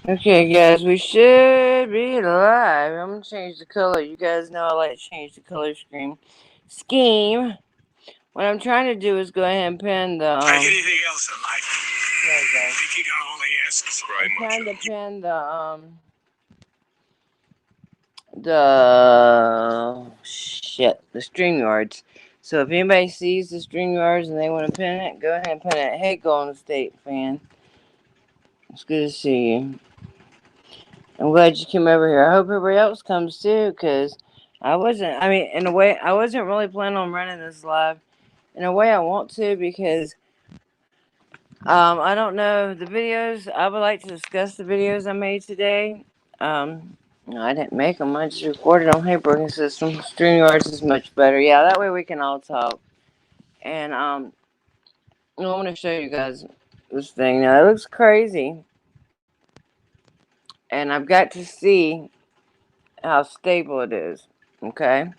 Okay, guys, we should be live. I'm gonna change the color. You guys know I like to change the color scheme. What I'm trying to do is go ahead and pin the Like anything else in life, sorry I guys. think you can only ask I'm describe much trying of to it. pin the StreamYards. So if anybody sees the StreamYards and they want to pin it, go ahead and pin it. Hey, Golden State fan, it's good to see you. I'm glad you came over here. I hope everybody else comes too, cause I mean, in a way, I wasn't really planning on running this live. In a way, I want to because I don't know the videos. I would like to discuss the videos I made today. No, I didn't make them. I just recorded on Haybrooking System. StreamYards is much better. Yeah, that way we can all talk. And I want to show you guys this thing. Now it looks crazy, and I've got to see how stable it is. Okay.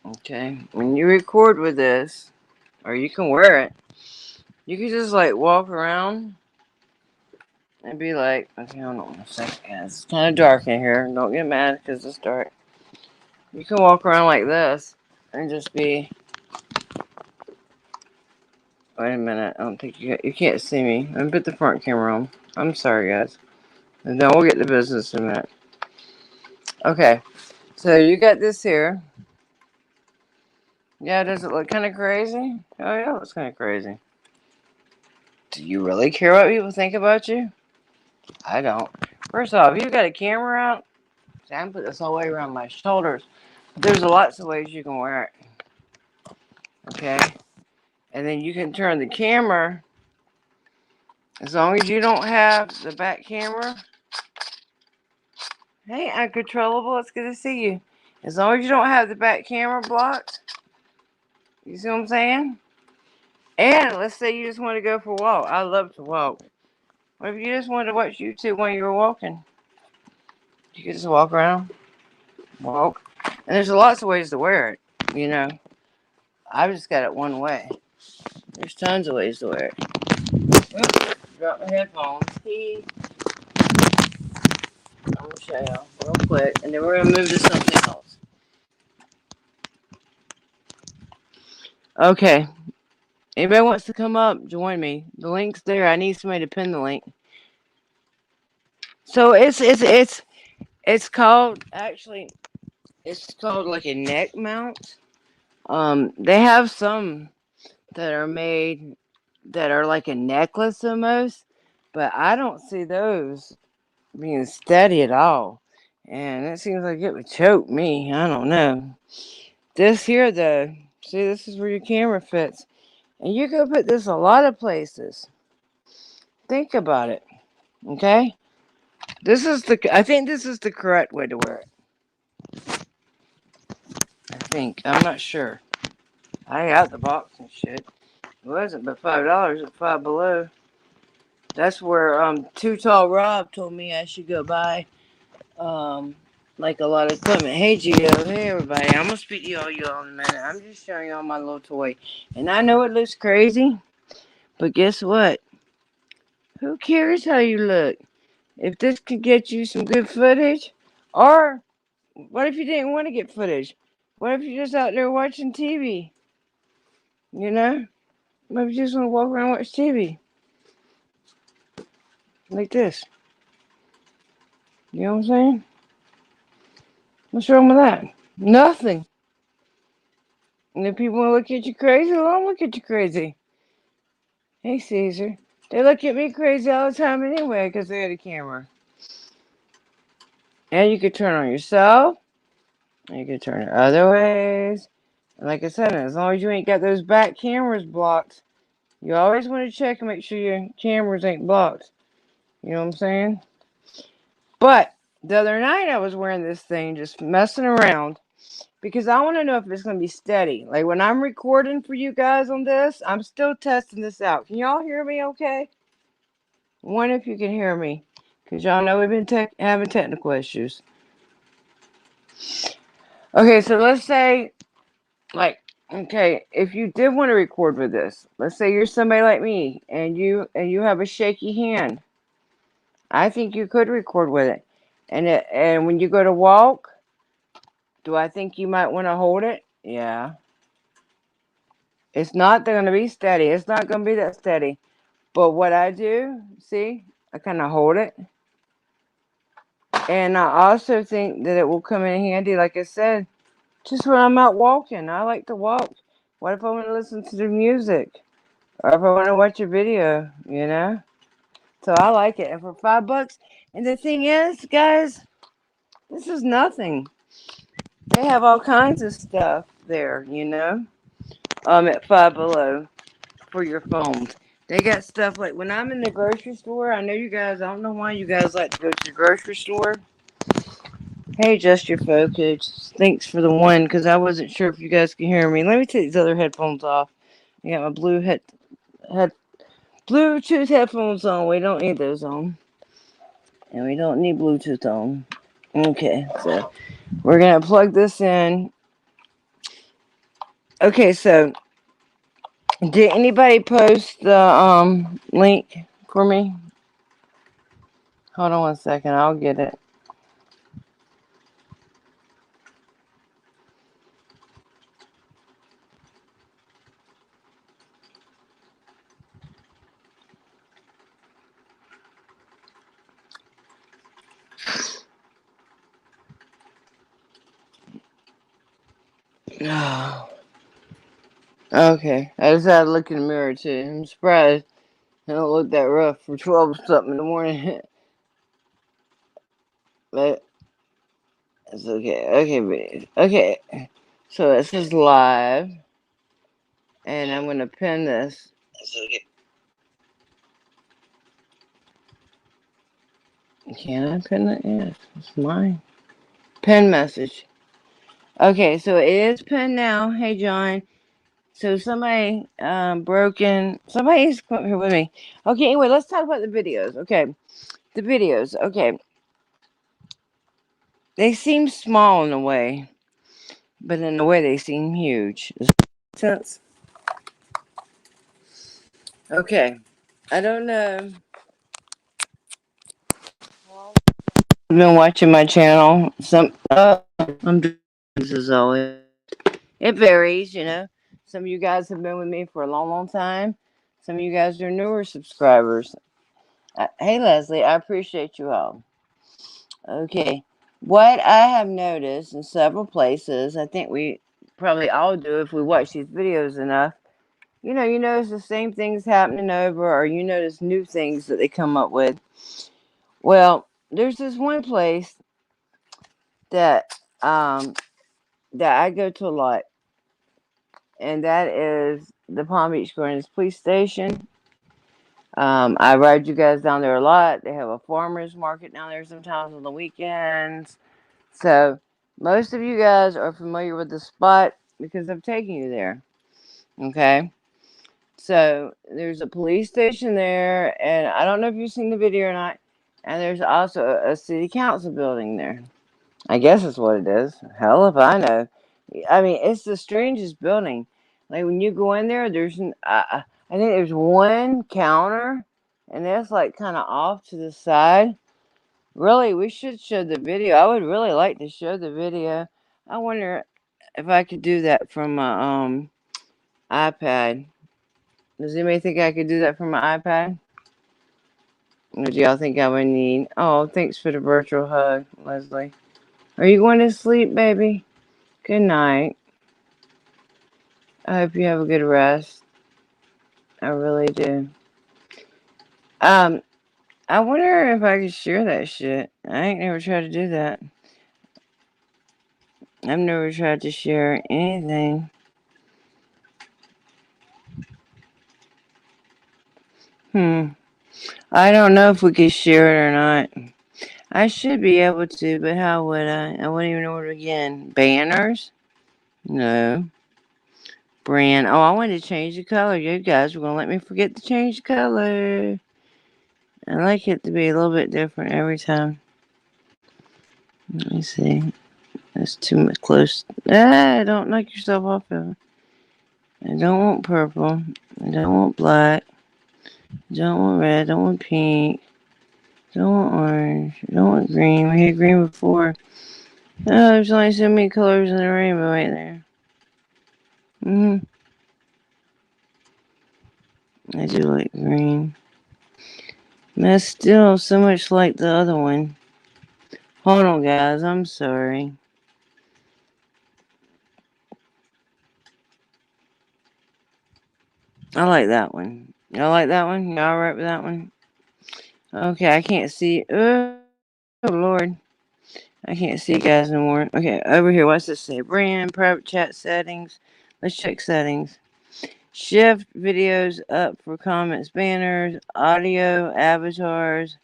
Okay. When you record with this, or you can wear it, you can just like walk around and be like, okay, hold on a second, guys. It's kind of dark in here. Don't get mad because it's dark. You can walk around like this and just be. Wait a minute. I don't think you can't see me. Let me put the front camera on. I'm sorry, guys. And then we'll get to business in a minute. Okay. So you got this here. Yeah, does it look kind of crazy? Oh, yeah, it looks kind of crazy. Do you really care what people think about you? I don't. First off, you got a camera out. See, I can put this all the way around my shoulders. There's lots of ways you can wear it. Okay? And then you can turn the camera. As long as you don't have the back camera. Hey, Uncontrollable, it's good to see you. As long as you don't have the back camera blocked. You see what I'm saying? And let's say you just want to go for a walk. I love to walk. What if you just wanted to watch YouTube when you were walking? You could just walk around, walk. And there's lots of ways to wear it, you know. I've just got it one way. There's tons of ways to wear it. Oops, drop my headphones. I'm going to show you real quick. And then we're going to move to something else. Okay. Anybody wants to come up, join me. The link's there. I need somebody to pin the link. So it's called actually it's called like a neck mount. They have some that are made that are like a necklace almost, but I don't see those being steady at all. And it seems like it would choke me. I don't know. This here though, see this is where your camera fits. And you can put this a lot of places. Think about it. Okay? I think this is the correct way to wear it. I think. I'm not sure. I got the box and shit. It wasn't but $5 at Five Below. That's where Too Tall Rob told me I should go buy um like a lot of equipment. Hey Gio, hey everybody. I'm gonna speak to y'all in a minute. I'm just showing y'all my little toy. And I know it looks crazy, but guess what? Who cares how you look? If this could get you some good footage, or what if you didn't want to get footage? What if you're just out there watching TV? You know? What if you just want to walk around and watch TV? Like this. You know what I'm saying? What's wrong with that? Nothing. And if people want to look at you crazy, let them look at you crazy. Hey, Caesar. They look at me crazy all the time anyway because they got a camera. And you could turn on yourself. And you could turn it other ways. And like I said, as long as you ain't got those back cameras blocked, you always want to check and make sure your cameras ain't blocked. You know what I'm saying? But the other night I was wearing this thing just messing around because I want to know if it's going to be steady. Like when I'm recording for you guys on this, I'm still testing this out. Can y'all hear me okay? Wonder if you can hear me because y'all know we've been having technical issues. Okay, so let's say like Okay, if you did want to record with this, let's say you're somebody like me and you have a shaky hand, I think you could record with it. And when you go to walk, do I think you might want to hold it? Yeah. It's not going to be steady. It's not going to be that steady. But what I do, see, I kind of hold it. And I also think that it will come in handy, like I said, just when I'm out walking. I like to walk. What if I want to listen to the music? Or if I want to watch a video, you know? So I like it. And for $5, and the thing is, guys, this is nothing. They have all kinds of stuff there, you know? At Five Below for your phones. They got stuff like when I'm in the grocery store. I know you guys. I don't know why you guys like to go to the grocery store. Hey, adjust your focus. Thanks for the one, because I wasn't sure if you guys can hear me. Let me take these other headphones off. I got my head Bluetooth headphones on. We don't need those on, and we don't need Bluetooth on. Okay, so we're gonna plug this in. Okay, so did anybody post the link for me? Hold on one second. I'll get it. Okay, I just had to look in the mirror too. I'm surprised I don't look that rough for 12 something in the morning. But it's okay. Okay. So it says live, and I'm gonna pin this. Can I pin it? Yes, it's mine. Pin message. Okay, so it is pinned now. Hey, John. So somebody broken. Somebody's come up here with me. Okay, anyway, let's talk about the videos. Okay, the videos. Okay, they seem small in a way, but in a way they seem huge. Does that make sense? Okay, I don't know. I've been watching my channel. I'm doing this as always. It varies, you know. Some of you guys have been with me for a long, long time. Some of you guys are newer subscribers. Hey, Leslie, I appreciate you all. Okay. What I have noticed in several places, I think we probably all do if we watch these videos enough, you notice the same things happening over, or you notice new things that they come up with. Well, there's this one place that um that I go to a lot, and that is the Palm Beach Gardens Police Station. I ride you guys down there a lot. They have a farmers market down there sometimes on the weekends. So most of you guys are familiar with the spot because I've taken you there. Okay. So there's a police station there, and I don't know if you've seen the video or not. And there's also a city council building there. I guess that's what it is. Hell if I know. I mean, it's the strangest building. Like when you go in there, I think there's one counter, and that's like kind of off to the side. Really, we should show the video. I would really like to show the video. I wonder if I could do that from my iPad. Does anybody think I could do that from my iPad? What do y'all think I would need? Oh, thanks for the virtual hug, Leslie. Are you going to sleep, baby? Good night. I hope you have a good rest. I really do. Um, I wonder if I could share that shit. I ain't never tried to do that. I've never tried to share anything. I don't know if we could share it or not. I should be able to, but how would I? I wouldn't even know where to begin. Banners? No. Brand. Oh, I wanted to change the color. You guys were gonna let me forget to change the color. I like it to be a little bit different every time. Let me see. That's too much close. Don't knock yourself off of it. I don't want purple. I don't want black. I don't want red. I don't want pink. I don't want orange. I don't want green. We had green before. Oh, there's only so many colors in the rainbow right there. I do like green. That's still so much like the other one. Hold on, guys. I'm sorry. I like that one. Y'all like that one? Y'all alright with that one? Okay, I can't see. Oh, Lord. I can't see you guys no more. Okay, over here. What's this say? Brand, private chat settings. Let's check settings. Shift videos up for comments, banners, audio, avatars.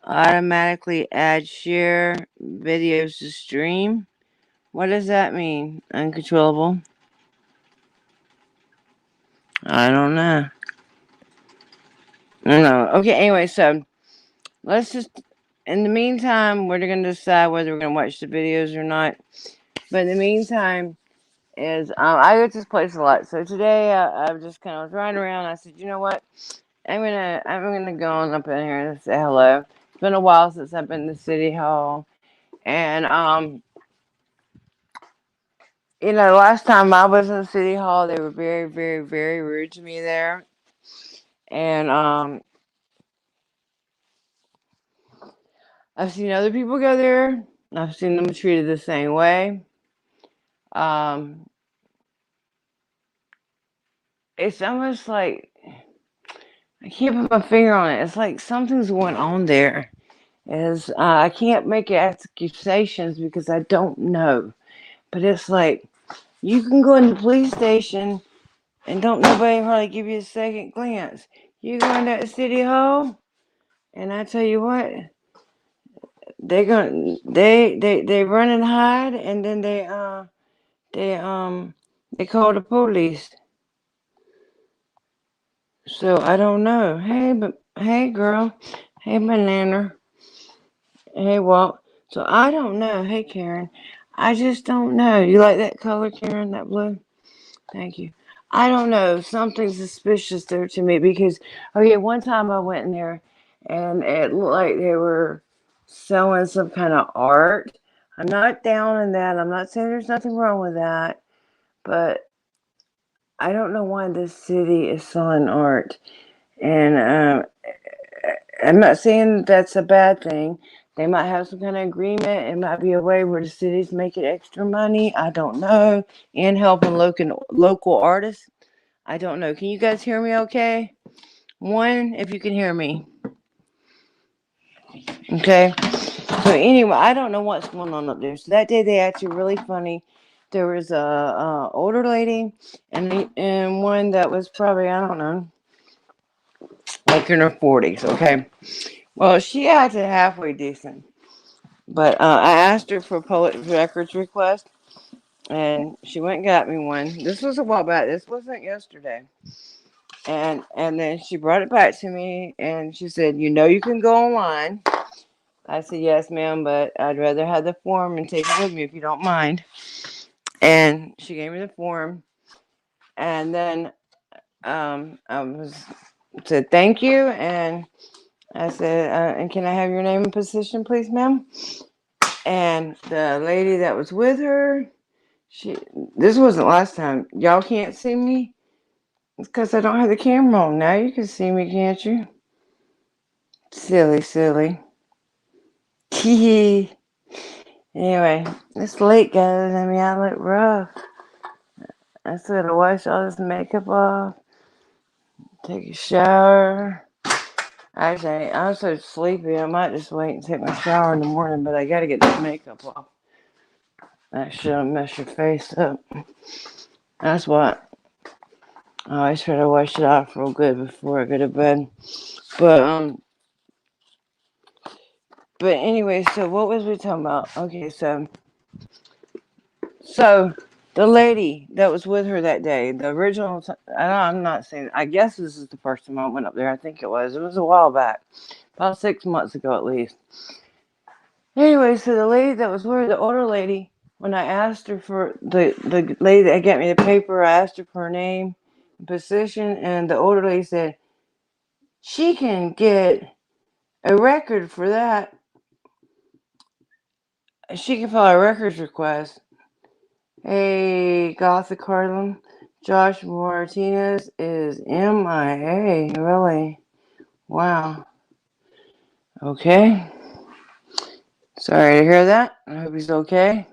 Automatically add share videos to stream. What does that mean? Uncontrollable? I don't know. No. Okay, anyway, so let's just. In the meantime, we're going to decide whether we're going to watch the videos or not. But in the meantime, I go to this place a lot. So today I just kind of was riding around. I said, you know what? I'm gonna go on up in here and say hello. It's been a while since I've been to City Hall, and the last time I was in City Hall, they were very, very, very rude to me there, and I've seen other people go there. I've seen them treated the same way. Um, it's almost like I can't put my finger on it. It's like something's going on there. I can't make accusations because I don't know, but it's like you can go in the police station and don't nobody hardly give you a second glance. You go in that city hall, and I tell you what, they run and hide, and then they call the police. So I don't know. Hey girl, hey banana, hey Walt. So I don't know. Hey Karen, I just don't know. You like that color, Karen? That blue? Thank you. I don't know. Something suspicious there to me because, okay, one time I went in there and it looked like they were selling some kind of art. I'm not down in that. I'm not saying there's nothing wrong with that, but I don't know why this city is selling art. And I'm not saying that's a bad thing. They might have some kind of agreement. It might be a way where the city's making extra money. I don't know. And helping local artists. I don't know. Can you guys hear me okay? One, if you can hear me. Okay. So anyway, I don't know what's going on up there. So that day they acted really funny. There was a older lady and one that was probably, I don't know, like in her 40s. Okay. Well, she acted halfway decent. But I asked her for a public records request, and she went and got me one. This was a while back. This wasn't yesterday. And then she brought it back to me, and she said, you can go online. I said, yes, ma'am, but I'd rather have the form and take it with me if you don't mind. And she gave me the form, and then I said thank you, and I said, and can I have your name and position, please, ma'am? And the lady that was with her, she this wasn't last time. Y'all can't see me. It's because I don't have the camera on. Now you can see me, can't you? Silly, silly. Anyway, it's late, guys. I mean, I look rough. I still gotta wash all this makeup off, take a shower. Actually, I'm so sleepy, I might just wait and take my shower in the morning, but I gotta get this makeup off. That shit'll mess your face up. That's what. I always try to wash it off real good before I go to bed. But, but anyway, so what was we talking about? Okay, so the lady that was with her that day, the original, I'm not saying, I guess this is the first time I went up there. I think it was. It was a while back, about 6 months ago at least. Anyway, so the lady that was with her, the older lady, when I asked her for the lady that got me the paper, I asked her for her name and position, and the older lady said she can get a record for that. She can file a records request. Hey, Gothic Harlem. Josh Martinez is MIA. Really? Wow. Okay. Sorry to hear that. I hope he's okay.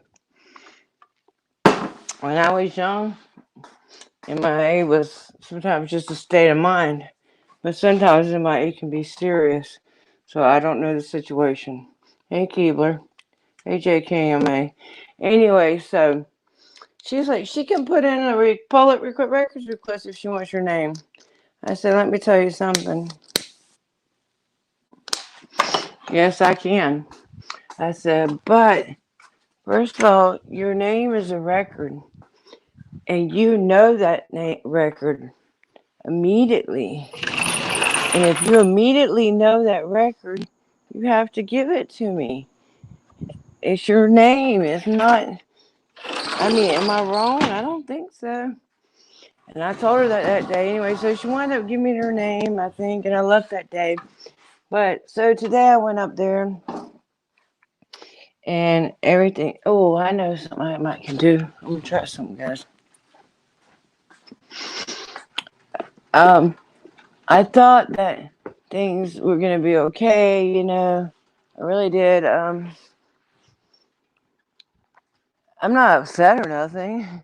When I was young, MIA was sometimes just a state of mind, but sometimes MIA can be serious. So I don't know the situation. Hey, Keebler. Hey, JKMA. Anyway, so she's like, she can put in a public records request if she wants your name. I said, let me tell you something. Yes, I can. I said, but first of all, your name is a record, and you know that record immediately. And if you immediately know that record, you have to give it to me. It's your name. It's not. I mean, am I wrong? I don't think so. And I told her that day anyway. So she wound up giving me her name, I think, and I left that day. But so today I went up there and everything. Oh, I know something I might can do. I'm gonna try something, guys. Um, I thought that things were gonna be okay. I really did. I'm not upset or nothing.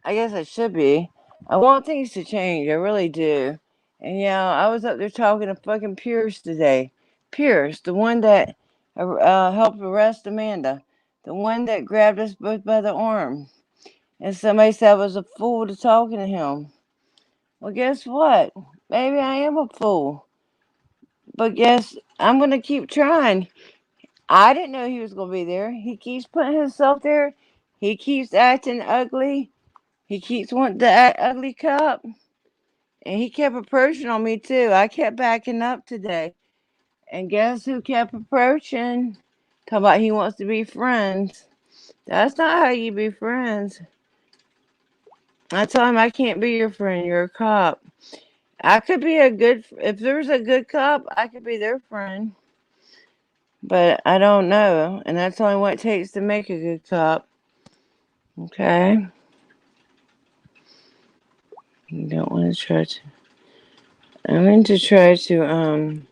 I guess I should be. I want things to change. I really do. And I was up there talking to fucking Pierce today. Pierce, the one that helped arrest Amanda, the one that grabbed us both by the arm. And somebody said I was a fool to talking to him. Well, guess what? Maybe I am a fool. But guess I'm gonna keep trying. I didn't know he was gonna be there. He keeps putting himself there. He keeps acting ugly. He keeps wanting to act ugly cop. And he kept approaching on me too. I kept backing up today. And guess who kept approaching? Talking about he wants to be friends. That's not how you be friends. I told him I can't be your friend. You're a cop. I could be if there's a good cop, I could be their friend. But I don't know. And that's only what it takes to make a good cop. Okay? You don't want to try to. I'm going to try to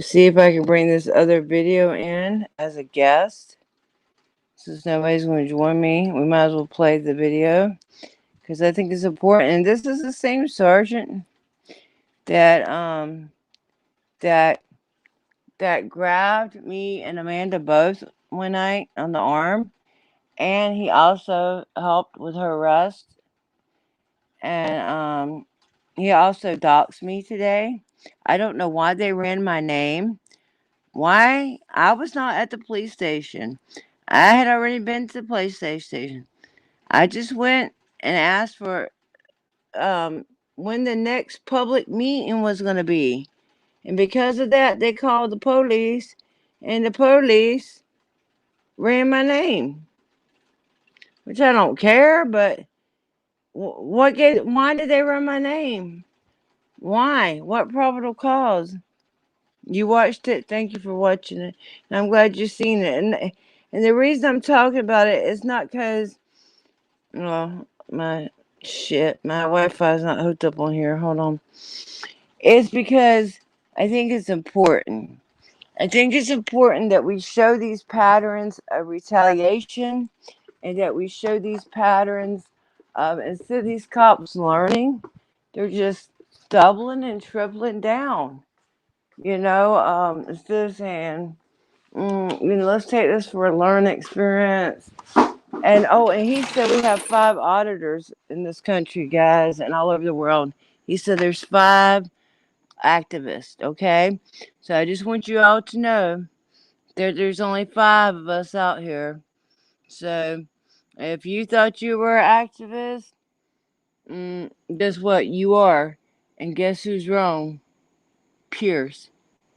see if I can bring this other video in as a guest. Since nobody's going to join me, we might as well play the video because I think it's important. And this is the same sergeant that that that grabbed me and Amanda both one night on the arm, and he also helped with her arrest. And he also doxed me today. I don't know why they ran my name. Why? I was not at the police station. I had already been to the police station. I just went and asked for when the next public meeting was going to be. And because of that, they called the police, and the police ran my name, which I don't care, but why did they run my name? Why? What probable cause? You watched it. Thank you for watching it. And I'm glad you've seen it. And the reason I'm talking about it is not because, well, my Wi-Fi is not hooked up on here. Hold on. It's because I think it's important. I think it's important that we show these patterns of retaliation and that we show these patterns of, instead of these cops learning, they're just doubling and tripling down. Instead of saying, let's take this for a learning experience. And he said we have 5 auditors in this country, guys, and all over the world. He said there's 5 activists, okay? So I just want you all to know there's only 5 of us out here. So if you thought you were an activist, guess what? You are. And guess who's wrong? Pierce.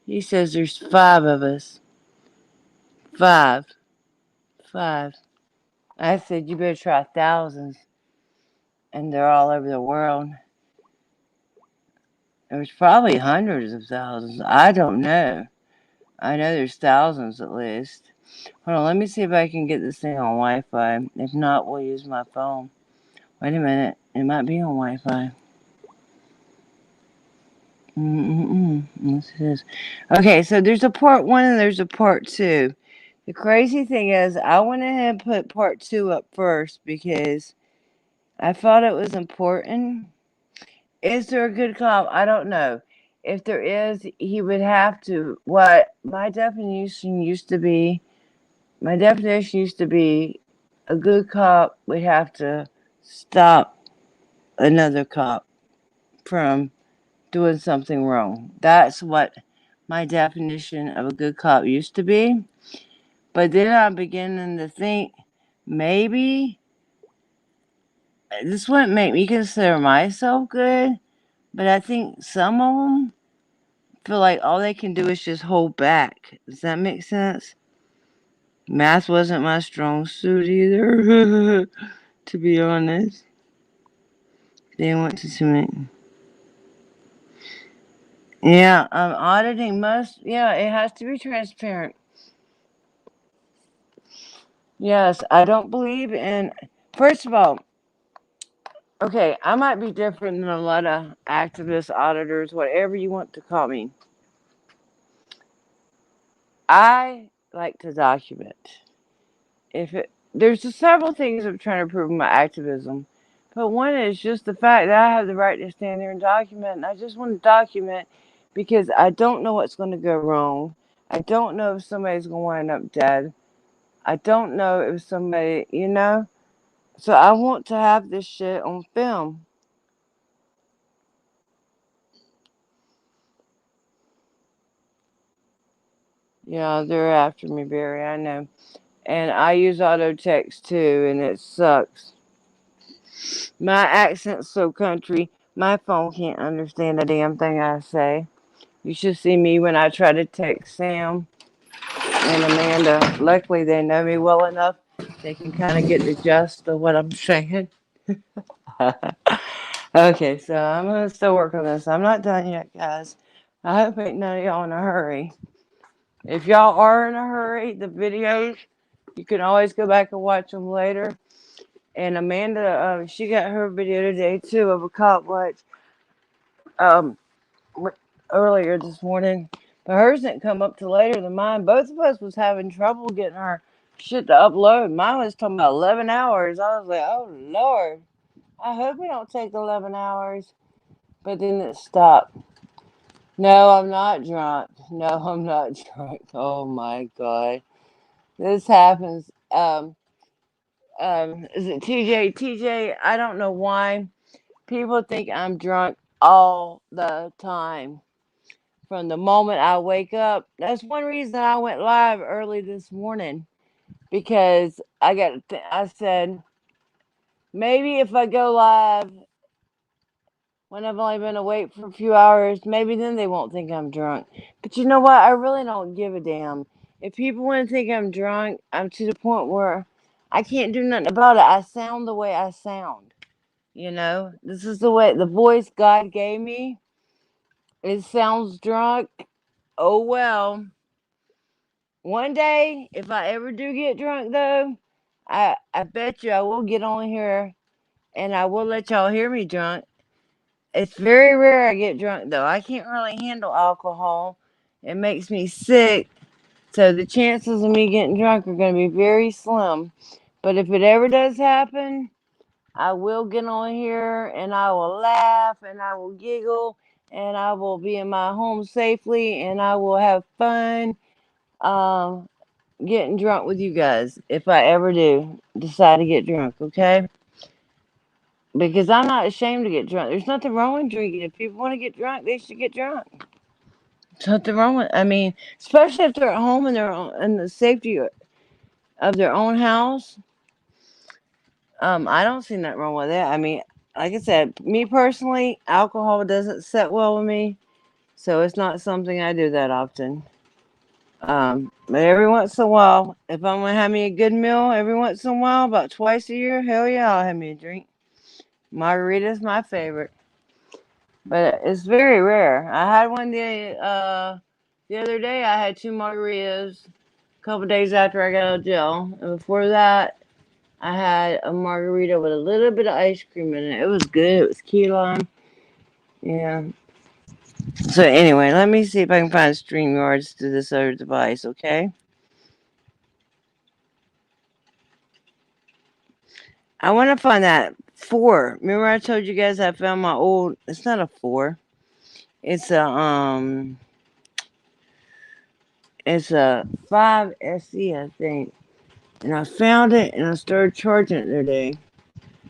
He says there's 5 of us. 5. 5. I said you better try thousands, and they're all over the world. There's probably hundreds of thousands. I don't know. I know there's thousands at least. Hold on, let me see if I can get this thing on Wi-Fi. If not, we'll use my phone. Wait a minute, it might be on Wi-Fi. Yes, it is. Okay, so there's a part 1 and there's a part 2. The crazy thing is, I went ahead and put part 2 up first because I thought it was important. Is there a good cop? I don't know. If there is, he would have to. What my definition used to be, a good cop would have to stop another cop from doing something wrong. That's what my definition of a good cop used to be. But then I'm beginning to think maybe this wouldn't make me consider myself good, but I think some of them feel like all they can do is just hold back. Does that make sense? Math wasn't my strong suit either, to be honest. They want to make. Yeah, auditing must. Yeah, it has to be transparent. Yes, I don't believe in. First of all, okay, I might be different than a lot of activists, auditors, whatever you want to call me. I like to document. There's just several things I'm trying to prove in my activism, but one is just the fact that I have the right to stand there and document, and I just want to document because I don't know what's going to go wrong. I don't know if somebody's going to wind up dead. I don't know if somebody. So I want to have this shit on film. Yeah, they're after me, Barry. I know. And I use auto text too, and it sucks. My accent's so country, my phone can't understand a damn thing I say. You should see me when I try to text Sam and Amanda. Luckily, they know me well enough. They can kind of get the gist of what I'm saying. Okay, so I'm going to still work on this. I'm not done yet, guys. I hope ain't none of y'all in a hurry. If y'all are in a hurry, the videos, you can always go back and watch them later. And Amanda, she got her video today too of a cop watch um, earlier this morning. But hers didn't come up till later than mine. Both of us was having trouble getting our shit to upload. Mine was talking about 11 hours. I was like, oh Lord, I hope it don't take 11 hours. But then it stopped. No, I'm not drunk. No, I'm not drunk. Oh my God. This happens. Is it TJ? TJ, I don't know why people think I'm drunk all the time. From the moment I wake up, that's one reason I went live early this morning because I said maybe if I go live when I've only been awake for a few hours, maybe then they won't think I'm drunk. But you know what? I really don't give a damn. If people want to think I'm drunk, I'm to the point where I can't do nothing about it. I sound the way I sound. This is the voice God gave me. It sounds drunk. Oh well. One day, if I ever do get drunk though, I bet you I will get on here and I will let y'all hear me drunk. It's very rare I get drunk though. I can't really handle alcohol. It makes me sick. So the chances of me getting drunk are going to be very slim. But if it ever does happen, I will get on here and I will laugh and I will giggle and I will be in my home safely and I will have fun um, getting drunk with you guys if I ever do decide to get drunk, okay? Because I'm not ashamed to get drunk. There's nothing wrong with drinking. If people want to get drunk, they should get drunk. There's nothing wrong with. I mean, especially if they're at home in the safety of their own house. I don't see nothing wrong with that. I mean, like I said, me personally, alcohol doesn't set well with me, so it's not something I do that often. But every once in a while, if I'm gonna have me a good meal, every once in a while, about twice a year, hell yeah, I'll have me a drink. Margarita's my favorite, but it's very rare. I had one the other day. I had two margaritas a couple days after I got out of jail, and before that, I had a margarita with a little bit of ice cream in it. It was good. It was key lime. Yeah. So anyway, let me see if I can find StreamYards to this other device. Okay. I want to find that four. Remember I told you guys I found my old. It's not a four. It's a It's a 5SE, I think. And I found it and I started charging it the other day.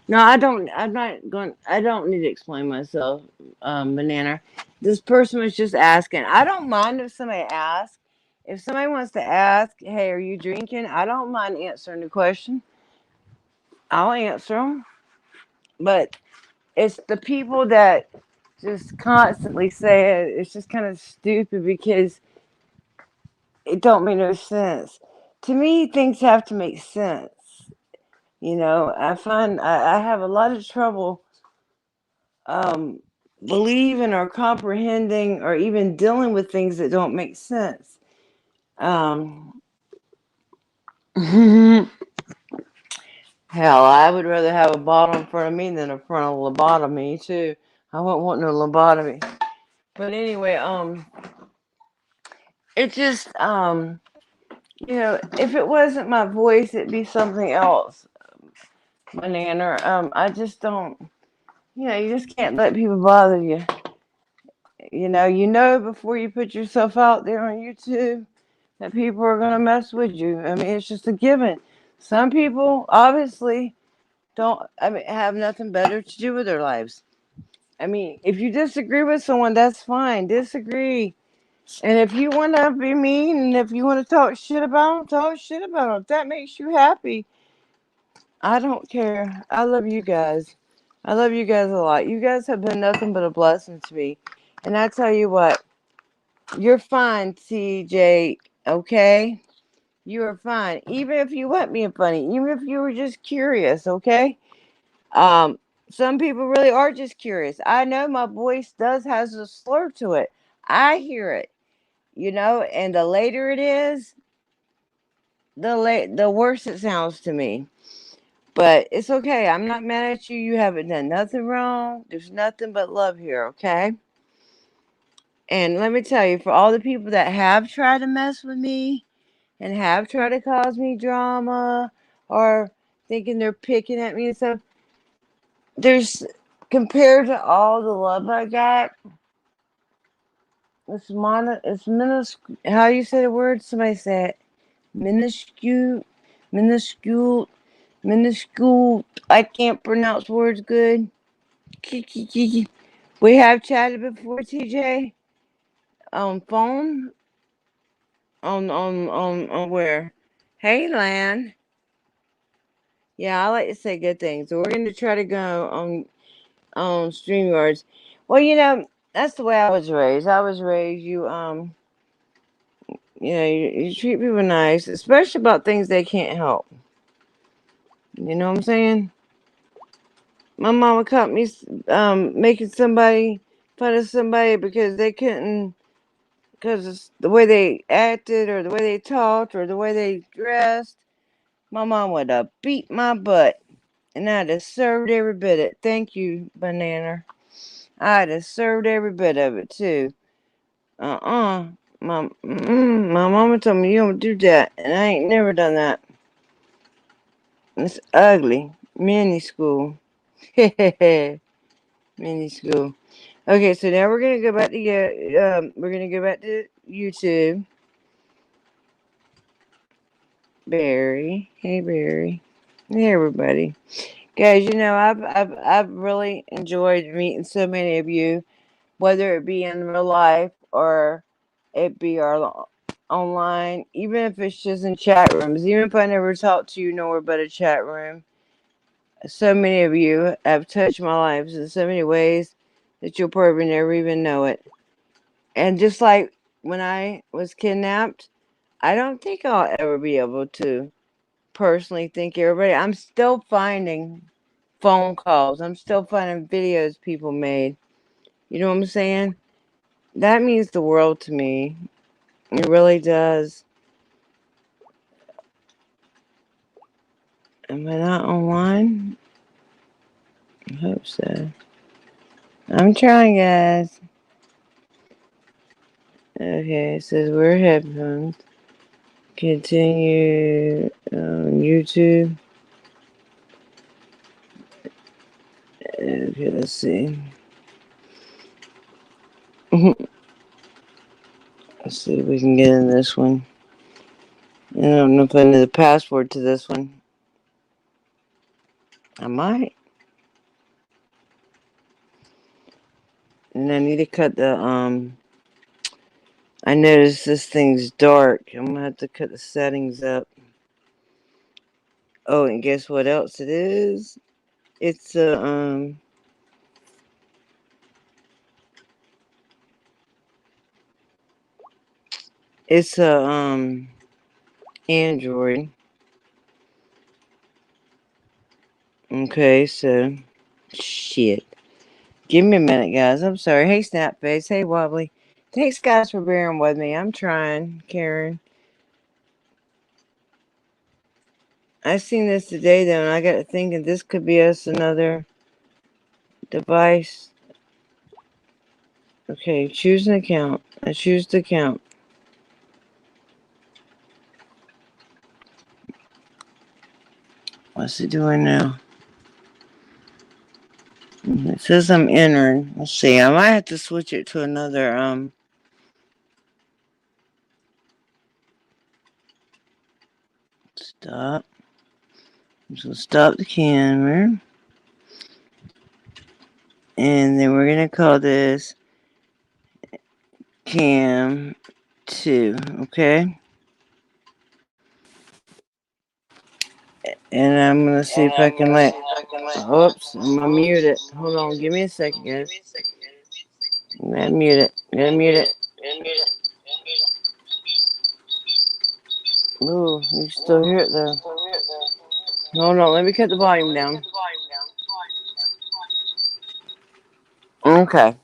No, I don't. I'm not going. I don't need to explain myself, Banana. This person was just asking. I don't mind if somebody asks. If somebody wants to ask, "Hey, are you drinking?" I don't mind answering the question. I'll answer them. But it's the people that just constantly say it. It's just kind of stupid because it don't make no sense. To me, things have to make sense. I find I have a lot of trouble um, believing or comprehending or even dealing with things that don't make sense. Um, Hell, I would rather have a bottle in front of me than a frontal lobotomy too. I wouldn't want no lobotomy. But anyway, it just if it wasn't my voice, it'd be something else. Banana. I just don't. You just can't let people bother you. Before you put yourself out there on YouTube that people are gonna mess with you. I mean, it's just a given. Some people obviously don't. I mean, have nothing better to do with their lives. I mean, if you disagree with someone, that's fine. Disagree. And if you want to be mean and if you want to talk shit about them, talk shit about them. If that makes you happy, I don't care. I love you guys. I love you guys a lot. You guys have been nothing but a blessing to me. And I tell you what, you're fine, TJ. Okay? You are fine. Even if you weren't being funny, even if you were just curious, okay? Um, some people really are just curious. I know my voice does has a slur to it. I hear it, and the later it is, the worse it sounds to me. But it's okay. I'm not mad at you. You haven't done nothing wrong. There's nothing but love here, okay? And let me tell you, for all the people that have tried to mess with me and have tried to cause me drama or thinking they're picking at me and stuff, there's compared to all the love I got, it's minuscule. How do you say the word? Somebody say it. Minuscule, minuscule, minuscule. I can't pronounce words good. Kiki. We have chatted before, TJ. On phone. On where? Hey, Lan. Yeah, I like to say good things. So we're gonna try to go on StreamYards. Well, that's the way I was raised. I was raised you treat people nice, especially about things they can't help. You know what I'm saying? My mama caught me making somebody fun of somebody because they couldn't, because it's the way they acted or the way they talked or the way they dressed. My mom would have beat my butt, and I'd have served every bit of it. Thank you, Banana. I'd have served every bit of it too. Uh-uh. My mama told me you don't do that, and I ain't never done that. It's ugly. Mini school. Mini school. Okay, so now we're gonna go back to YouTube. Barry. Hey Barry. Hey everybody. Guys, I've really enjoyed meeting so many of you, whether it be in real life or it be our online, even if it's just in chat rooms, even if I never talk to you nowhere but a chat room. So many of you have touched my lives in so many ways that you'll probably never even know it. And just like when I was kidnapped, I don't think I'll ever be able to personally thank everybody. I'm still finding phone calls. I'm still finding videos people made. You know what I'm saying? That means the world to me. It really does. Am I not online? I hope so. I'm trying, guys. Okay, it says wear headphones. Continue on YouTube. Okay, let's see. Let's see if we can get in this one. I don't know if I know the password to this one. I might. And I need to cut the I noticed this thing's dark. I'm gonna have to cut the settings up. Oh, and guess what else it is? It's a it's a Android. Okay, so shit. Give me a minute, guys. I'm sorry. Hey, Snapface. Hey, Wobbly. Thanks, guys, for bearing with me. I'm trying, Karen. I seen this today, though, and I got to thinking this could be us another device. Okay, choose an account. I choose the account. What's it doing now? It says I'm entering. Let's see. I might have to switch it to another stop. So stop the camera. And then we're gonna call this cam 2, okay? And I'm gonna see if I can let oops, I'm gonna mute it. Hold on, give me a second, guys. I'm gonna mute it. Mute it. Ooh, you still hear it though. Hold on, let me cut the volume down. Okay.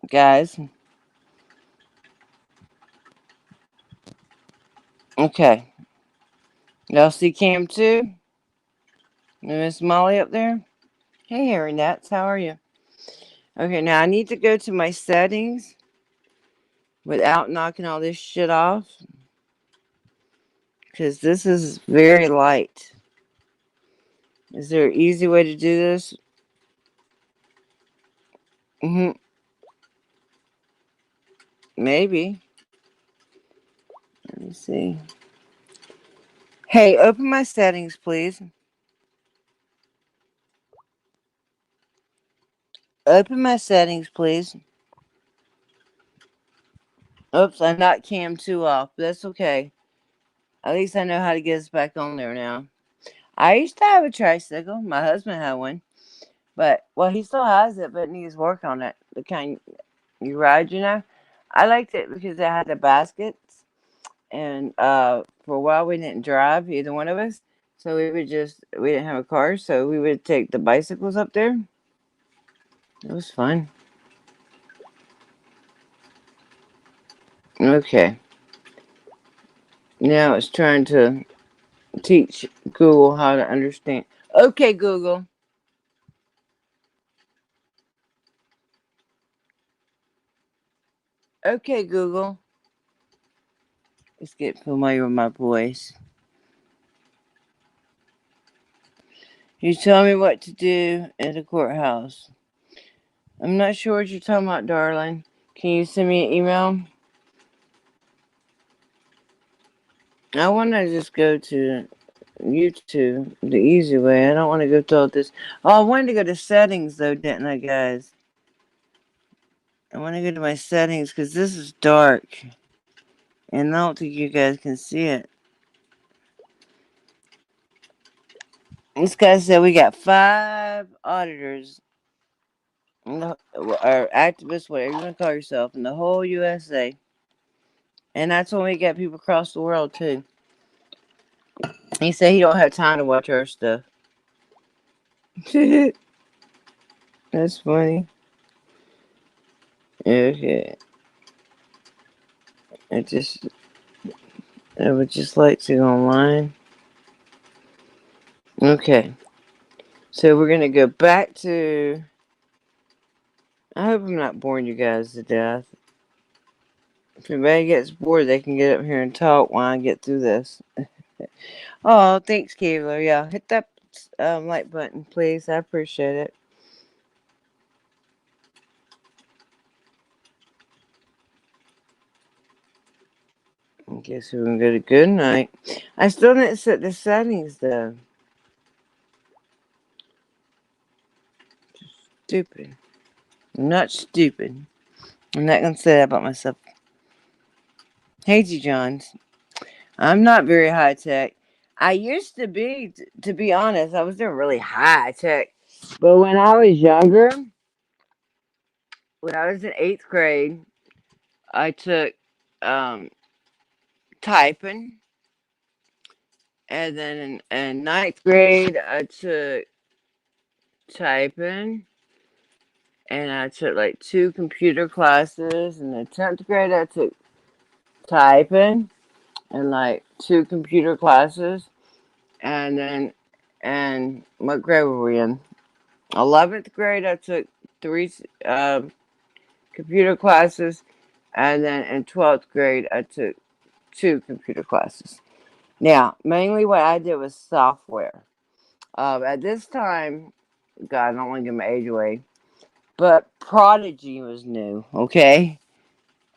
Guys. Okay. Y'all see Cam 2? Miss Molly up there? Hey, Harry Nats, how are you? Okay, now I need to go to my settings without knocking all this shit off. Because this is very light. Is there an easy way to do this? Maybe. Let me see. Hey, open my settings, please. Open my settings, please. Oops, I knocked Cam 2 off. But that's okay. At least I know how to get us back on there now. I used to have a tricycle. My husband had one. But, well, he still has it, but needs work on it. The kind you ride, you know? I liked it because it had the baskets. And for a while, we didn't drive, either one of us. So we didn't have a car. So we would take the bicycles up there. It was fun. Okay. Now it's trying to teach Google how to understand. Okay, Google. Okay, Google. Let's get familiar with my voice. You tell me what to do at the courthouse. I'm not sure what you're talking about, darling. Can you send me an email? I want to just go to YouTube the easy way. I don't want to go through all this. Oh, I wanted to go to settings, though, didn't I, guys? I want to go to my settings because this is dark. And I don't think you guys can see it. This guy said we got 5 auditors or activists, whatever you want to call yourself, in the whole USA. And that's when we get people across the world too. He said he don't have time to watch our stuff. That's funny. Okay, I just I would just like to go online. Okay, so we're gonna go back to. I hope I'm not boring you guys to death. If anybody gets bored, they can get up here and talk while I get through this. Oh, thanks, Kayla. Yeah, hit that like button, please. I appreciate it. Okay, so we're gonna go to good night. I still didn't set the settings though. Stupid. I'm not stupid. I'm not gonna say that about myself. Hey, G Johns. I'm not very high tech. I used to be, to be honest. I was never really high tech. But when I was younger, when I was in eighth grade, I took um, typing, and then in ninth grade, I took typing, and I took like two computer classes. In the 10th grade, I took typing and like two computer classes. And then, and what grade were we in? 11th grade, I took three computer classes. And then in 12th grade, I took two computer classes. Now, mainly what I did was software. At this time, God, I don't want to give my age away, but Prodigy was new, okay?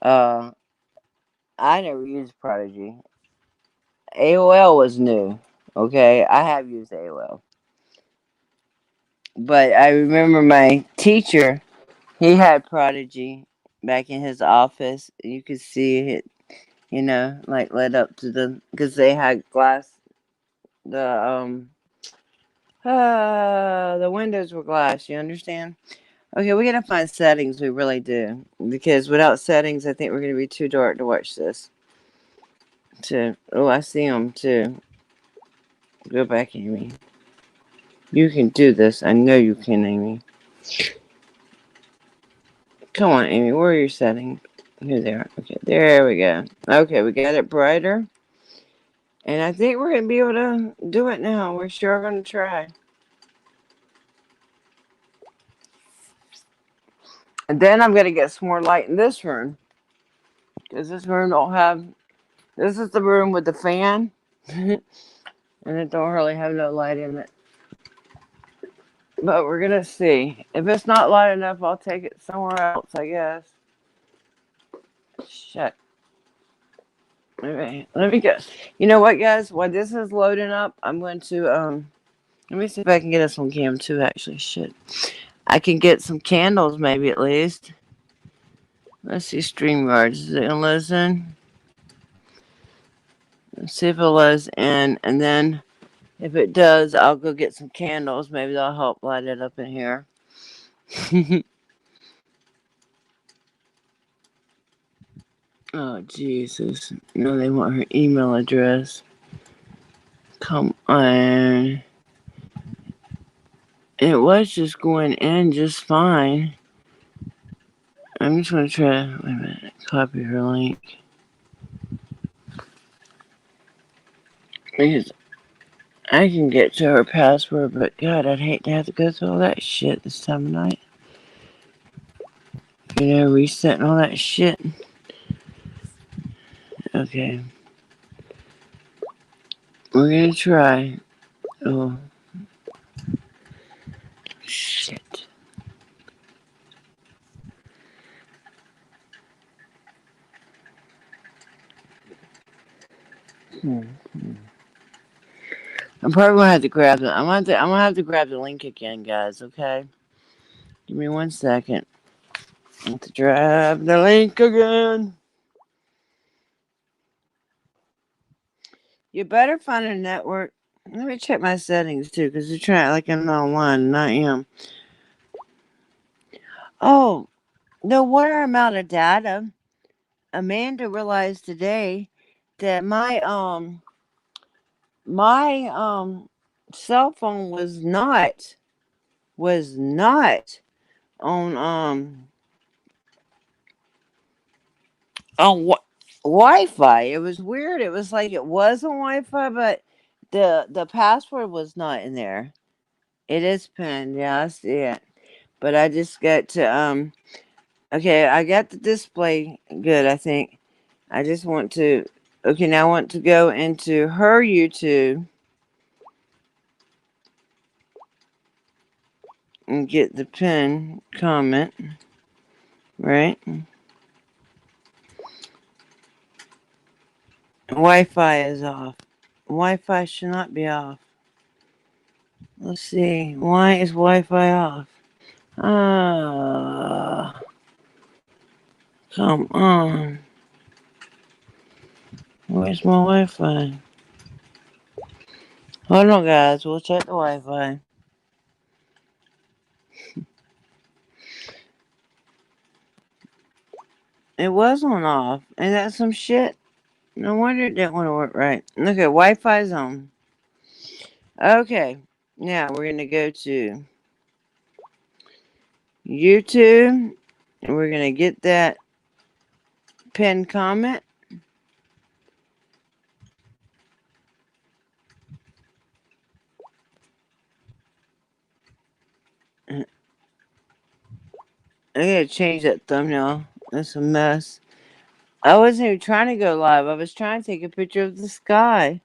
Uh, I never used Prodigy. AOL was new, okay? I have used AOL. But I remember my teacher, he had Prodigy back in his office. You could see it, like led up to the, because they had glass, the, the windows were glass, you understand? Okay, we gotta find settings, we really do. Because without settings, I think we're gonna be too dark to watch this. Oh, I see them too. Go back, Amy. You can do this. I know you can, Amy. Come on, Amy. Where are your settings? Here they are. Okay, there we go. Okay, we got it brighter. And I think we're gonna be able to do it now. We're sure gonna try. And then I'm gonna get some more light in this room. Because this room don't have, this is the room with the fan. And it don't really have no light in it. But we're gonna see. If it's not light enough, I'll take it somewhere else, I guess. Shit. Okay, let me go. You know what, guys? While this is loading up, I'm going to let me see if I can get us on cam too. Actually, shit, I can get some candles maybe at least. Let's see, StreamYard. Is it gonna listen? Let's see if it lets in, and then if it does, I'll go get some candles. Maybe that'll help light it up in here. Oh Jesus! No, they want her email address. Come on. It was just going in just fine. I'm just gonna try. Wait a minute. Copy her link. Because I can get to her password, but God, I'd hate to have to go through all that shit this time of night. Resetting all that shit. Okay. We're gonna try. Oh, shit. Hmm. I'm probably gonna have to grab it. I'm gonna have to grab the link again, guys. Okay. Give me 1 second. I have to grab the link again. You better find a network. Let me check my settings too, because they're trying like I'm not online and I am. Oh, no wonder I'm out of data. Amanda realized today that my cell phone was not on on Wi-Fi. It was weird. It was like it was on Wi-Fi, but the password was not in there. It is pinned. Yeah, I see it. But I just got to okay, I got the display good, I think. I just want to okay, now I want to go into her YouTube and get the pin comment, right? Wi-Fi is off. Wi-Fi should not be off. Let's see. Why is Wi-Fi off? Ah, come on. Where's my Wi-Fi? Hold on, guys. We'll check the Wi-Fi. It was on off. And that's some shit. No wonder it didn't want to work right. Okay, Wi-Fi's on. Okay, now we're gonna go to YouTube. And we're gonna get that pinned comment. I gotta change that thumbnail. That's a mess. I wasn't even trying to go live. I was trying to take a picture of the sky.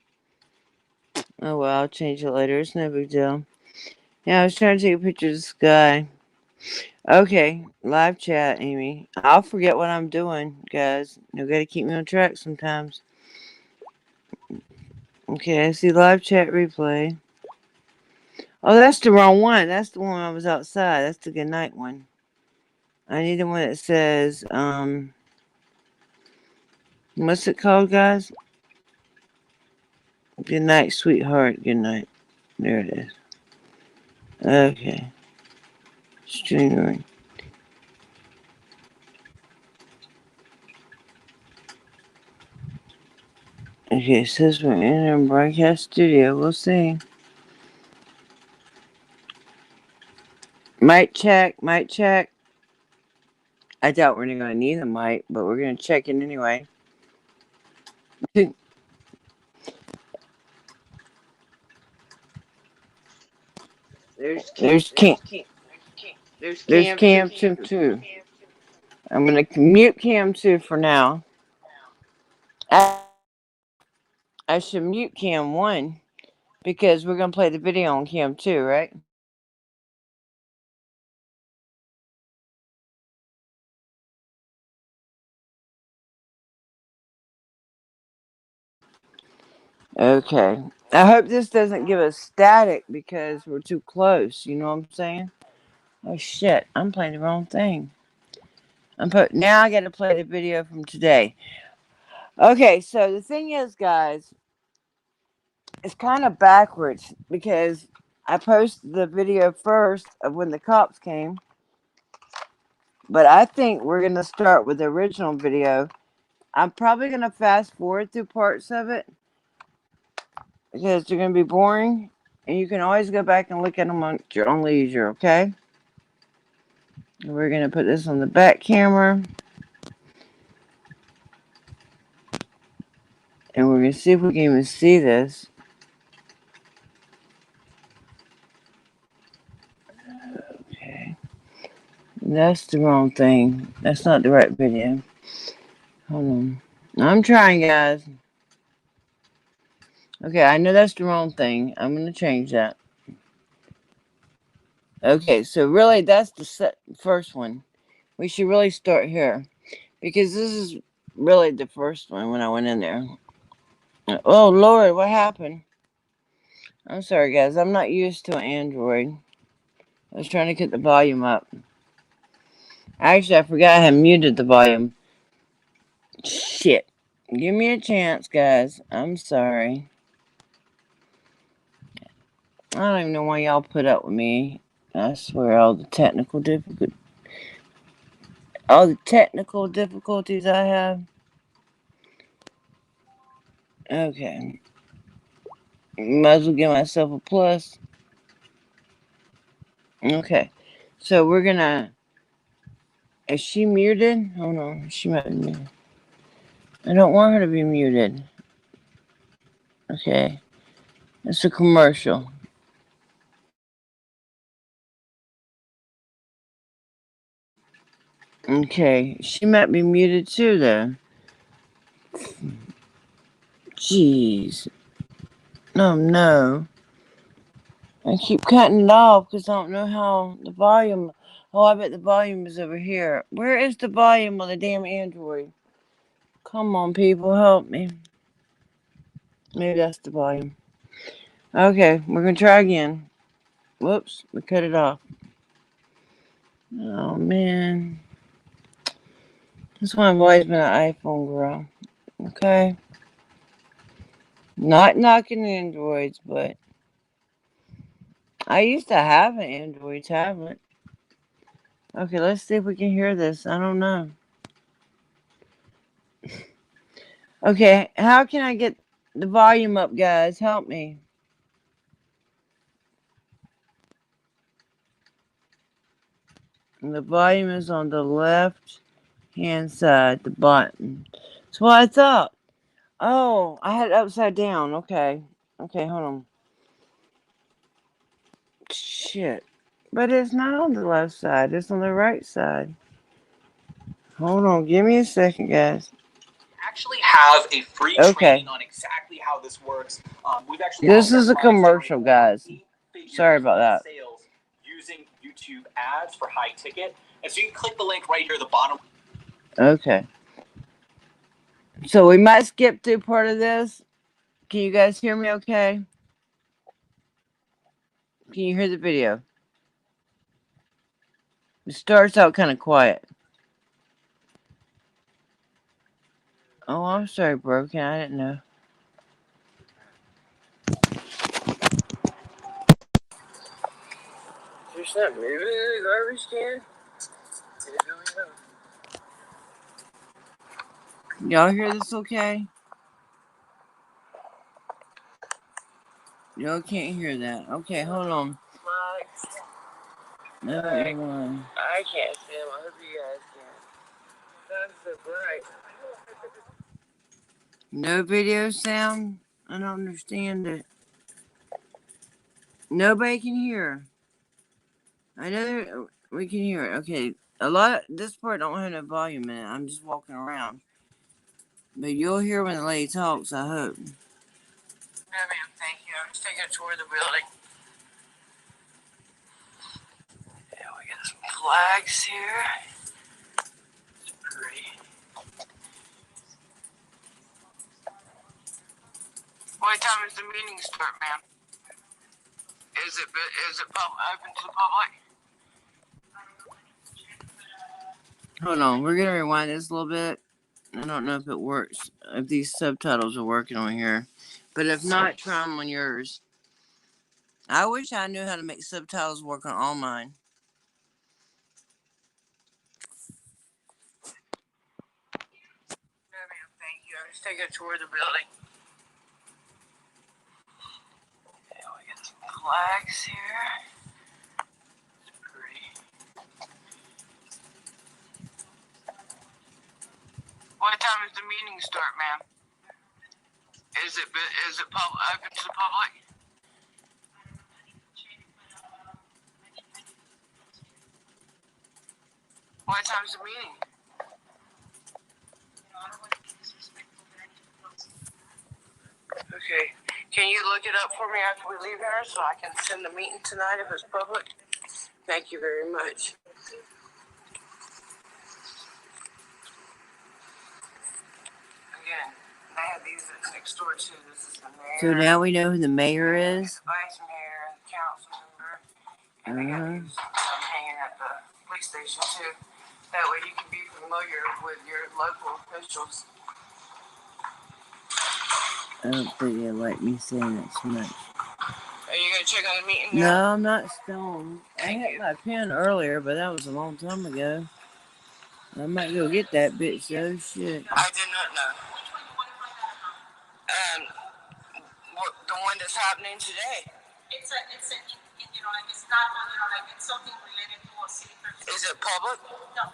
Oh well, I'll change it later. It's no big deal. Yeah, I was trying to take a picture of the sky. Okay, live chat, Amy. I'll forget what I'm doing, guys. You gotta keep me on track sometimes. Okay, I see live chat replay. Oh, that's the wrong one. That's the one I was outside. That's the goodnight one. I need the one that says, what's it called, guys? Good night, sweetheart. Good night. There it is. Okay. Streaming. Okay, it says we're in a broadcast studio. We'll see. Mic check. Mic check. I doubt we're going to need a mic, but we're going to check it anyway. There's Cam. There's Cam 2 too. I'm going to mute Cam 2 for now. I should mute Cam 1 because we're going to play the video on Cam 2, right? Okay. I hope this doesn't give us static because we're too close. You know what I'm saying? Oh shit! I'm playing the wrong thing. Now. I got to play the video from today. Okay, so the thing is, guys, it's kind of backwards because I posted the video first of when the cops came, but I think we're gonna start with the original video. I'm probably gonna fast forward through parts of it because they're gonna be boring, and you can always go back and look at them at your own leisure. Okay. We're going to put this on the back camera. And we're going to see if we can even see this. Okay. That's the wrong thing. That's not the right video. Hold on. I'm trying, guys. Okay, I know that's the wrong thing. I'm going to change that. Okay, so really that's the first one. We should really start here. Because this is really the first one when I went in there. Oh, Lord, what happened? I'm sorry, guys. I'm not used to an Android. I was trying to get the volume up. Actually, I forgot I had muted the volume. Shit. Give me a chance, guys. I'm sorry. I don't even know why y'all put up with me. I swear, all the technical all the technical difficulties I have. Okay. Might as well give myself a plus. Okay. So we're gonna. Is she muted? Hold on. She might be muted. I don't want her to be muted. Okay. It's a commercial. Okay. She might be muted too, though. Jeez. Oh, no. I keep cutting it off because I don't know how the volume. Oh, I bet the volume is over here. Where is the volume of the damn Android? Come on, people, help me. Maybe that's the volume. Okay, we're gonna try again. Whoops, we cut it off. Oh man, that's why I've always been an iPhone girl. Okay, not knocking Androids, but I used to have an Android tablet. Okay, let's see if we can hear this. I don't know. Okay, how can I get the volume up, guys? Help me. And the volume is on the left hand side, the button. That's what I thought. Oh, I had it upside down. Okay. Okay, hold on. Shit. But it's not on the left side, it's on the right side. Hold on, give me a second, guys. Actually have a free training on exactly how this works. We've actually this is a commercial, guys. Sorry about that. Sales using YouTube ads for high ticket, and so you can click the link right here at the bottom. Okay. So we might skip through part of this. Can you guys hear me okay? Can you hear the video? It starts out kind of quiet. Oh, I'm sorry, Broken. I didn't know. There's something moving in the garbage can? Y'all hear this okay? Y'all can't hear that. Okay, hold on. No, everyone. I can't see them. I hope you guys can. That's so bright. No video sound? I don't understand it. Nobody can hear. I know we can hear it. Okay, this part don't have no volume in it. I'm just walking around. But you'll hear when the lady talks, I hope. No, ma'am, thank you. I'm just taking a tour of the building. Yeah, we got some flags here. It's pretty. What time does the meeting start, ma'am? Is it open to the public? Hold on, we're gonna rewind this a little bit. I don't know if it works, if these subtitles are working on here. But if not, try them on yours. I wish I knew how to make subtitles work on all mine. No, ma'am, thank you. I'm just taking a tour of the building. Yeah, we got some flags here. It's pretty. What time does the meeting start, ma'am? Is it open to the public? What time's the meeting? Okay. Can you look it up for me after we leave here so I can send the meeting tonight if it's public? Thank you very much. Again, I have these next door too. This is the mayor. So now we know who the mayor is? Vice mayor, council member. And they got these hanging at the police station too. That way you can be familiar with your local officials. I don't think they like me saying it too much. Are you gonna check on the meeting now? No, I'm not stoned. I hit my pen earlier, but that was a long time ago. I might go get that bitch though. Shit. I did not know. The one that's happening today. It's like it's not it's something related to a city. Is it public? No.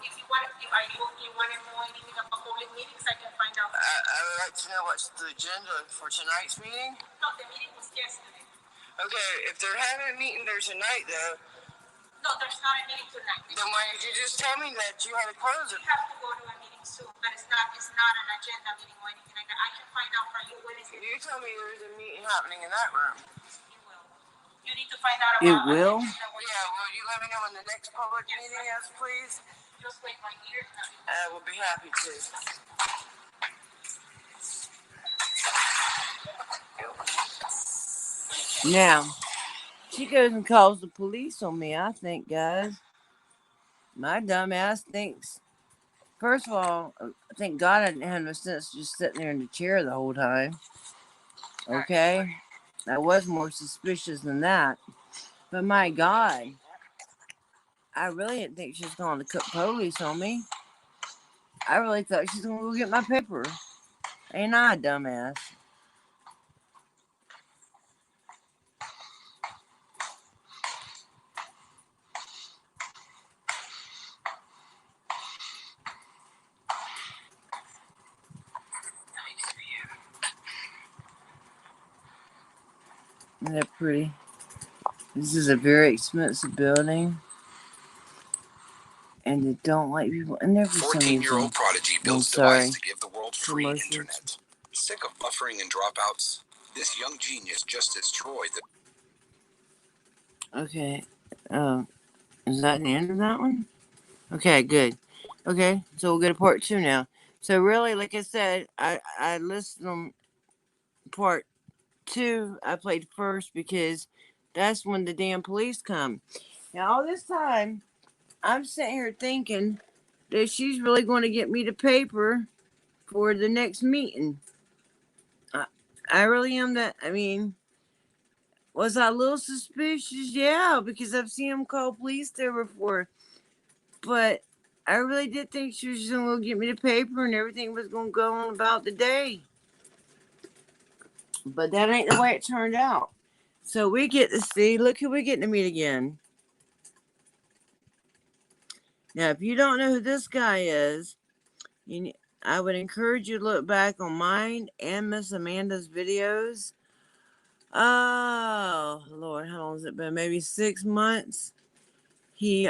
If you want to know anything about public meetings, I can find out. I would like to know what's the agenda for tonight's meeting. No, the meeting was yesterday. Okay, if they're having a meeting there tonight, though. No, there's not a meeting tonight. Then why did you just tell me that you had to close it? We have to go to a meeting soon, but it's not an agenda meeting or anything like that. I can find out for you when is it. You tell me there's a meeting happening in that room. It will. You need to find out about it. Will? Yeah, will you let me know when the next public meeting is, please? Just wait right here. I will be happy to. Now, she goes and calls the police on me, I think, guys. My dumb ass thinks. First of all, thank God I didn't have no sense just sitting there in the chair the whole time. Okay? I was more suspicious than that. But my God, I really didn't think she was going to call police on me. I really thought she was going to go get my paper. Ain't I a dumbass? Isn't that pretty? This is a very expensive building. And they don't like people in there for some reason. 14-year-old prodigy builds device to give the world free internet. Sick of buffering and dropouts, this young genius just destroyed the... Okay. Is that the end of that one? Okay, good. Okay, so we'll get a part 2 now. So really, like I said, I listed them part 2. I played first because that's when the damn police come. Now all this time, I'm sitting here thinking that she's really going to get me the paper for the next meeting. I really am that. I mean, was I a little suspicious? Yeah, because I've seen them call police there before. But I really did think she was just going to get me the paper and everything was going to go on about the day. But that ain't the way it turned out. So we get to see, look who we get to meet again. Now, if you don't know who this guy is, I would encourage you to look back on mine and Miss Amanda's videos. Oh, Lord, how long has it been? Maybe 6 months. He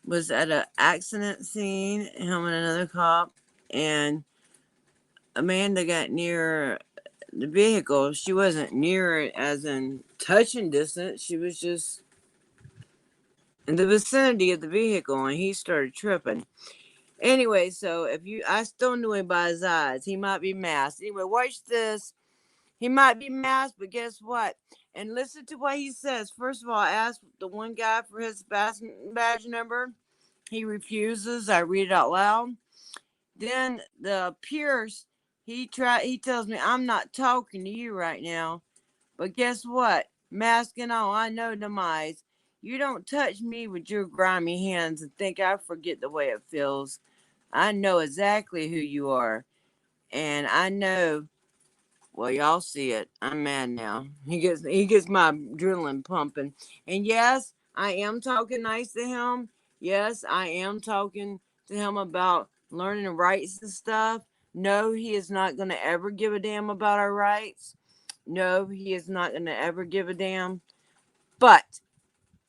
was at an accident scene, him and another cop, and Amanda got near the vehicle. She wasn't near it as in touching distance. She was just in the vicinity of the vehicle, and he started tripping. Anyway, so I still knew him by his eyes. He might be masked. Anyway, watch this. He might be masked, but guess what? And listen to what he says. First of all, I asked the one guy for his badge number. He refuses. I read it out loud. Then the Pierce, he tells me, I'm not talking to you right now. But guess what? Mask and all, I know demise. You don't touch me with your grimy hands and think I forget the way it feels. I know exactly who you are. And I know, well, y'all see it. I'm mad now. He gets my adrenaline pumping. And yes, I am talking nice to him. Yes, I am talking to him about learning rights and stuff. No, he is not going to ever give a damn about our rights. No, he is not going to ever give a damn. But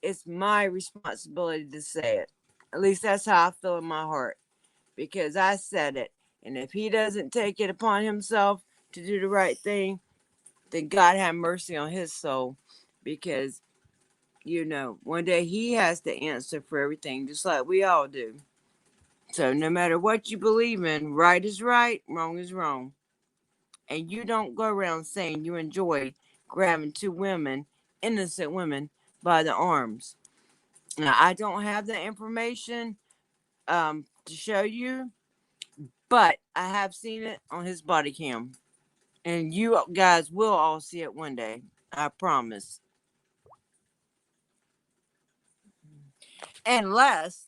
it's my responsibility to say it. At least that's how I feel in my heart. Because I said it. And if he doesn't take it upon himself to do the right thing, then God have mercy on his soul. Because, one day he has to answer for everything, just like we all do. So no matter what you believe in, right is right, wrong is wrong. And you don't go around saying you enjoy grabbing 2 women, innocent women, by the arms. Now, I don't have the information to show you, but I have seen it on his body cam. And you guys will all see it one day. I promise. Unless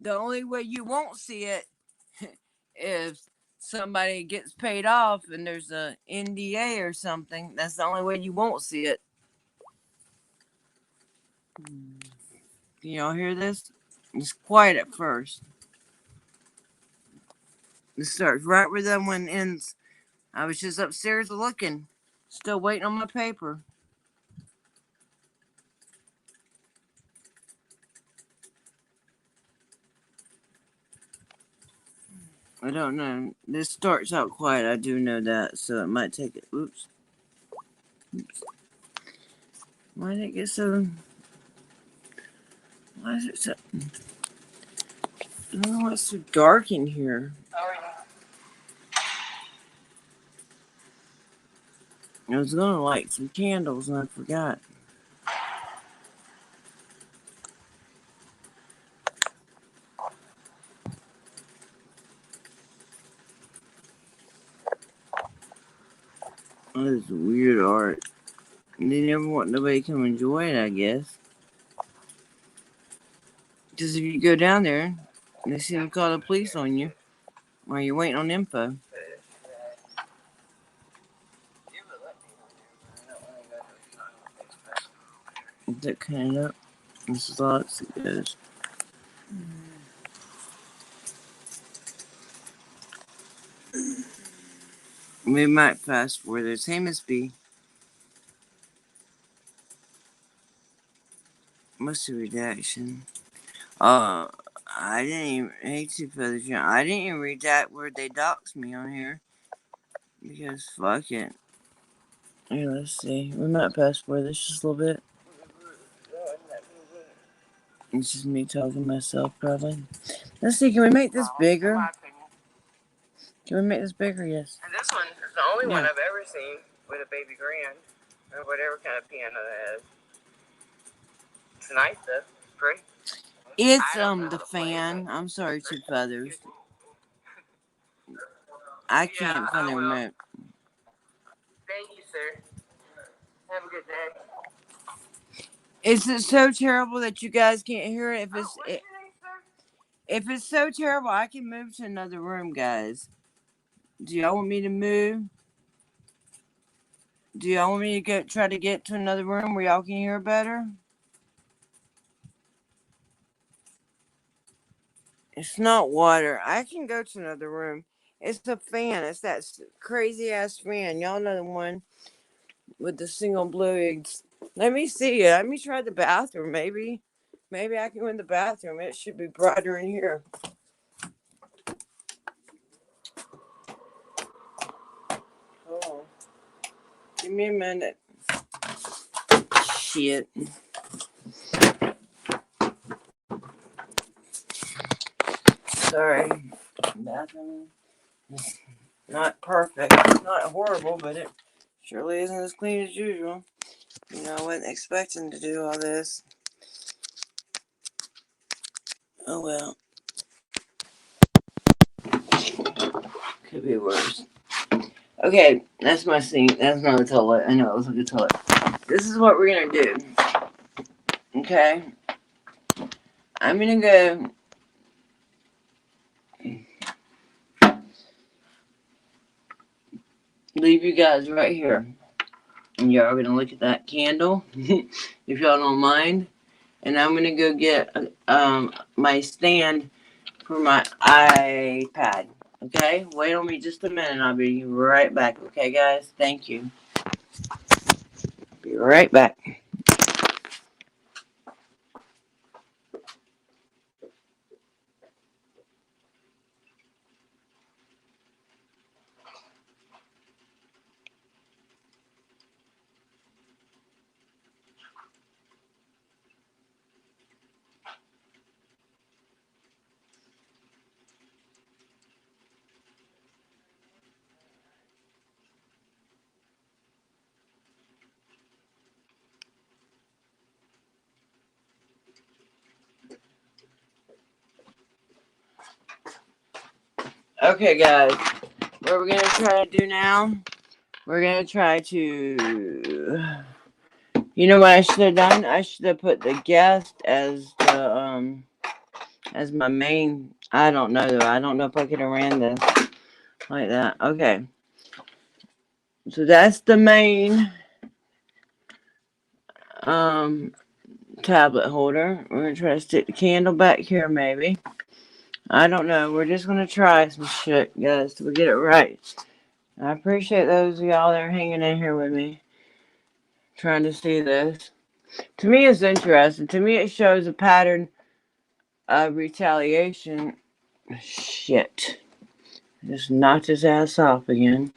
The only way you won't see it if somebody gets paid off and there's a NDA or something. That's the only way you won't see it. Can y'all hear this? It's quiet at first. It starts right where that one ends. I was just upstairs looking, still waiting on my paper. I don't know. This starts out quiet. I do know that, so it might take it. Oops. Why did it get so? Why is it so? I don't know why it's so dark in here. I was gonna light some candles and I forgot. Oh, this is weird art. They never want nobody to come enjoy it, I guess. Because if you go down there, they seem to call the police on you while you're waiting on info. Is that kind of up? This is all it goes. We might fast forward this. Hey, Miss B. What's the redaction? I didn't even, hey, Two Feathers, I didn't even read that where they doxed me on here. Because fuck it. Here, let's see. We might fast forward this just a little bit. It's just me talking to myself, probably. Let's see, can we make this bigger? Can we make this bigger? Yes. And this one is the only one I've ever seen with a baby grand, or whatever kind of piano that is. It's nice though. It's pretty. It's the fan. I'm sorry, Two Feathers. I can't find the remote. Thank you, sir. Have a good day. Is it so terrible that you guys can't hear it? If it's so terrible, I can move to another room, guys. Do y'all want me to move? Do y'all want me to try to get to another room where y'all can hear better? It's not water. I can go to another room. It's a fan. It's that crazy ass fan. Y'all know the one with the single blades. Let me see it. Let me try the bathroom. Maybe I can go in the bathroom. It should be brighter in here. Oh, give me a minute. Shit. Sorry. Bathroom. Not perfect. Not horrible, but it surely isn't as clean as usual. You know, I wasn't expecting to do all this. Oh well. Could be worse. Okay, that's my sink. That's not a toilet. I know it looks like a toilet. This is what we're gonna do. Okay? I'm gonna go. Leave you guys right here. And y'all are gonna look at that candle. If y'all don't mind. And I'm gonna go get my stand for my iPad. Okay? Wait on me just a minute. I'll be right back. Okay, guys? Thank you. Be right back. Okay, guys. What we're gonna try to do now? We're gonna try to. You know what I should have done? I should have put the guest as the as my main. I don't know though. I don't know if I could have ran this like that. Okay. So that's the main tablet holder. We're gonna try to stick the candle back here maybe. I don't know. We're just gonna try some shit, guys, till we get it right. I appreciate those of y'all that are hanging in here with me, trying to see this. To me, it's interesting. To me, it shows a pattern of retaliation. Shit. Just knocked his ass off again.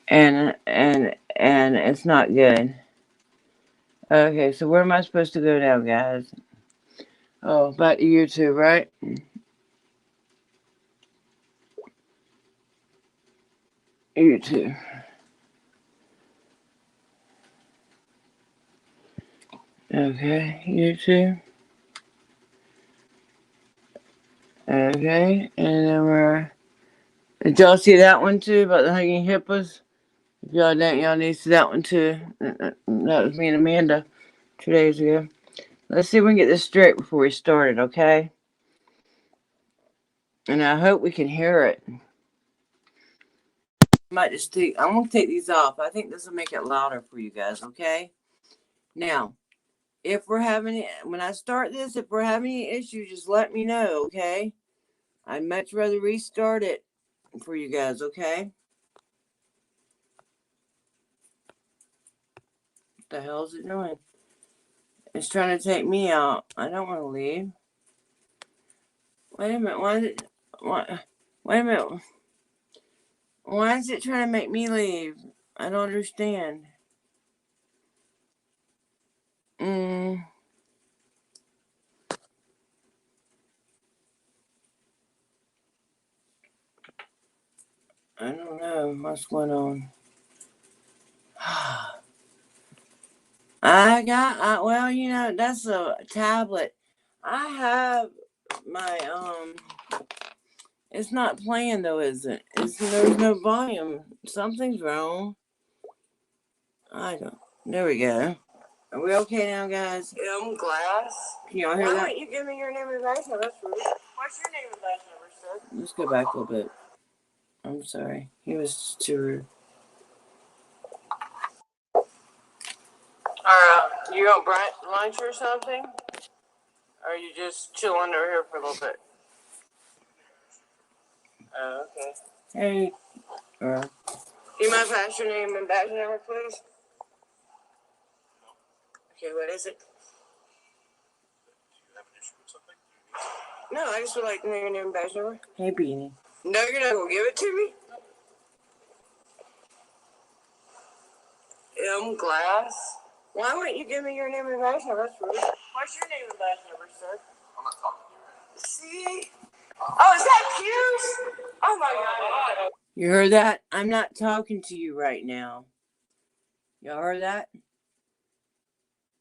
And it's not good. Okay, so where am I supposed to go now, guys? Oh, back to YouTube, right? YouTube. Okay, YouTube. Okay, and then we're. Did y'all see that one too about the hugging hippos? If y'all didn't, y'all need to see that one too. That was me and Amanda 2 days ago. Let's see if we can get this straight before we start it, okay? And I hope we can hear it. I'm gonna take these off. I think this will make it louder for you guys, okay? Now, when I start this, if we're having any issues, just let me know, okay? I'd much rather restart it for you guys, okay? What the hell is it doing? It's trying to take me out. I don't want to leave. Wait a minute. Wait a minute. Why is it trying to make me leave? I don't understand. I don't know what's going on. Well, you know, that's a tablet. I have my, it's not playing though, is it? There's no volume. Something's wrong. There we go. Are we okay now, guys? Glass. Can y'all hear that? Why don't you give me your name and badge number? That's rude. What's your name and badge number, sir? Let's go back a little bit. I'm sorry. He was too rude. You going lunch or something? Or are you just chilling over here for a little bit? Oh, okay. Hey. Do you mind pass your name and badge number, please? Okay, what is it? No, I just would like to know your name and badge number. Hey, Beanie. No, you're not going to give it to me? Glass. Why won't you give me your name and badge number? That's rude. What's your name and badge number, sir? I'm not talking to you. See? Oh, is that Hughes? Oh my God. You heard that? I'm not talking to you right now. Y'all heard that?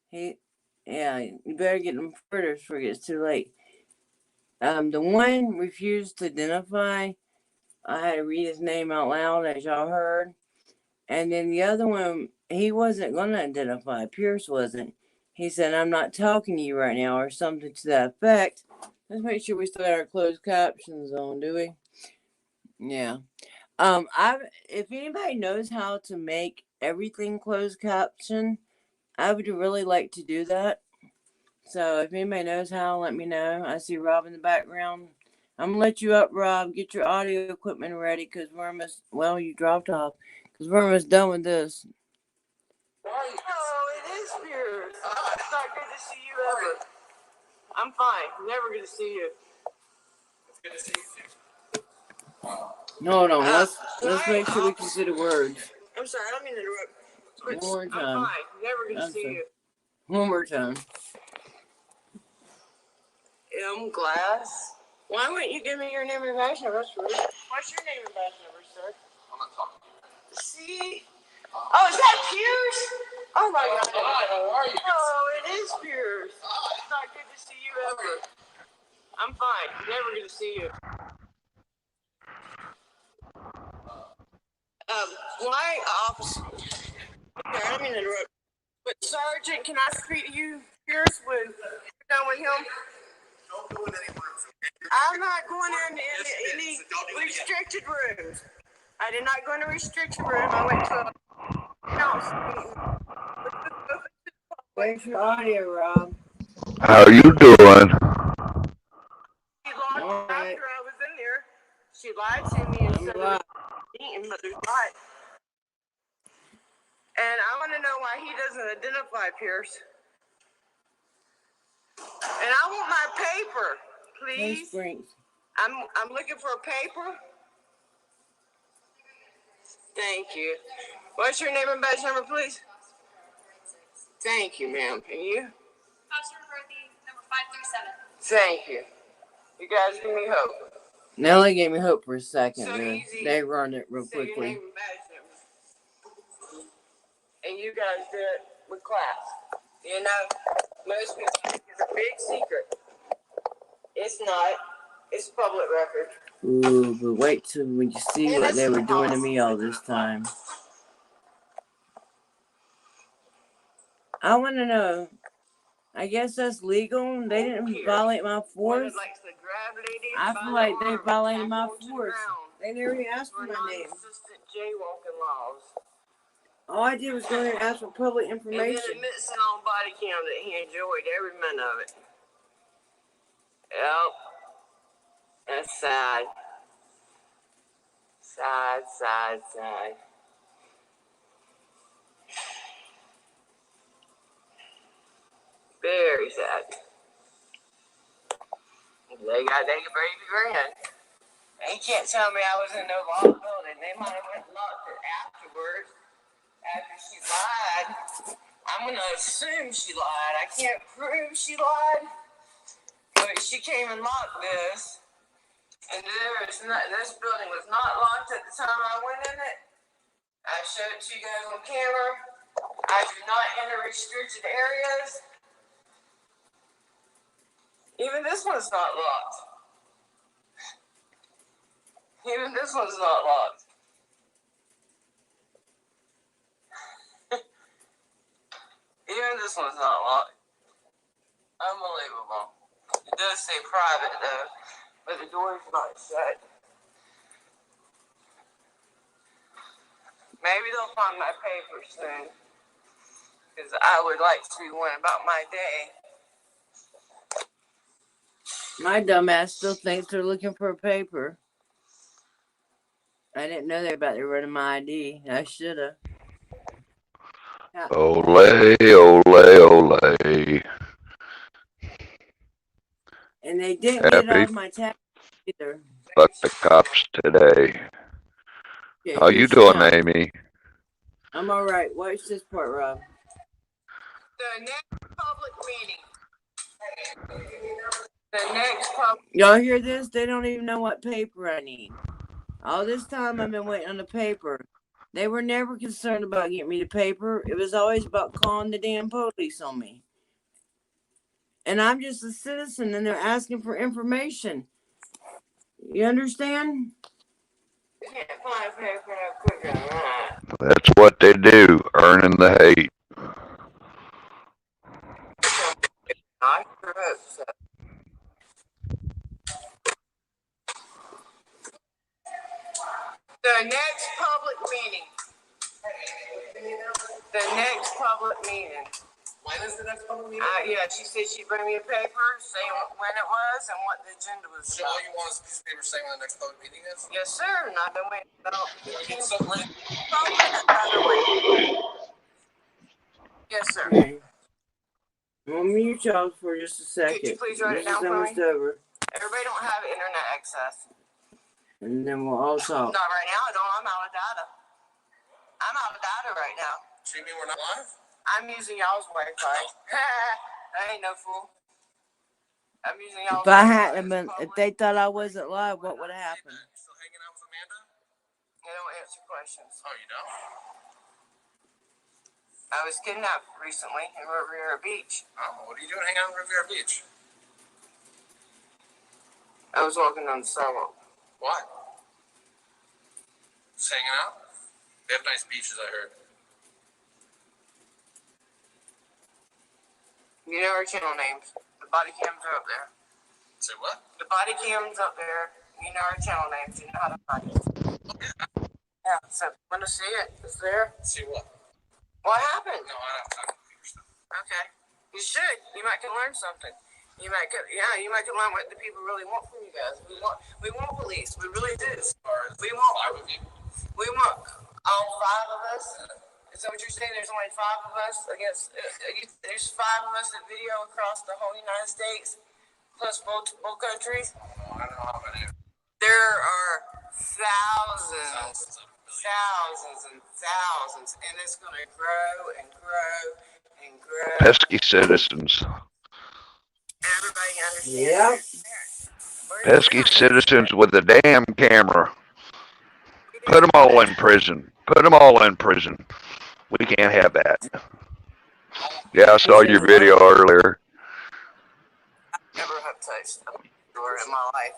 Hey, yeah, you better get them fritters before it gets too late. The one refused to identify. I had to read his name out loud, as y'all heard. And then the other one, he wasn't going to identify. Pierce wasn't. He said, I'm not talking to you right now, or something to that effect. Let's make sure we still got our closed captions on, do we? Yeah. If anybody knows how to make everything closed caption, I would really like to do that. So if anybody knows how, let me know. I see Rob in the background. I'm gonna let you up, Rob. Get your audio equipment ready, because we're almost, well, you dropped off, because we're almost done with this. Oh, it is Pierce. It's not good to see you ever. I'm fine. Never good to see you. It's good to see you too. Hold on. Let's make sure we can see the words. I'm sorry, I don't mean to interrupt. One more time. I'm fine. Never good to see you. One more time. Glass. Why won't you give me your name and badge number? That's rude. What's your name and badge number, sir? I'm not talking to you. See? Oh, is that Pierce? Oh my God. Hi, how are you? Oh, it is Pierce. It's not good to see you ever. I'm fine. Never good to see you. Why officer? Okay, I don't mean to interrupt. But Sergeant, can I speak to you, Pierce, when you're done with him? Don't go in any rooms. I'm not going in any restricted rooms. I did not go in a restricted room. I went to a council meeting. Where's your audio, Rob? How you doing? She locked after I was in there. She lied to me and said it was eating, but there's not. And I want to know why he doesn't identify Pierce. And I want my paper, please. I'm looking for a paper. Thank you. What's your name and badge number, please? Thank you, ma'am. And you? Officer McCarthy, number 537. Thank you. You guys give me hope. Nelly gave me hope for a second. So easy. They run it real Say your quickly. name and badge number. And you guys did it with class. You know, most people think it's a big secret. It's not. It's public record. Ooh, but wait till when you see what they were doing to me all this time. I want to know. I guess that's legal. They didn't violate my force. I feel like they violated my force. They never even asked for my name. Jaywalking laws. All I did was go there and ask for public information. And then admitting on body cam that he enjoyed every minute of it. Yep. That's sad. Sad, sad, sad. Very sad. They got a baby grand. They can't tell me I was in no locked building. They might have went and locked it afterwards. After she lied. I'm going to assume she lied. I can't prove she lied. But she came and locked this. And this building was not locked at the time I went in it. I showed it to you guys on camera. I do not enter restricted areas. Even this one's not locked. Even this one's not locked. Even this one's not locked. Unbelievable. It does say private though, but the door's not shut. Maybe they'll find my paper soon. Because I would like to be one about my day. My dumbass still thinks they're looking for a paper. I didn't know they were about to run my ID. I should have. Ole, ole, ole. And they didn't get it Happy off my tab either. fuck the cops today. Okay, How you doing, Amy? I'm alright. Watch this part, Rob. The next public meeting. The next public. Y'all hear this? They don't even know what paper I need. All this time I've been waiting on the paper. They were never concerned about getting me the paper. It was always about calling the damn police on me. And I'm just a citizen and they're asking for information. You understand? You can't find paper no quicker than that. That's what they do, earning the hate. I sure hope so. The next public meeting. The next public meeting. When is the next public meeting? Yeah, she said she'd bring me a paper saying when it was and what the agenda was. So all you want is a piece of paper saying when the next public meeting is? Yes, sir. And I've been waiting about So written. Yes, sir. Okay. I'm gonna mute y'all for just a second. Could you please write it This down is for almost me? over. Everybody don't have internet access. And then we'll all talk. Not right now. I don't. I'm out of data. I'm out of data right now. So you mean we're not live? I'm using y'all's Wi-Fi. I ain't no fool. I'm using y'all's If I Wi-Fi. hadn't been, if they thought I wasn't live, what would have happened? Still hanging out with Amanda? I don't answer questions. Oh, you don't? I was kidnapped recently in Riviera Beach. Oh, what are you doing hanging out on Riviera Beach? I was walking on the sidewalk. Why? Just hanging out? They have nice beaches, I heard. You know our channel names. The body cams are up there. Say what? The body cam's up there. You know our channel names. You know how to find it. Yeah, so want to see it? It's there. See what? What happened? No, I don't. Okay. You should. You might can learn something. You might can, you might can learn what the people really want from you guys. We want police. We really do. We want 5 of you. We want all 5 of us. Is that what you're saying? There's only 5 of us against. There's 5 of us that video across the whole United States, plus both countries. I don't know how many. There are thousands and thousands, and it's going to grow and grow and grow. Pesky citizens. Everybody understands. Yep. Pesky citizens with a damn camera. Put them all in prison. Put them all in prison. We can't have that. Yeah, I saw your video earlier. Never have touched a door in my life.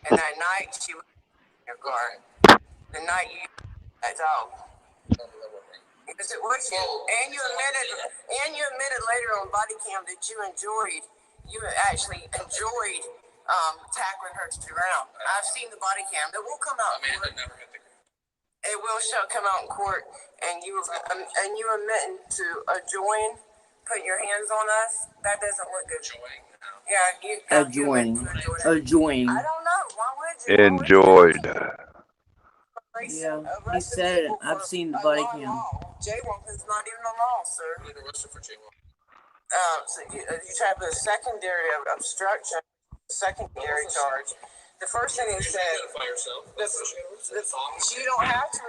And that night she was in your car. The night you that dog. Because it was you. And you admitted later on body cam that you actually enjoyed tackling her to the ground. I've seen the body cam. That will come out. I never hit the ground. It will come out in court, and you admitting to join, putting your hands on us. That doesn't look good. Join? No. Yeah, A join. I don't know. Why would you? Enjoyed. Yeah, he said it. I've seen the body cam. Jaywalk is not even a law, sir. You're arrested for jaywalk. So you try to put a secondary obstruction, secondary charge. The first thing he said, identify yourself. You don't have to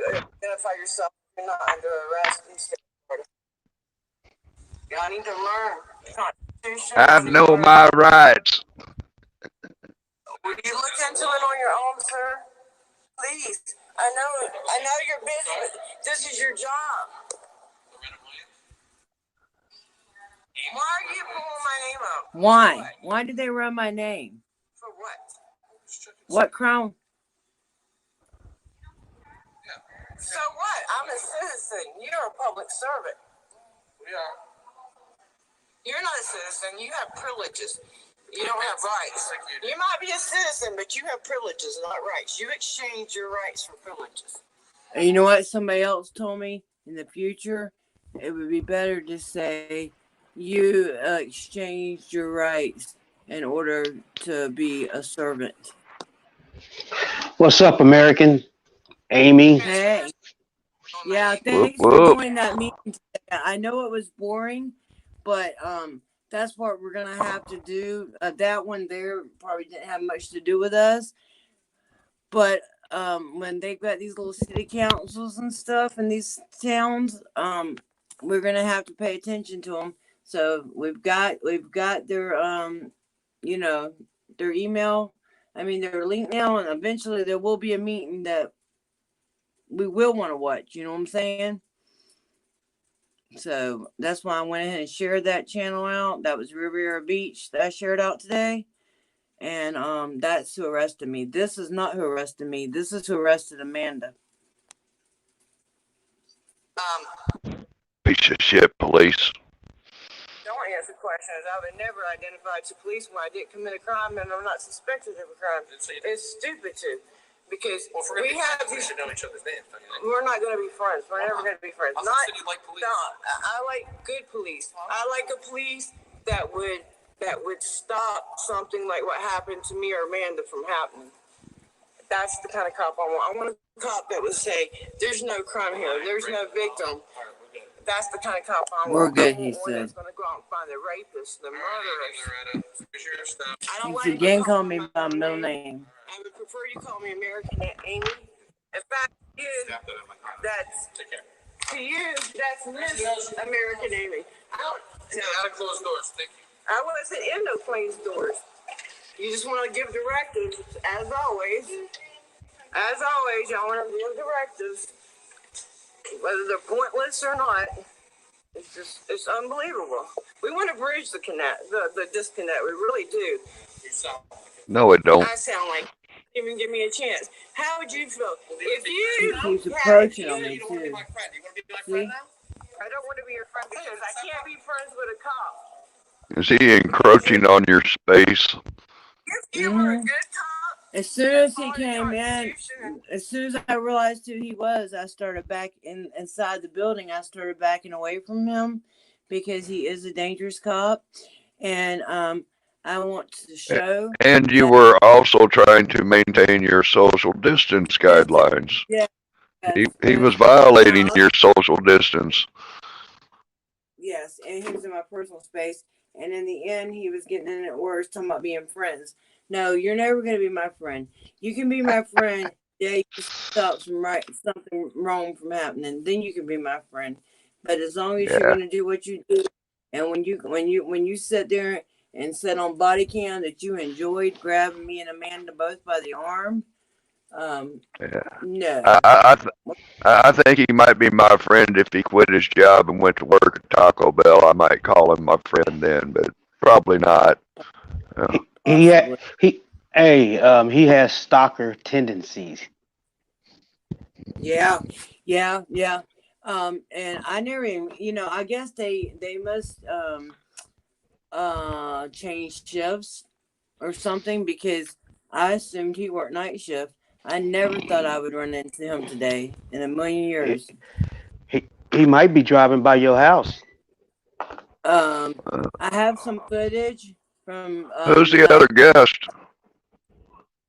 identify yourself. You're not under arrest. Y'all need to learn the Constitution. I know my rights. Will you look into it on your own, sir? Please. I know you're busy, but this is your job. Why are you pulling my name up? Why? Why did they run my name? For what? What crime? So what? I'm a citizen. You're a public servant. We are. You're not a citizen. You have privileges. You don't have rights. You might be a citizen, but you have privileges, not rights. You exchange your rights for privileges. And you know what? Somebody else told me in the future, it would be better to say you exchanged your rights in order to be a servant. What's up, American? Amy? Hey. Yeah, thanks Whoop, for whoop. joining that meeting today. I know it was boring, but that's what we're gonna have to do. That one there probably didn't have much to do with us, but when they've got these little city councils and stuff in these towns, we're gonna have to pay attention to them. So we've got their their email. I mean their link now, and eventually there will be a meeting that we will want to watch. You know what I'm saying? So that's why I went ahead and shared that channel out. That was Riviera Beach that I shared out today. And that's who arrested me. This is not who arrested me. This is who arrested Amanda. Piece of shit police. Don't answer questions. I would never identify to police when I didn't commit a crime and I'm not suspected of a crime. It's stupid to. Because we have these. Should know each other's names. We're not going to be friends. We're never going to be friends. Not. Like police. No, I like good police. I like a police that would stop something like what happened to me or Amanda from happening. That's the kind of cop I want. I want a cop that would say, "There's no crime here. There's no victim." That's the kind of cop I want. We're good, he said. That's going to go out and find the rapist, the murderers. I don't Thanks again, call me by my middle name. I would prefer you call me American Amy. In fact, to you, that's Miss American Amy. Out of closed doors. Thank you. I wasn't in no closed doors. You just want to give directives, as always. As always, y'all want to give directives, whether they're pointless or not. It's unbelievable. We want to bridge the disconnect. We really do. No, it don't. I sound like even give me a chance. How would you feel if you keeps approaching on me too? See? I don't want to be your friend because I can't be friends with a cop. Is he encroaching on your space? If you were a good cop, as soon as he came in, as soon as I realized who he was, I started back inside the building. I started backing away from him because he is a dangerous cop, and I want to show And you that were also trying to maintain your social distance distance. guidelines. Yes, He was and violating your social distance. yes, and he was in my personal space. And in the end, he was getting in it worse, talking about being friends. No, you're never going to be my friend. You can be my friend. Yeah, you stop something wrong from happening. Then you can be my friend. But as long as you're Yeah, going to do what you do, and when you sit there and said on body cam that you enjoyed grabbing me and Amanda both by the arm, yeah. I, no. I, I think he might be my friend if he quit his job and went to work at Taco Bell. I might call him my friend then, but probably not. Yeah. He Possibly. he has stalker tendencies. Yeah, yeah. And I never even, I guess they must change shifts or something because I assumed he worked night shift. I never thought I would run into him today in a million He, years. he might be driving by your house. Um, I have some footage from Who's the other guest?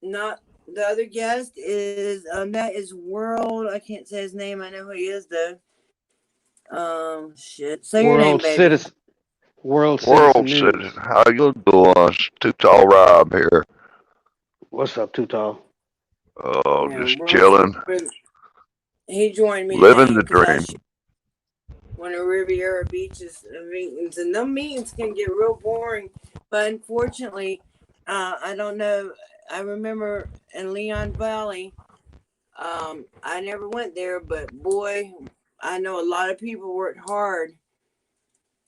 not the other guest is that is World. I can't say his name. I know who he is though. Shit. Say your name, World baby. Citizen World Citizen World Citizen. News. How you doing? Too tall Rob here. What's up, Too Tall? Oh, Yeah, just World chilling, Citizen. He joined me living today the because I dream. one of Riviera Beach's meetings, and them meetings can get real boring. But unfortunately, I don't know. I remember in Leon Valley, I never went there, but boy, I know a lot of people worked hard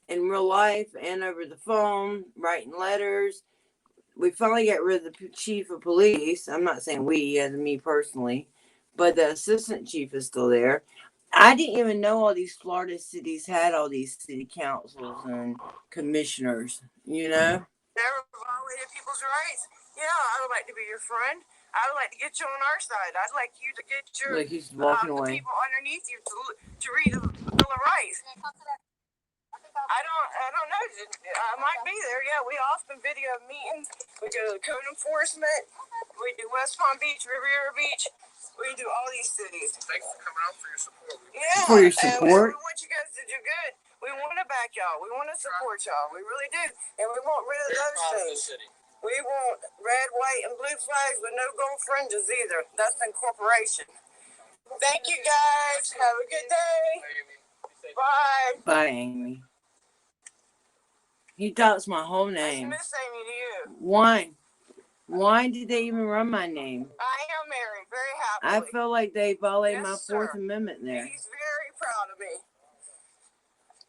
in real life and over the phone, writing letters. We finally got rid of the chief of police. I'm not saying we, as me personally, but the assistant chief is still there. I didn't even know all these Florida cities had all these city councils and commissioners, you know? never violated people's rights. Yeah, I would like to be your friend. I would like to get you on our side. I'd like you to get your Like he's walking the away. people underneath you to read the Bill of Rights. I don't know. I might be there. Yeah, we often video meetings. We go to code enforcement. We do West Palm Beach, Riviera Beach. We do all these cities. Thanks for coming out for your support. Yeah, For your and support? we want you guys to do good. We want to back y'all. We want to support y'all. We really do, and we want rid of those things. We want red, white, and blue flags with no gold fringes either. That's the corporation. Thank you guys. Have a good day. Bye. Bye, Amy. He doubts my whole name. Nice to miss Amy to you. Why? Why did they even run my name? I am married, very I happily. feel like they violated my Yes, Fourth sir. Amendment there. He's very proud of me.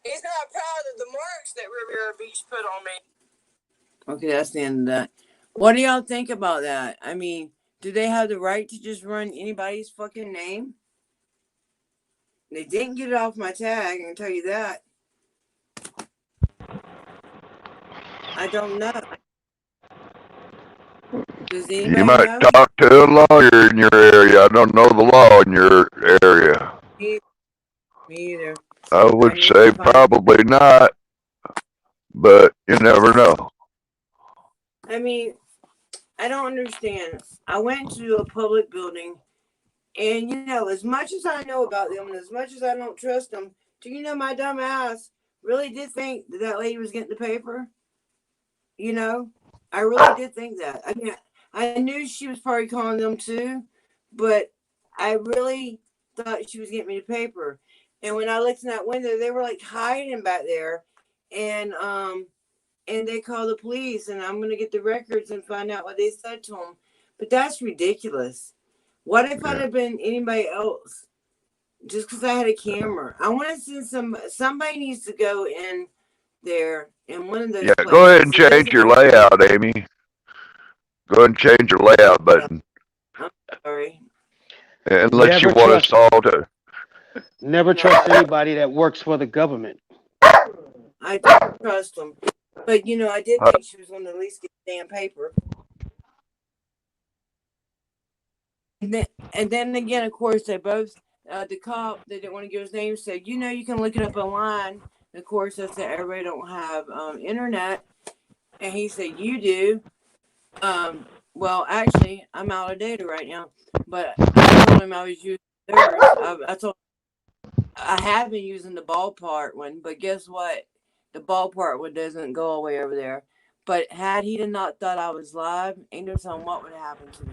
He's not proud of the marks that Riviera Beach put on me. Okay, that's the end of that. What do y'all think about that? I mean, do they have the right to just run anybody's fucking name? They didn't get it off my tag, I can tell you that. I don't know. Does You anybody might know? talk to a lawyer in your area. I don't know the law in your area. Me either. I would need say to find. probably not, but you never know. I mean, I don't understand. I went to a public building, and as much as I know about them, and as much as I don't trust them, do you know my dumb ass really did think that lady was getting the paper? I really did think that. I mean, I knew she was probably calling them too, but I really thought she was getting me the paper. And when I looked in that window, they were like hiding back there, and they called the police, and I'm gonna get the records and find out what they said to them. But that's ridiculous. What if I'd have been anybody else? Just because I had a camera, I want to send somebody needs to go in there in one of those Yeah, places. go ahead and change your layout, Amy. Go ahead and change your layout button. I'm sorry. Unless you want us all to. Never trust anybody that works for the government. I don't trust them. But, I did think she was going to at least get the damn paper. And then again, of course, they both, the cop, they didn't want to give his name, said, you can look it up online. And of course, I said, everybody don't have internet. And he said, you do. Well, actually, I'm out of data right now. But I told him I was using theirs. I told I have been using the ballpark one, but guess what? The ballpark one doesn't go away over there. But had he not thought I was live, ain't no telling what would have happened to me.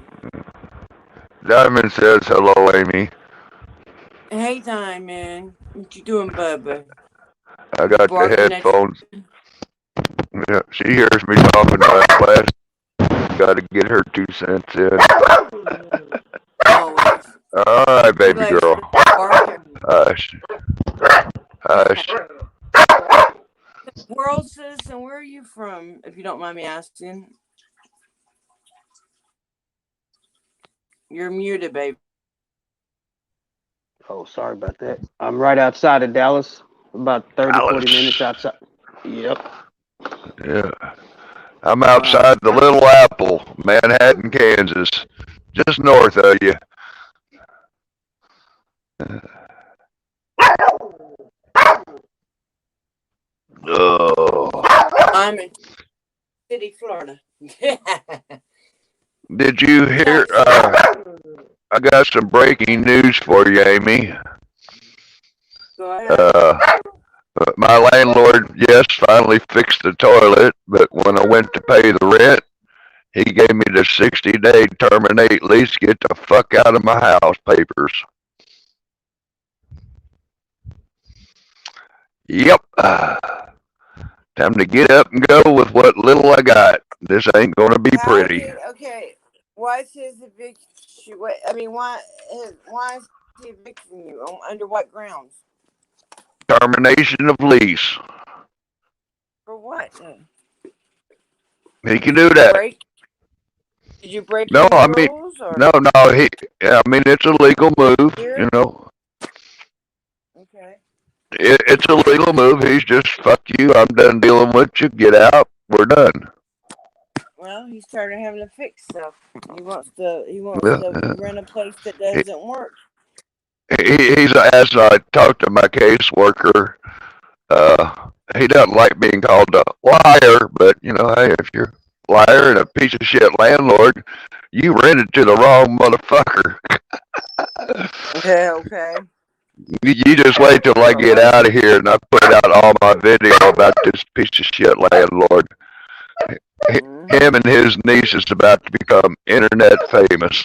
Diamond says hello, Amy. Hey, time, man. What you doing, Bubba? I You got the barking at headphones. Yeah, she hears me talking about class. Got to get her 2 cents in. always. All right, He baby likes girl. to bark at Hush. Hush. World citizen, where are you from, if you don't mind me asking? You're muted, baby. Oh, sorry about that. I'm right outside of Dallas, about 30, 40 minutes Alice. outside. Yep. Yeah. I'm Wow. outside the Little Apple, Manhattan, Kansas. Just north of you. Oh. I'm in City, Florida. Did you hear? Texas. I got some breaking news for you, Amy. Go ahead. Uh, my landlord, yes, finally fixed the toilet, but when I went to pay the rent, he gave me the 60-day terminate lease, get the fuck out of my house papers. Yep. Time to get up and go with what little I got. This ain't gonna be How pretty. did okay? Why is his eviction? I mean, why is he evicting you? Under what grounds? Termination of lease. For what? He can Did do you that. break? Did you break No, any I mean, rules or no. I mean, it's a legal move. here? Okay. It's a legal move. He's just fuck you. I'm done dealing with you. Get out. We're done. Well, he's tired of having to fix stuff. He wants to Yeah, rent a place that he, doesn't work. he's as I talked to my caseworker. He doesn't like being called a liar, but hey, if you're a liar and a piece of shit landlord, you rented to the wrong motherfucker. Okay, okay. You just wait till I Well, get like, out of here and I put out all my video about this piece of shit landlord. mm-hmm. Him and his niece is about to become internet famous.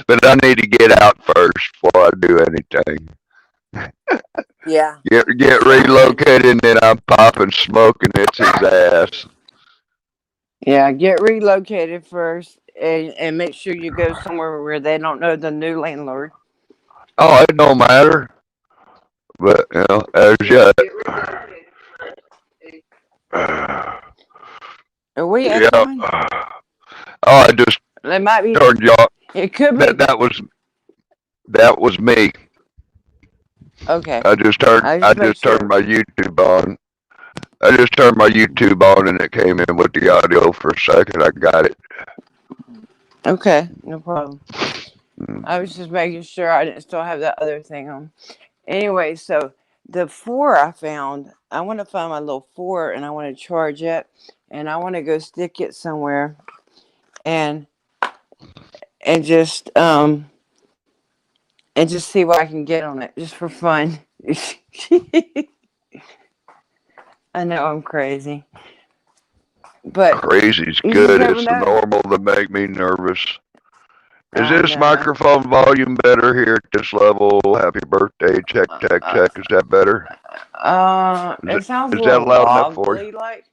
But I need to get out first before I do anything. Yeah, Get yeah, relocated and then I'm popping smoke and it's his ass. yeah. Get relocated first, and make sure you go somewhere where they don't know the new landlord. Oh, it don't matter. But as yet. Are we Yeah. echoing? Oh, I just It might be. turned y'all. It could be. That was me. Okay. I just I I just make just turned sure. my YouTube on. I just turned my YouTube on and it came in with the audio for a second. I got it. Okay, no problem. Mm. I was just making sure I didn't still have that other thing on. Anyway, so the four I found, I want to find my little four and I want to charge it and I want to go stick it somewhere and and just um and just see what I can get on it just for fun. I know I'm crazy, but Crazy's you just good. never It's the know. normal that make me nervous. Is I this know. microphone volume better here at this level? Happy birthday. Check, Uh, check, uh, check. Is that better? it sounds a Is that little loud enough for you? wobbly like.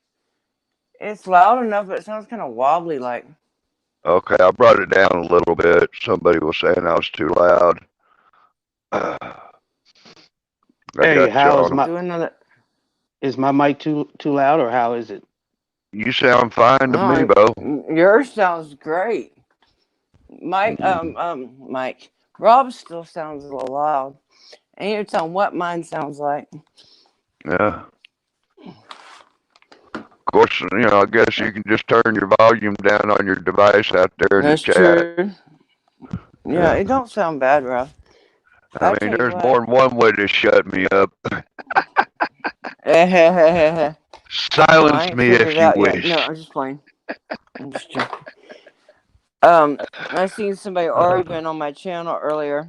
It's loud enough, but it sounds kind of wobbly like. Okay, I brought it down a little bit. Somebody was saying I was too loud. I Hey, got you how is on. my Do another. is my mic too loud, or how is it? You sound fine to me, Oh, Bo. yours sounds great. Mike. Rob still sounds a little loud. And you're telling what mine sounds like. Yeah. Of course, I guess you can just turn your volume down on your device out there in the That's chat. true. Yeah, it don't sound bad, Ralph. I I mean, tell you there's what. more than one way to shut me up. Well, I Silence ain't me figured if it you out yet. No, wish. I'm just playing. I'm just joking. Um, I seen somebody arguing on my channel earlier,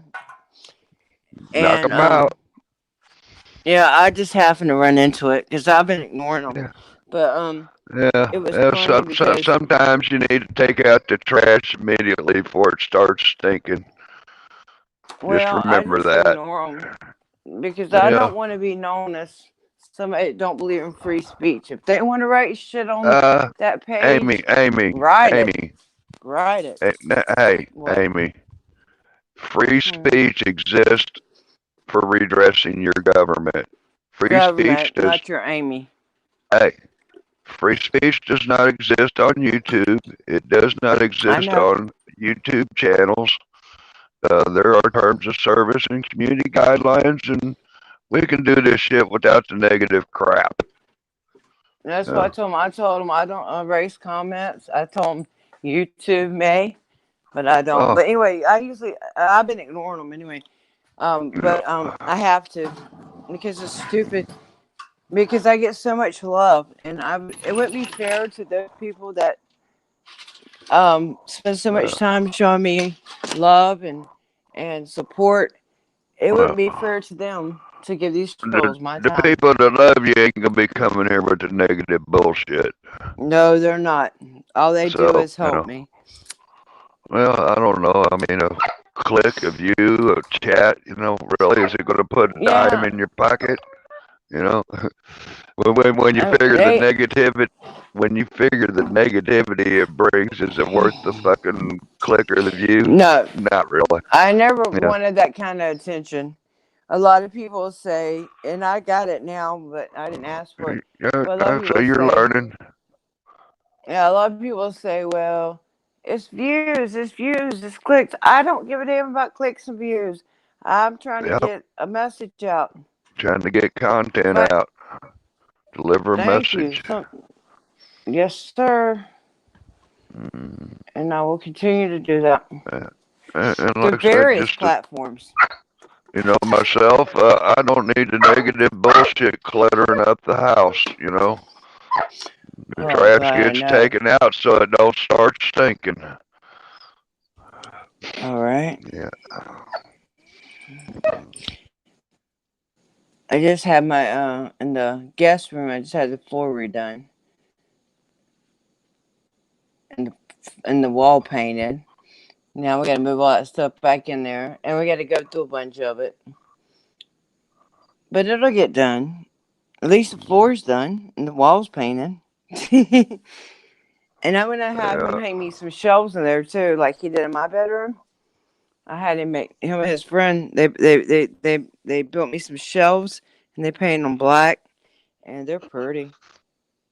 Knock and 'em out. yeah, I just happened to run into it because I've been ignoring them. Yeah, But yeah. it was yeah funny because sometimes you need to take out the trash immediately before it starts stinking. Just well, I remember just that. ignore them because I Yeah. don't want to be known as somebody that don't believe in free speech. If they want to write shit on Uh, that Amy, page, Amy, write it. Amy. Write it. Hey, What? Amy. Free Hmm. speech exists for redressing your government. Free speech Government, does. not your Amy. Hey, free speech does not exist on YouTube. It does not I exist know. on YouTube channels. There are terms of service and community guidelines, and we can do this shit without the negative crap. That's what I Uh, told him. I told him I don't erase comments. I told him YouTube may, but I don't. oh, But anyway, I've been ignoring them anyway. But yeah, I have to because it's stupid. Because I get so much love, and it wouldn't be fair to those people that spend so much uh, time showing me love and support. It wouldn't be well, fair to them to give these trolls my the time. people that love you ain't gonna be coming here with the negative bullshit. No, they're not. All they So, do is you help know, me. well, I don't know. I mean, a click, a view, a chat, really, is it going to put a dime Yeah, in your pocket? You know, when you figure the they. negativity, when you figure the negativity it brings, is it worth the fucking click or the view? No, Not really. I never Yeah. wanted that kind of attention. A lot of people say, and I got it now, but I didn't ask for it. Yeah, But a lot of so people you're say, learning. yeah, a lot of people say, well, it's views, it's clicks. I don't give a damn about clicks and views. I'm trying to Yep. get a message out. Trying to get content But out, deliver a thank you. message. Yes, sir. Mm, And I will continue to do that and through like I said, various just to platforms. myself, I don't need the negative bullshit cluttering up the house. The Oh, trash God, I gets know. taken out so it don't start stinking. All right. Yeah. I just had my in the guest room. I just had the floor redone and the wall painted. Now we got to move all that stuff back in there, and we got to go through a bunch of it. But it'll get done. At least the floor's done and the walls painted. And I'm gonna have him Yeah. hang me some shelves in there too, like he did in my bedroom. I had him make him and his friend. They built me some shelves and they painted them black, and they're pretty.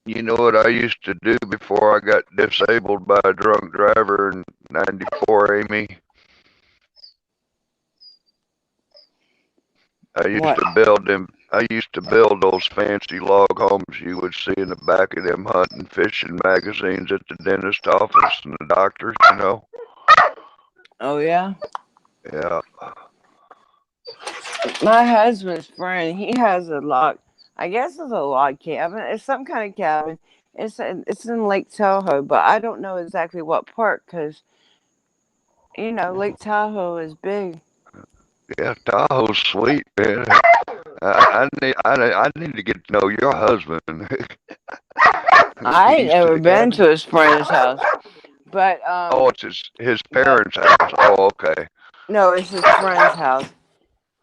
You know what I used to do before I got disabled by a drunk driver in '94, Amy? I used What? to build them. I used to build those fancy log homes you would see in the back of them hunting fishing magazines at the dentist office and the doctors. Oh yeah. Yeah. My husband's friend, he has a log. I guess it's a log cabin. It's some kind of cabin. It's in Lake Tahoe, but I don't know exactly what part because Lake Tahoe is big. Yeah, Tahoe's sweet, man. I need to get to know your husband. I ain't Keys to ever the been cabin. to his friend's house, but Oh, it's his but parents' house. Oh, okay. no, it's his friend's house.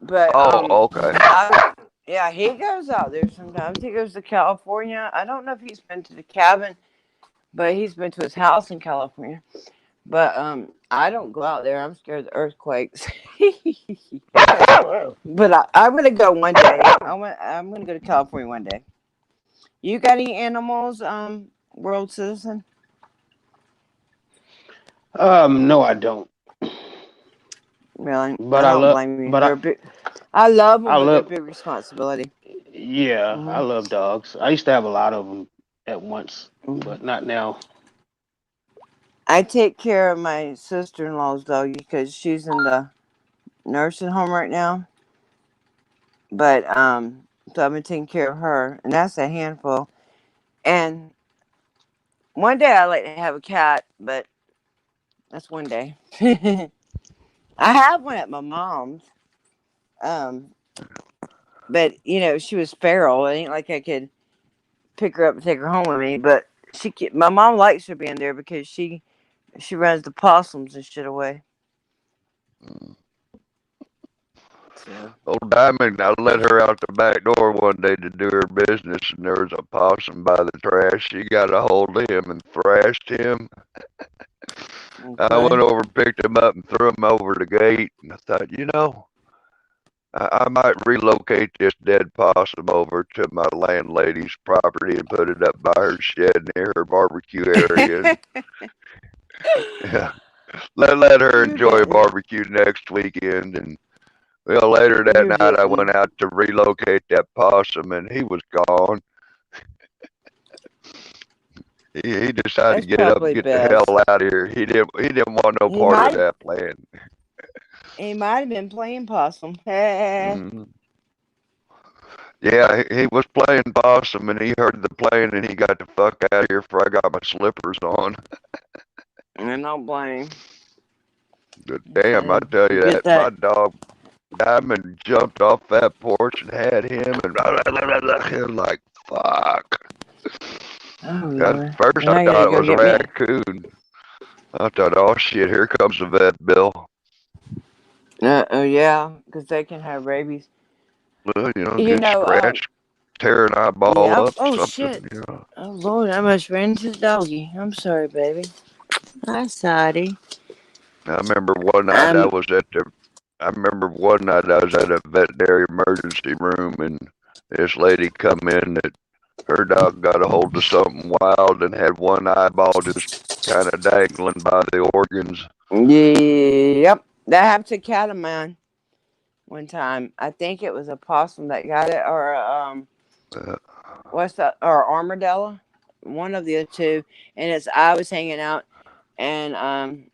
But Oh, okay. yeah, he goes out there sometimes. He goes to California. I don't know if he's been to the cabin, but he's been to his house in California. But I don't go out there. I'm scared of the earthquakes. But I'm gonna go one day. I'm gonna go to California one day. You got any animals, world citizen? No, I don't. Really? But I I don't love. blame you. But They're big. I love I them, but they're love. big responsibility. Yeah, I Hmm. love dogs. I used to have a lot of them at once, Hmm. but not now. I take care of my sister-in-law's doggy because she's in the nursing home right now. But so I've been taking care of her, and that's a handful. And one day I'd like to have a cat, but that's one day. I have one at my mom's. Um, but she was feral. It ain't like I could pick her up and take her home with me. But my mom likes her being there because she runs the possums and shit away. So Old Diamond, I let her out the back door one day to do her business, and there was a possum by the trash. She got a hold of him and thrashed him. I went okay. over, picked him up, and threw him over the gate. And I thought, I might relocate this dead possum over to my landlady's property and put it up by her shed near her barbecue area. And, yeah, let her You're enjoy a getting barbecue next weekend. And well, later that you're night, I went getting out to relocate that possum, and he was gone. He decided that's to get up and probably get the hell best. out of here. He didn't want no He part of might that plan. he might have been playing possum. Yeah. Mm-hmm. Yeah, he was playing possum, and he heard the playing, and he got the fuck out of here before I got my slippers on. I don't blame. But He damn, I said, tell you "Get that my that." dog Diamond jumped off that porch and had him, and like fuck. Oh At Lord, first, and I I thought gotta it go was a get me. raccoon. I thought, oh shit, here comes the vet bill. Oh yeah, because they can have rabies. Well, You get know, scratched, tear an eyeball yep. up, Oh shit. something. Oh Lord, I must ran into the doggy. I'm sorry, baby. I'm sorry. I remember one night I Um. was at the. I remember one night I was at a veterinary emergency room, and this lady come in that her dog got a hold of something wild and had one eyeball just kind of dangling by the organs. Yep. That happened to cat of mine one time. I think it was a possum that got it, or Uh, what's that, or armadillo, one of the two. And its eye was hanging out, and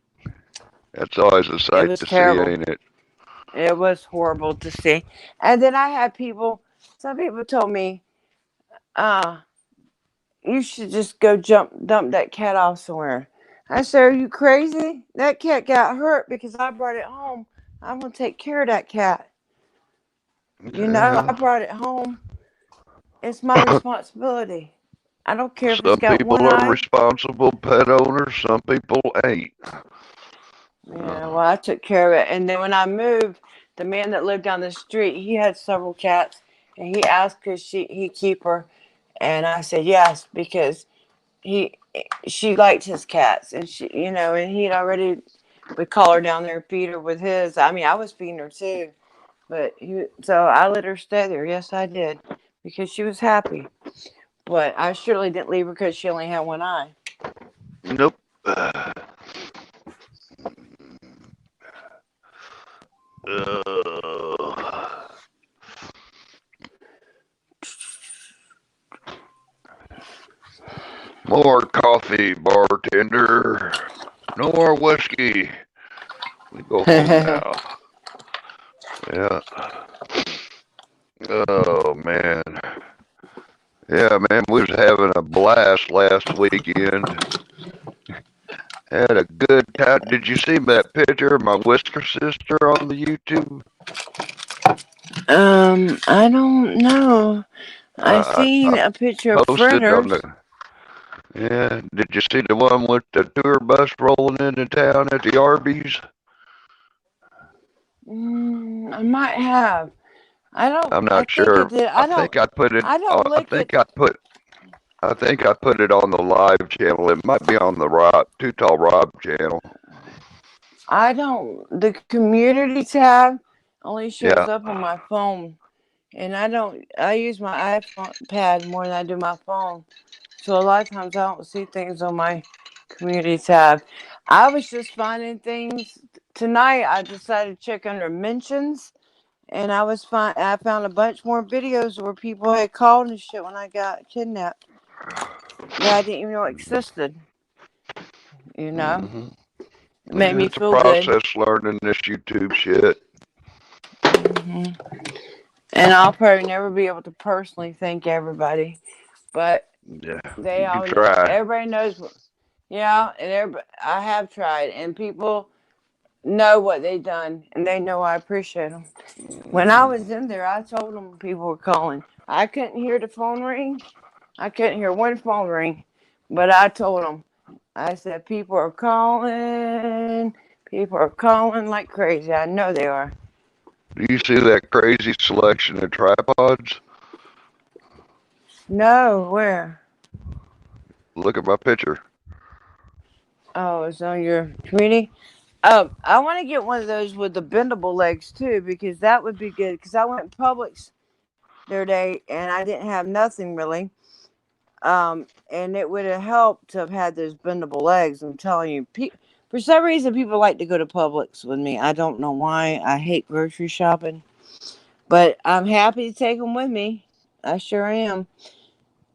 that's always a it sight was to see, terrible. ain't it? It was horrible to see. And then I had people. Some people told me, uh, you should just go dump that cat off somewhere. I said, are you crazy? That cat got hurt because I brought it home. I'm gonna take care of that cat. I Yeah. brought it home. It's my responsibility. I don't care if it's Some got people one are eye. responsible pet owners, some people ain't. Yeah, well, I took care of it. And then when I moved, the man that lived down the street, he had several cats, and he asked could he keep her, and I said yes because he she liked his cats, and and he'd already would call her down there and feed her with his. I mean, I was feeding her too, but so I let her stay there. Yes, I did because she was happy. But I surely didn't leave her because she only had one eye. Nope. More coffee, bartender. No more whiskey. We go home now. Yeah. Oh man. Yeah, man, we was having a blast last weekend. Had a good time. Did you see that picture of my Whisker sister on the YouTube? I don't know. I I seen a picture of posted on fritters. the. Yeah, did you see the one with the tour bus rolling into town at the Arby's? I might have. I don't. I'm I not think I sure. did. I think I put it. I don't I look at. think I put. I think I put it on the live channel. It might be on the Rob Too Tall Rob channel. I don't. The community tab only shows Yeah. up on my phone, and I don't. I use my iPad more than I do my phone, so a lot of times I don't see things on my community tab. I was just finding things tonight. I decided to check under mentions, and I found a bunch more videos where people had called and shit when I got kidnapped that I didn't even know existed. You know, it made Yeah, me it's a feel good. process learning this YouTube shit. Hmm. And I'll probably never be able to personally thank everybody, but Yeah, they you can all know. try. Everybody knows. Yeah, and everybody, I have tried, and people know what they've done, and they know I appreciate them. When I was in there, I told them people were calling. I couldn't hear the phone ring. I couldn't hear one phone ring, but I told them. I said, people are calling. People are calling like crazy. I know they are. Do you see that crazy selection of tripods? No, where? Look at my picture. Oh, it's on your community. I want to get one of those with the bendable legs too, because that would be good. Because I went Publix the other day and I didn't have nothing really. And it would have helped to have had those bendable legs. I'm telling you, for some reason, people like to go to Publix with me. I don't know why. I hate grocery shopping, but I'm happy to take them with me. I sure am.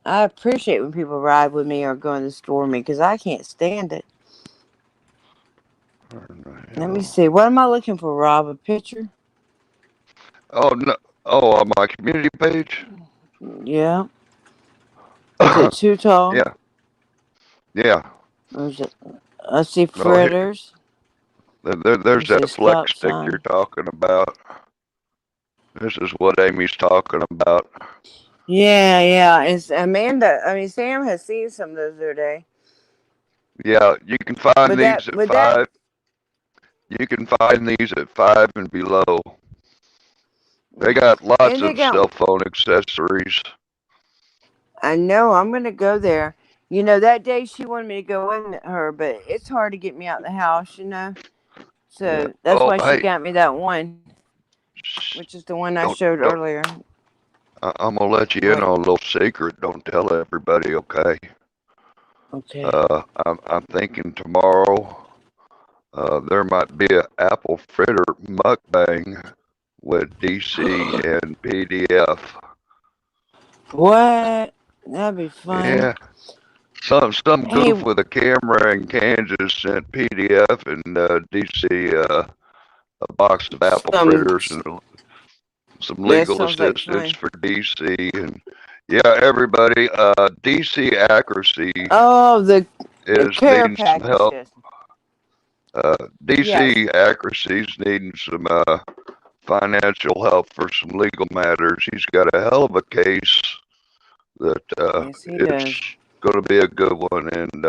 I appreciate when people ride with me or go in the store with me because I can't stand it. Let me see. What am I looking for, Rob? A picture? Oh no! Oh, on my community page. Yeah. Is it too tall? Yeah, yeah. Or is it? Let's see. Oh, Fritters. there's Let's see. that flex Stop stick you're sign. talking about. This is what Amy's talking about. Yeah, yeah. It's Amanda. I mean, Sam has seen some of those the other day. Yeah, you can find But that, these at but that, 5. You can find these at 5 and below. They yeah. got lots And they of got. cell phone accessories. I know. I'm gonna go there. You know, that day she wanted me to go in her, but it's hard to get me out the house. You know, Yeah. so that's Oh, why she hey, got me that one, which is the one I don't showed don't. earlier. I'm gonna let you in What? on a little secret. Don't tell everybody, okay? Okay. I'm thinking tomorrow. There might be a apple fritter mukbang with DC and PDF. What? That'd be fun. Yeah, some Hey, goof with a camera in Kansas sent PDF and DC a box of apple some. fritters and some That legal sounds like assistance fun. for DC and yeah, everybody. DC Accuracy Oh, the is care needing some package. help. Yes. Yes. DC Accuracy's needing some financial help for some legal matters. He's got a hell of a case that Yes, he it's does. going to be a good one, and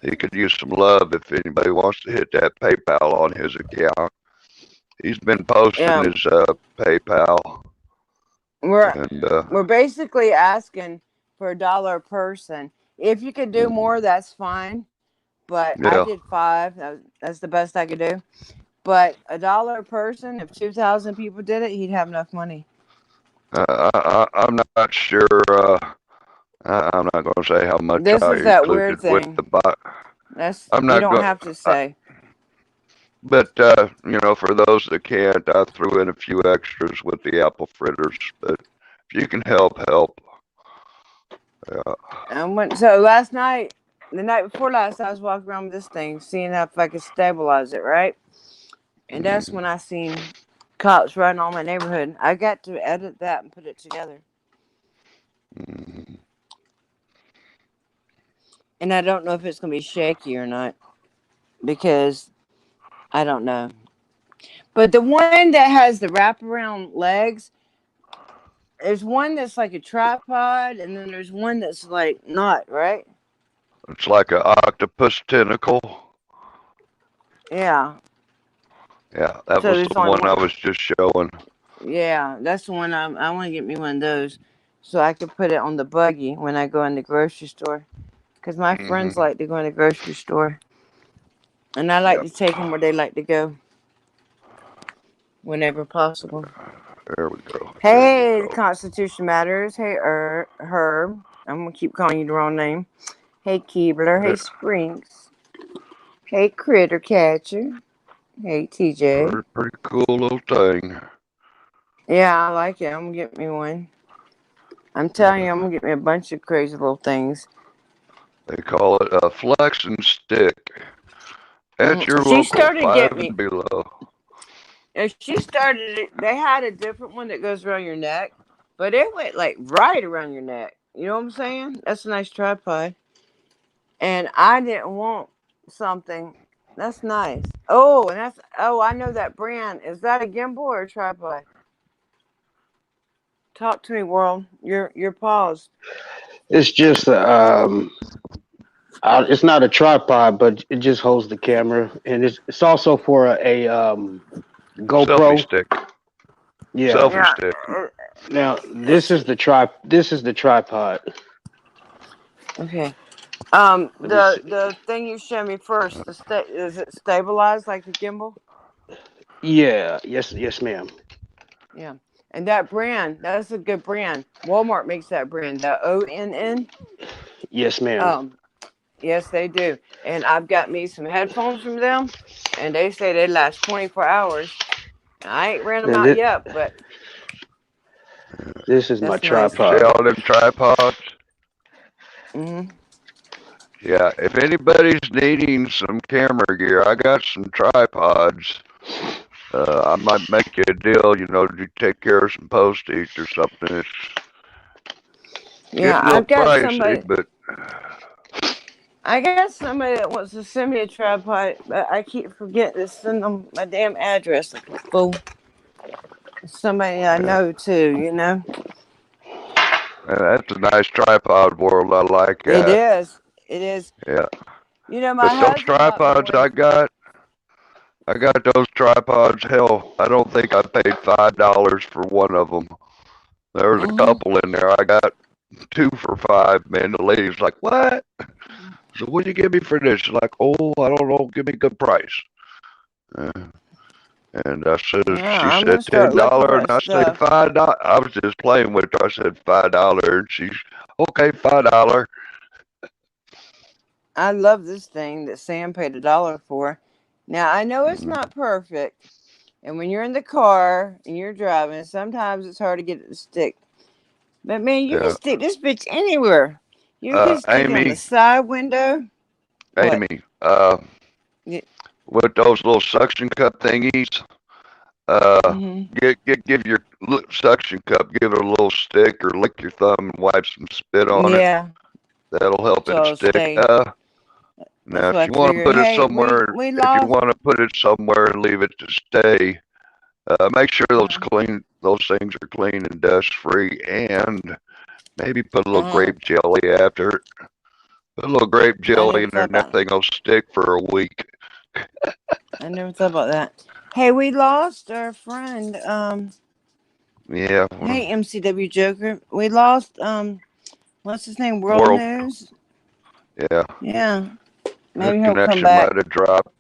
he could use some love if anybody wants to hit that PayPal on his account. He's been posting Yeah. his PayPal, We're and we're basically asking for $1 a person. If you could do more, that's fine. But I yeah, did five. That's the best I could do. But $1 a person, if 2,000 people did it, he'd have enough money. I'm not sure. I'm not going to say how much This I is that weird included with thing. the bot. That's I'm you not don't going. have to say. But for those that can't, I threw in a few extras with the apple fritters. But if you can help, help. Yeah. So last night, the night before last, I was walking around with this thing, seeing if I could stabilize it, right? And that's when I seen cops running all my neighborhood. I got to edit that and put it together. Mm-hmm. And I don't know if it's gonna be shaky or not because I don't know. But the one that has the wraparound legs, there's one that's like a tripod, and then there's one that's like not, right? It's like an octopus tentacle. Yeah. Yeah, that So was there's the only one I one. was just showing. Yeah, that's the one I want to get me one of those, so I could put it on the buggy when I go in the grocery store. Cause my friends Mm-hmm. like to go in the grocery store, and I like Yep. to take them where they like to go whenever possible. There we go. There we Hey, the go. Constitution Matters. Hey, Herb. I'm gonna keep calling you the wrong name. Hey, Keebler. Hey, Yeah, Sprinks. Hey, Critter Catcher. Hey, TJ. pretty cool little thing. Yeah, I like it. I'm gonna get me one. I'm telling you, I'm gonna get me a bunch of crazy little things. They call it a flex and stick. At your She local started 5 getting and me. below. And she started it. They had a different one that goes around your neck, but it went like right around your neck. You know what I'm saying? That's a nice tripod. And I didn't want something. That's nice. Oh, and that's I know that brand. Is that a gimbal or a tripod? Talk to me, world. You're paused. It's just it's not a tripod, but it just holds the camera, and it's also for a Selfie GoPro. stick. Yeah. Selfie Yeah. stick. Now It's this is the tripod. okay. Let me see. The thing you showed me first. Is it stabilized like the gimbal? Yeah. Yes, ma'am. Yeah. And that brand, that's a good brand. Walmart makes that brand, the ONN. Yes, ma'am. Um, yes, they do. And I've got me some headphones from them, and they say they last 24 hours. I ain't ran them And out yet, but this is my that's nice. You see tripod. all them tripods? Hmm. Yeah, if anybody's needing some camera gear, I got some tripods. I might make you a deal, you take care of some postage or something. It's Yeah, getting a little I've got pricey, somebody. but I got somebody that wants to send me a tripod, but I keep forgetting to send them my damn address. Like a fool. Somebody I yeah, know too. that's a nice tripod world. I like It that. is. It is. Yeah, My but those husband bought me tripods one. I got those tripods. Hell, I don't think I paid $5 for one of them. There was a Hmm. couple in there. I got two for $5. Man, the lady's like, "What?" So what do you give me for this? She's like, "Oh, I don't know. Give me a good price." Uh, and Yeah, she I'm said gonna ten start looking for dollar, and that I said stuff. $5. I was just playing with her. I said $5, and she's okay, $5. I love this thing that Sam paid $1 for. Now I know it's not perfect, and when you're in the car and you're driving, sometimes it's hard to get it to stick. But man, you can Yeah, stick this bitch anywhere. You can stick it on the Amy, side window. What? Amy, Yeah. with those little suction cup thingies, uh, Hmm. give your suction cup, give it a little stick, or lick your thumb and wipe some spit on it. Yeah. That'll help So it it'll stick. stay. Now, That's what if I you want to figured. put it Hey, somewhere, we if you lost. want to put it somewhere and leave it to stay, make sure Uh those things are clean and dust free, and maybe put a little huh. grape jelly after it. Put a little grape I jelly never in there, thought and that about. thing will stick for a week. I never thought about that. Hey, we lost our friend. Yeah, Hey, MCW Joker. We lost. What's his name? World world. News. Yeah, Yeah. his Maybe he'll come connection back. might have dropped.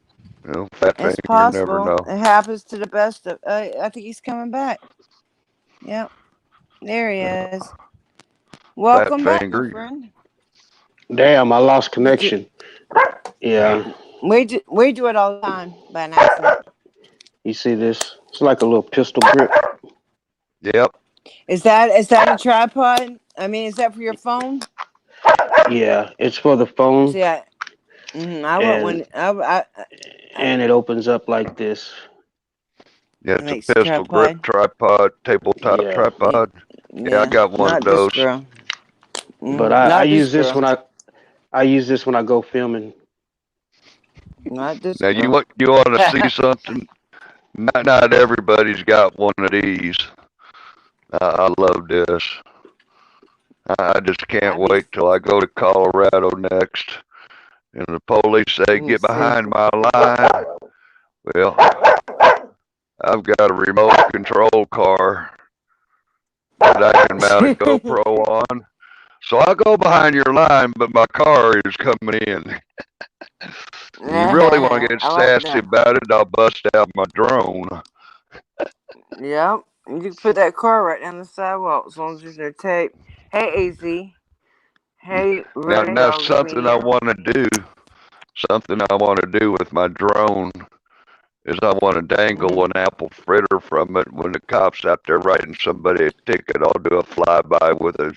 Fat It's finger, never possible. know. It happens to the best of. I think he's coming back. Yep. There he is. Fat Welcome back, my finger. friend. Damn, I lost Did you? connection. Yeah. We do it all the time by an accident. You see this? It's like a little pistol grip. Yep. Is that a tripod? I mean, is that for your phone? Yeah, it's for the phone, See, I want and one. I it opens up like this. Yeah, it it's a makes a pistol grip tripod. tripod, tabletop Yeah, tripod. Yeah, I Yeah, got one of not this those. girl. but I Not this use this girl. when I use this when I go filming. Not this Now girl. you want to see something? Not everybody's got one of these. I love this. I just can't I be. wait till I go to Colorado next, and the police say, Let me "Get see. behind my line." Well, I've got a remote control car that I can mount a GoPro on. So I go behind your line, but my car is coming in. And you really want to get I like sassy that. about it, I'll bust out my drone. Yep. You can put that car right down the sidewalk as long as there's no tape. Hey, AZ. Hey, Ray Now Dog something I Media. want to do, something I want to do with my drone is I want to dangle Mm. an apple fritter from it when the cops out there writing somebody a ticket. I'll do a flyby with an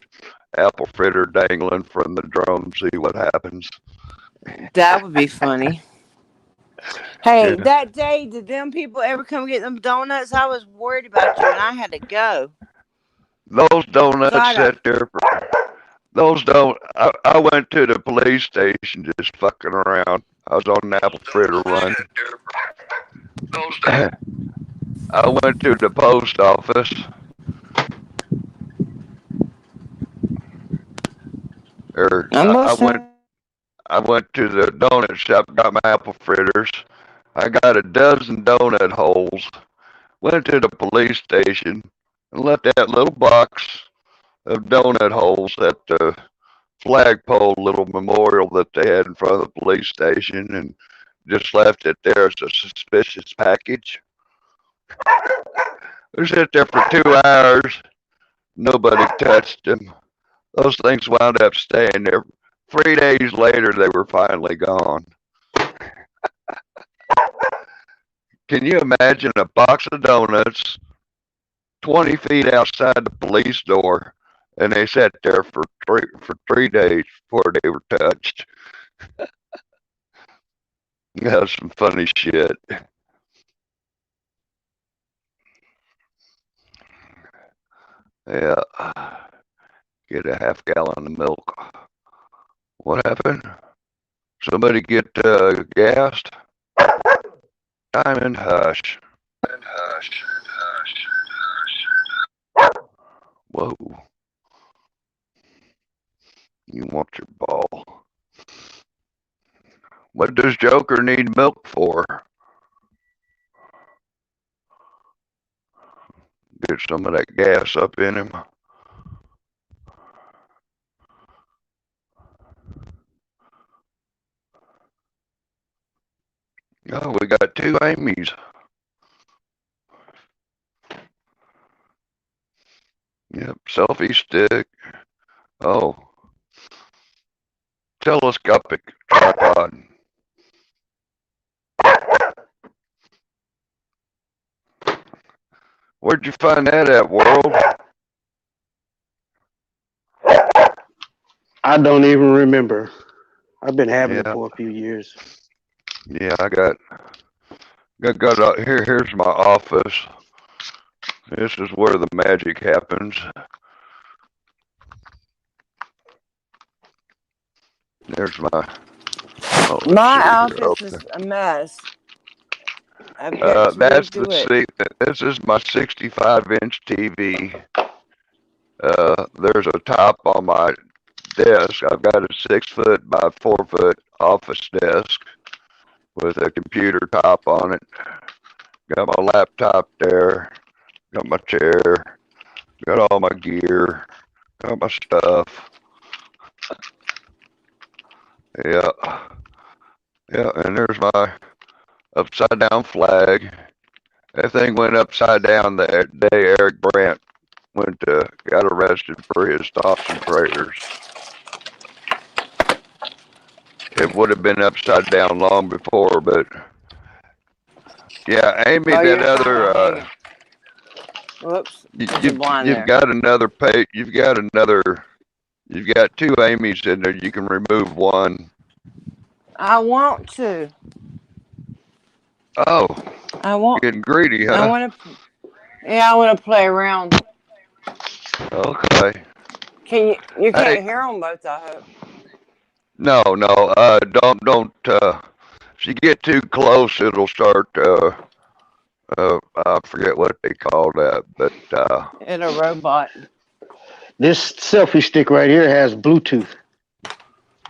apple fritter dangling from the drum, see what happens. That would be funny. Hey, Yeah. that day, did them people ever come get them donuts? I was worried about you, and I had to go. Those donuts God, sat there for those don't. I went to the police station just fucking around. I was on an apple fritter run. I went to the post office. Or I'm I went. listening. I went to the donut shop, got my apple fritters. I got a dozen donut holes. Went to the police station and left that little box of donut holes at the flagpole little memorial that they had in front of the police station and just left it there as a suspicious package. We sat there for 2 hours. Nobody touched them. Those things wound up staying there. 3 days later, they were finally gone. Can you imagine a box of donuts 20 feet outside the police door, and they sat there for 3 days before they were touched? That was some funny shit. Yeah. Get a half gallon of milk. What happened? Somebody get gassed? Diamond hush. Whoa. You want your ball. What does Joker need milk for? Get some of that gas up in him. Oh, we got two Amy's. Yep, selfie stick. Oh, telescopic tripod. Where'd you find that at, world? I don't even remember. I've been having them Yeah, for a few years. yeah, I got here's my office. This is where the magic happens. There's my. Oh, let's My see here. office Okay. is a mess. I've got to That's the redo it. This is my 65-inch TV. There's a top on my desk. I've got a 6 foot by 4 foot office desk with a computer top on it. Got my laptop there. Got my chair. Got all my gear. Got my stuff. Yeah. Yeah, and there's my upside down flag. That thing went upside down the day Eric Brandt got arrested for his thoughts and prayers. It would have been upside down long before, but yeah, Amy, Oh, that you're trying to hang other it. Whoops, there's a blind you've there. got another page. You've got two Amy's in there. You can remove one. I want to. Oh, I want. getting greedy, I huh? want to. Yeah, I want to play around. Okay. Can you? You Hey, can't hear them both. I hope. no, no, don't. If you get too close, it'll start. I forget what they call that, but It's a robot. This selfie stick right here has Bluetooth.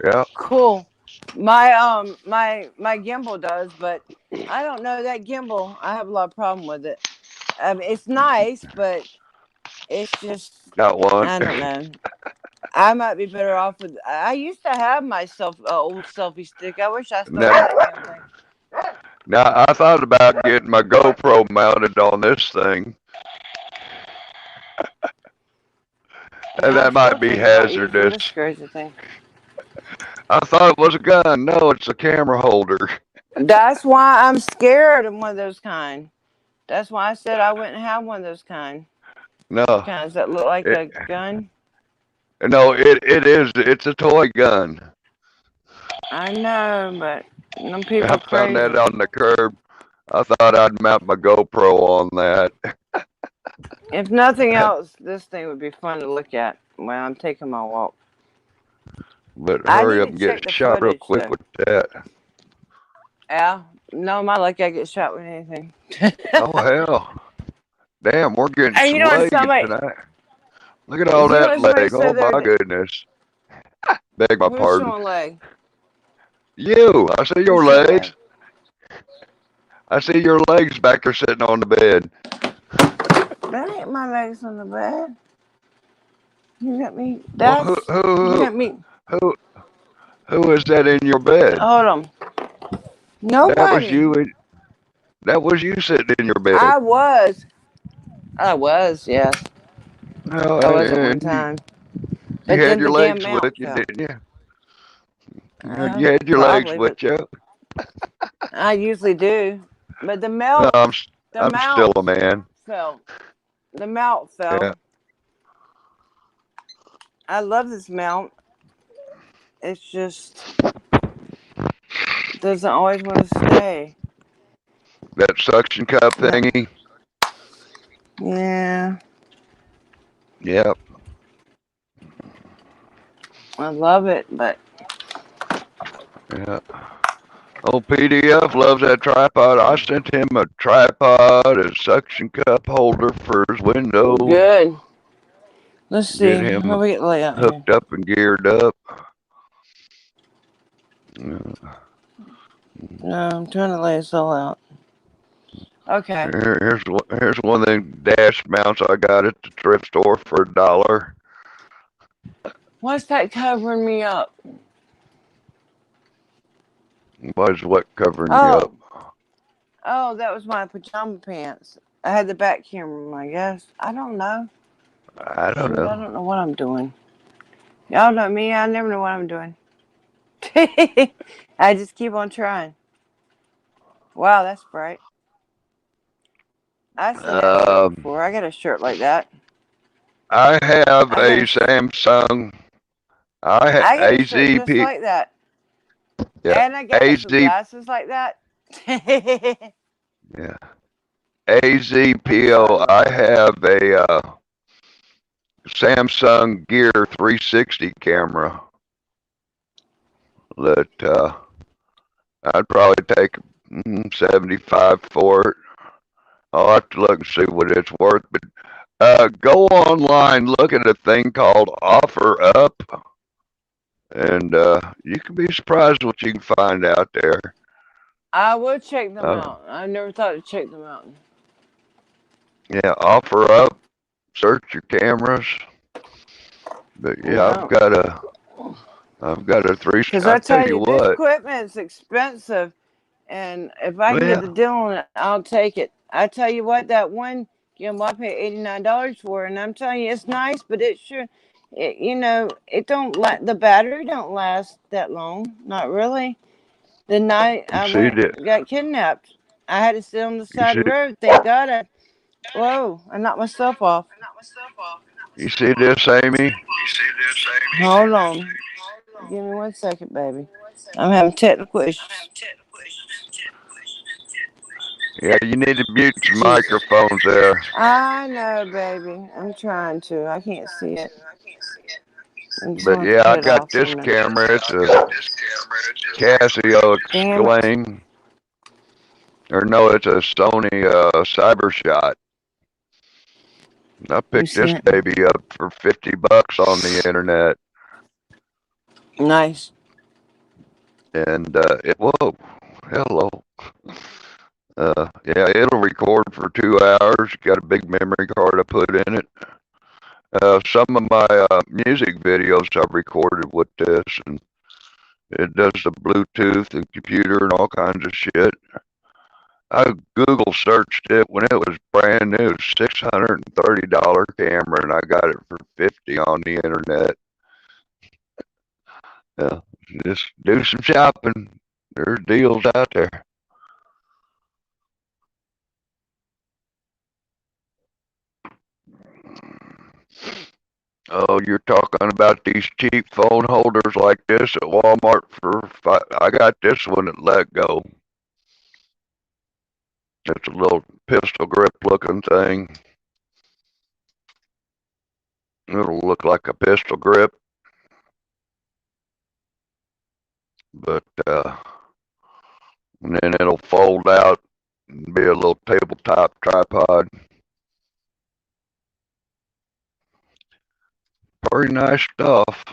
yeah. Cool. My gimbal does, but I don't know that gimbal. I have a lot of problem with it. It's nice, but it's just Got one. I don't know. I might be better off with. I used to have myself old selfie stick. I wish I still had Now, that damn thing. now, I thought about getting my GoPro mounted on this thing, and Yeah, I'm that still might be thinking about using hazardous. this crazy thing. I thought it was a gun. No, it's a camera holder. That's why I'm scared of one of those kind. That's why I said I wouldn't have one of those kind. No, Kinds that look like it, a gun. No, it is. It's a toy gun. I know, but them I people found that crazy. on the curb. I thought I'd mount my GoPro on that. If nothing else, this thing would be fun to look at while I'm taking my walk. But I hurry need up to and get check the shot real footage quick though. with that. Al, no, my luck, I get shot with anything. Oh hell. Damn, we're getting And some you know what leg somebody, tonight. Look at all you know that what somebody leg. Oh said the other my day? goodness. Beg my Who's pardon. showing leg? You, I see Who's your showing leg? legs. I see your legs back there sitting on the bed. That ain't my legs on the bed. You got me. Well, You got me. who, who is that in your bed? Hold on. That was Nobody. you. That was you sitting in your bed. I was. I was, yes. No, I was at one and time. you But had then your the damn legs with mount you, fell. didn't you? You had your legs Probably, with but you. I usually do. But No, the I'm still mount a man. fell. The mount Yeah, fell. I love this mount. It's just doesn't always want to stay. that suction cup No. thingy. Yeah, Yep. I love it, but Yeah. Old PDF loves that tripod. I sent him a tripod, a suction cup holder for his window. good. Let's Get see. him What we get lay out here? hooked up and geared up. Yeah. No, I'm trying to lay this all out. Okay. Here's one of them dash mounts I got at the thrift store for $1. What's that covering me up? Why's what covering you up? Oh, oh, that was my pajama pants. I had the back camera, I guess. I don't know. I don't Shoot, I know. don't know what I'm doing. Y'all know me. I never know what I'm doing. I just keep on trying. Wow, that's bright. I seen that shirt Um, before. I got a shirt like that. I have I got a a, Samsung. I have I got a shirt just AZP. like that, Yeah, and I got some AZ. glasses like that. Yeah, I'm AZPO. starting. I have a Samsung Gear 360 camera that I'd probably take 75 for it. I'll have to look and see what it's worth. But go online, look at a thing called Offer Up, and you can be surprised what you can find out there. I will check them Uh, out. I never thought to check them out. yeah, Offer Up. Search your cameras. But yeah, Yeah. I've got a three. Because I I tell tell you you, this what. equipment is expensive, and if I can get the Well, deal on it, I'll take it. I tell you what, that one gimbal I paid $89 for, and I'm telling you, it's nice, but it sure, it don't the battery don't last that long. Not really. The night you I see went that? got kidnapped, I had to sit on the You side see? of the road. Thank God whoa, I knocked myself off. You see this, Amy? Hold on. Give me 1 second, baby. I'm having technical issues. Yeah, you need to mute some Jesus. microphones there. I know, baby. I'm trying to. I can't see it. I'm just But going to yeah, I cut it got off for a this minute. camera. It's a Casio Damn it. Exclaim, or no, it's a Sony CyberShot. I Let me picked see this it. baby up for $50 on the internet, Nice. and whoa, hello. Yeah, it'll record for 2 hours. Got a big memory card I put in it. Some of my music videos I've recorded with this, and it does the Bluetooth and computer and all kinds of shit. I Google searched it when it was brand new, $630 camera, and I got it for 50 on the internet. Yeah, just do some shopping. There's deals out there. Oh, you're talking about these cheap phone holders like this at Walmart for I got this one at Let Go. It's a little pistol grip looking thing. It'll look like a pistol grip, but and then it'll fold out and be a little tabletop tripod. Pretty nice stuff.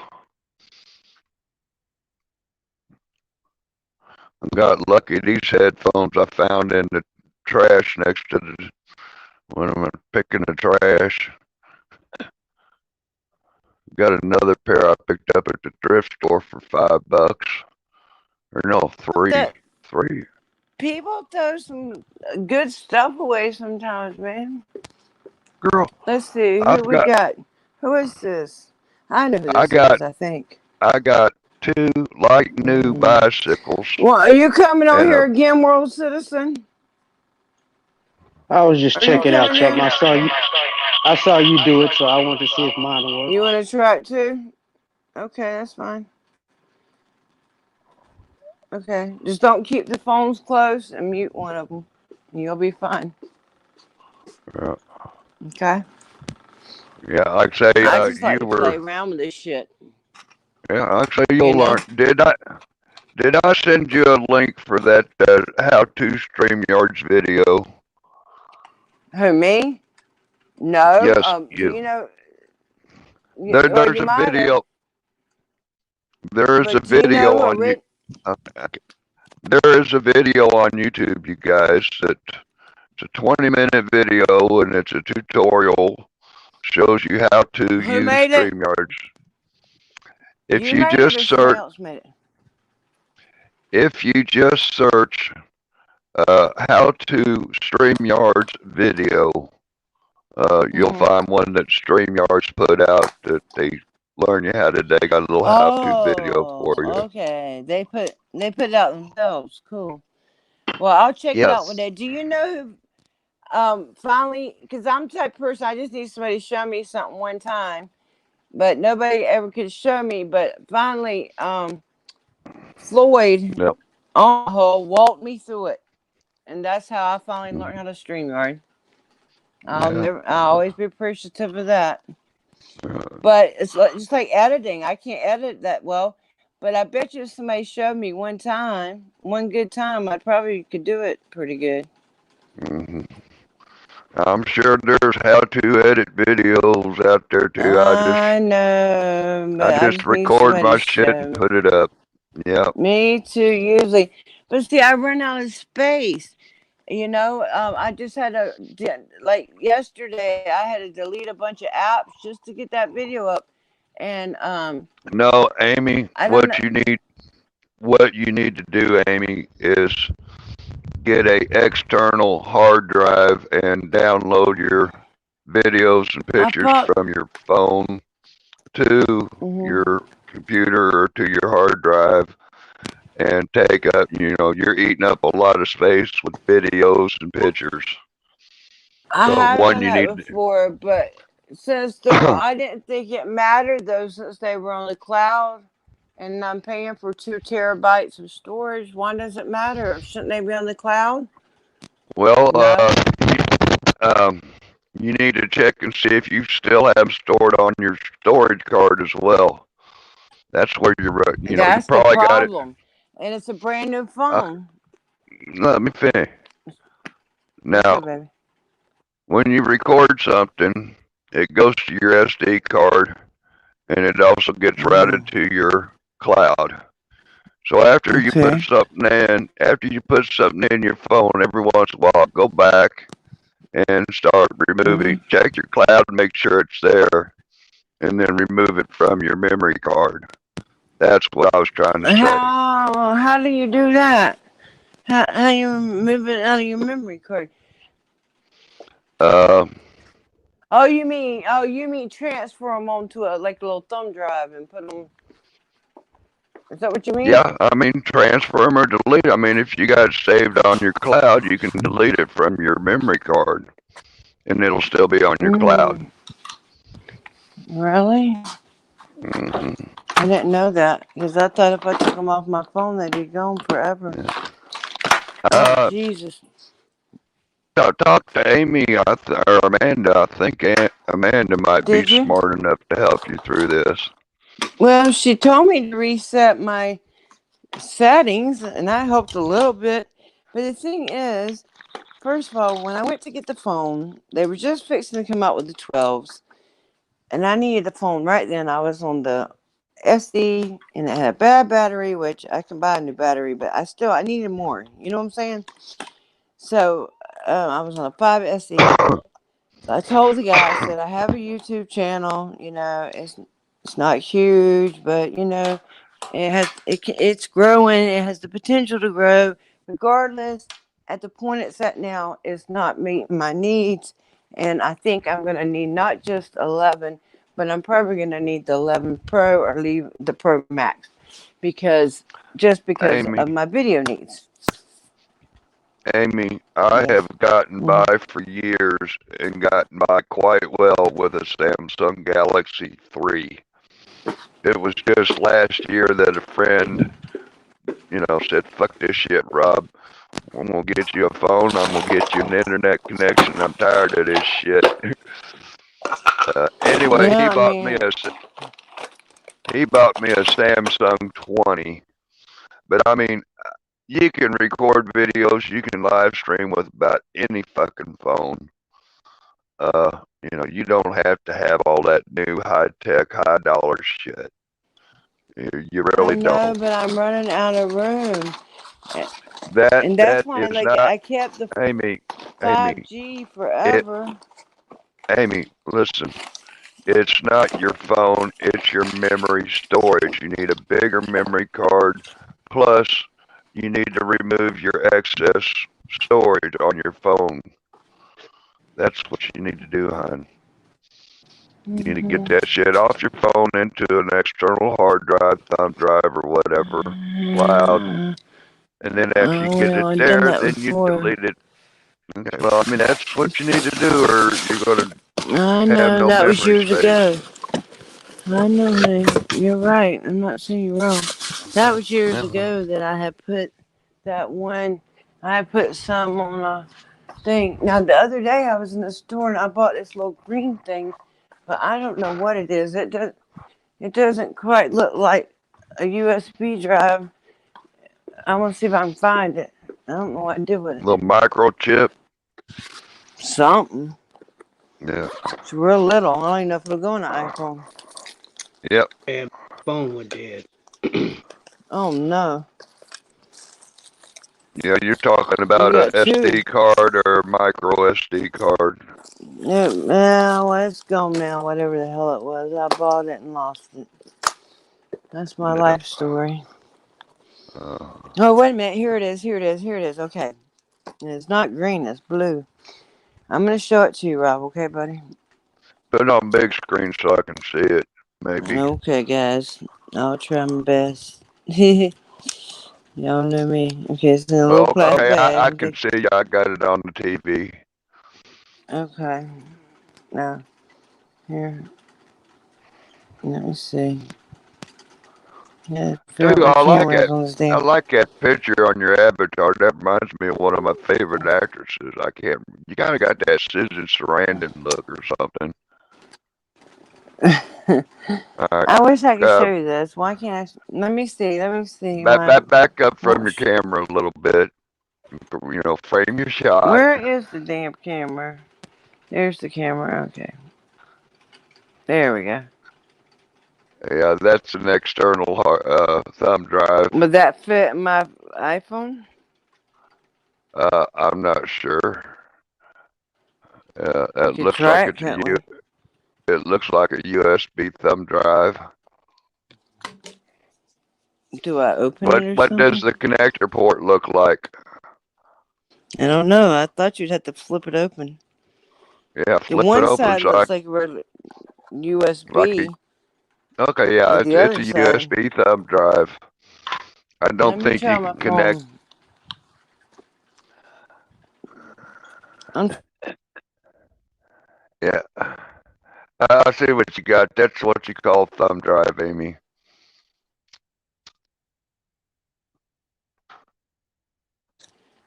I got lucky. These headphones I found in the trash next to the when I'm picking the trash. Got another pair I picked up at the thrift store for $5. Or no, three. That people throw some good stuff away sometimes, man. Girl, Let's see who I've we got got. Who is this? I know who I this got is. I think. I got two like new Hmm. bicycles Well, are you coming on and here a again, World Citizen? I was just Are you checking out coming something. in? I saw you do it, so I wanted to see if mine will work. You want to try it too? Okay, that's fine. Okay, just don't keep the phones close and mute one of them. You'll be fine. uh, Okay. yeah, like say I just you like to play were around with this shit. yeah, like say You you'll learn. know. Did I send you a link for that how to StreamYards video? Who me? No. Yes, Do you. you know? Well, There's you a might have. video. There is a But do you know video who on you. written? Okay. There is a video on YouTube, you guys. That it's a 20-minute video and it's a tutorial. Shows you how to Who use made it? StreamYards. If You you made it, just or somebody search, else made it? if you just search how to StreamYards video, you'll Hmm. find one that StreamYards put out that they learn you how to. They got a little how-to video for Oh, you. okay. They put it out themselves. Cool. Well, I'll check it out one Yes. day. Do you know who? Finally, because I'm the type of person I just need somebody to show me something one time, but nobody ever could show me. But finally, Floyd Yep. on the whole walked me through it, and that's how I finally learned how to StreamYard. Yeah. I'll always be appreciative of that. Uh, But it's just like editing. I can't edit that well, but I bet you if somebody showed me one time, one good time, I probably could do it pretty good. mhm. I'm sure there's how-to edit videos out there too. I know, I but I just just need record somebody to my shit and show me. put it up. Yep. Me too, usually. But see, I run out of space. You know, I just had to, like yesterday, I had to delete a bunch of apps just to get that video up. And No, Amy, I don't know. what you need to do, Amy, is get a external hard drive and download your videos and I pictures probably. from your phone to Hmm. your computer or to your hard drive and take up, you're eating up a lot of space with videos and pictures. I So have one done you that need before, but since I didn't think it mattered though, since they were on the cloud, and I'm paying for 2 terabytes of storage. Why does it matter? Shouldn't they be on the cloud? well, No. um, you need to check and see if you still have stored on your storage card as well. That's where you That's the probably got it. problem. And it's a brand new Uh, phone. Let me finish. Okay, Now, baby. when you record something, it goes to your SD card and it also gets routed Mm, to your cloud. So okay. after you put something in your phone, every once in a while, go back and start Hmm. removing. Check your cloud and make sure it's there, and then remove it from your memory card. That's what I was trying to say. How do you do that? How you move it out of your memory card? Uh, Oh, you mean transfer them onto a like a little thumb drive and put them. Is that what you mean? yeah, I mean, transfer them or delete it. I mean, if you got it saved on your cloud, you can delete it from your memory card, and it'll still be on your cloud. Mm. Really? Hmm. I didn't know that because I thought if I took them off my phone, they'd be gone forever. Yeah. Oh, Uh, Jesus. talk to Amy or Amanda. I think Amanda might be Did you? smart enough to help you through this. Well, she told me to reset my settings, and that helped a little bit. But the thing is, first of all, when I went to get the phone, they were just fixing to come out with the 12s, and I needed the phone right then. I was on the SD, and it had a bad battery, which I can buy a new battery, but I needed more. You know what I'm saying? So I was on a 5 SE. So I told the guy, I said, I have a YouTube channel. It's not huge, but it's growing. It has the potential to grow. Regardless, at the point it's at now, it's not meeting my needs, and I think I'm going to need not just 11, but I'm probably going to need the 11 Pro or leave the Pro Max because Amy, of my video needs. Amy, I Yes. have gotten Mhm. by for years and gotten by quite well with a Samsung Galaxy 3. It was just last year that a friend, said, "Fuck this shit, Rob. I'm gonna get you a phone. I'm gonna get you an internet connection. I'm tired of this shit." Anyway, Yeah, I mean, he bought me a Samsung 20. But I mean, you can record videos. You can live stream with about any fucking phone. You don't have to have all that new high tech, high dollar shit. You I really know, don't. but I'm running out of room. And that's That why, is like, not I kept the Amy. Amy, 5G it forever. Amy, listen. It's not your phone, it's your memory storage. You need a bigger memory card. Plus, you need to remove your excess storage on your phone. That's what you need to do, hon. You need to get Hmm. that shit off your phone into an external hard drive, thumb drive, or whatever, cloud. And then after you Oh, get well, it I've done there, that then you before. delete it. Okay, well, I mean, that's what you need to do, or you're going to I have know, no that was memory years space. ago. I know, honey. You're right. I'm not saying you're wrong. That was years Yeah. ago that I had put that one. I had put some on a thing. Now, the other day I was in the store and I bought this little green thing, but I don't know what it is. It doesn't quite look like a USB drive. I want to see if I can find it. I don't know what to do with it. Little microchip. Something. Yeah. It's real little. I don't even know if it'll go on an iPhone. Yep. And phone went dead. Oh no. Yeah, you're talking You about a got two. SD card or micro SD card. Well, it's gone now. Whatever the hell it was. I bought it and lost it. That's my Yeah. life story. Uh, Oh, wait a minute. Here it is. Here it is. Here it is. Okay. And it's not green. It's blue. I'm going to show it to you, Rob. Okay, buddy? put it on big screen so I can see it, maybe. Okay, guys. I'll try my best. Y'all know me. Okay, it's in a little Well, plastic okay, I bag. can see. I got it on the TV. Okay. Now, here. Let me see. Yeah, figure Tell out you, my I like cameras it. on this I damn. like that picture on your avatar. That reminds me of one of my favorite actresses. I can't. You kind of got that Susan Sarandon look or something. All right. I wish I could Uh, show you this. Why can't I? Let me see. Let me see. back up from Won't your camera a little bit. Frame your shot. Where is the damn camera? There's the camera. Okay. There we go. Yeah, that's an external thumb drive. Would that fit my iPhone? I'm not sure. We It could looks try like it, it's couldn't we? it looks like a USB thumb drive. Do I open it or What does something? the connector port look like? I don't know. I thought you'd have to flip it open. Yeah, The flip it one open side so I looks like a regular like a USB, okay, yeah, but the it's other a side. USB thumb drive. I Let don't me think try you my can connect. phone. I'm Yeah, I see what you got. That's what you call thumb drive, Amy.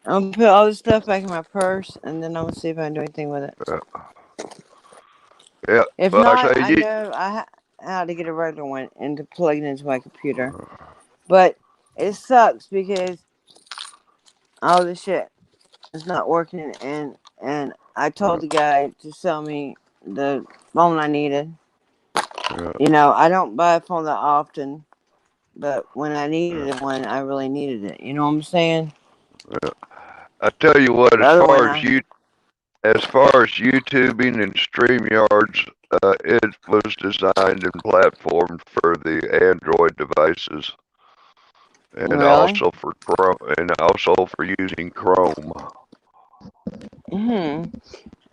I'm gonna put all this stuff back in my purse, and then I'm gonna see if I can do anything with it. Yeah. Yeah. If Well, I not, say I you. know how to get a regular one and to plug it into my computer. But it sucks because all the shit is not working, and I told the guy to sell me the phone I needed. Yeah, You know, I don't buy a phone that often, but when I yeah, needed one, I really needed it. You know what I'm saying? yeah. I tell you what, The other one, I as far as YouTubing and StreamYards, it was designed and platformed for the Android devices, and really. also for Chrome, and also for using Chrome. Hmm.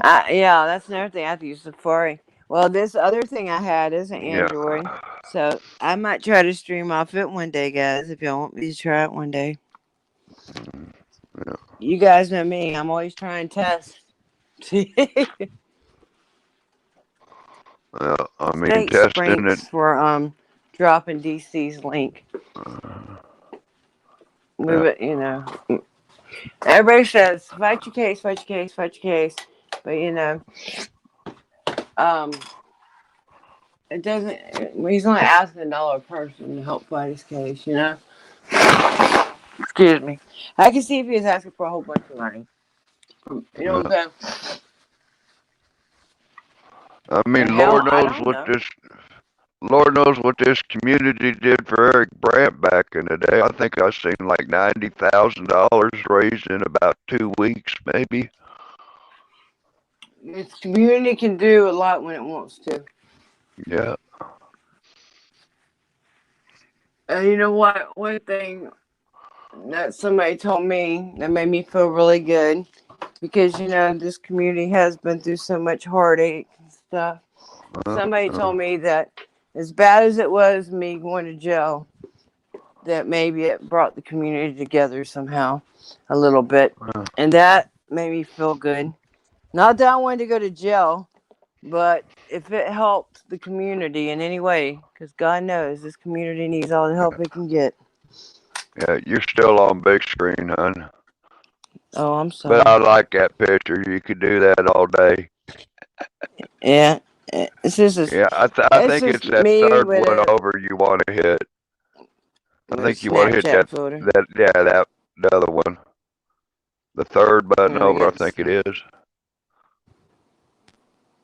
Yeah, that's another thing. I have to use Safari. Well, this other thing I had is an Yeah, Android, so I might try to stream off it one day, guys. If y'all want me to try it one day, yeah. you guys know me. I'm always trying to test. I mean, Thanks, testing it. Sprinks, for dropping DC's link. Yeah, Move it, you know. Everybody says fight your case, fight your case, fight your case, but you know, um, it doesn't. He's only asking $1 a person to help fight his case. You know. Excuse me. I can see if he was asking for a whole bunch of money. You know yeah. what I'm saying? I Or mean, hell, I don't know. Lord knows what this community did for Eric Brandt back in the day. I think I seen like $90,000 raised in about 2 weeks, maybe. This community can do a lot when it wants to. Yeah, And you know what? One thing that somebody told me that made me feel really good because you know this community has been through so much heartache and stuff. uh, Somebody uh, told me that as bad as it was me going to jail, that maybe it brought the community together somehow a little bit. uh, And that made me feel good. Not that I wanted to go to jail, but if it helped the community in any way, because God knows this community needs all the help it can get. yeah. You're still on big screen, hon. Oh, I'm But sorry. I like that picture. You could do that all day. Yeah, Yeah, I it's think just it's that me third with one a, over you want to hit. I with a think you want to hit Snapchat photo. that the other one. The third button Let me over, I get think this. it is.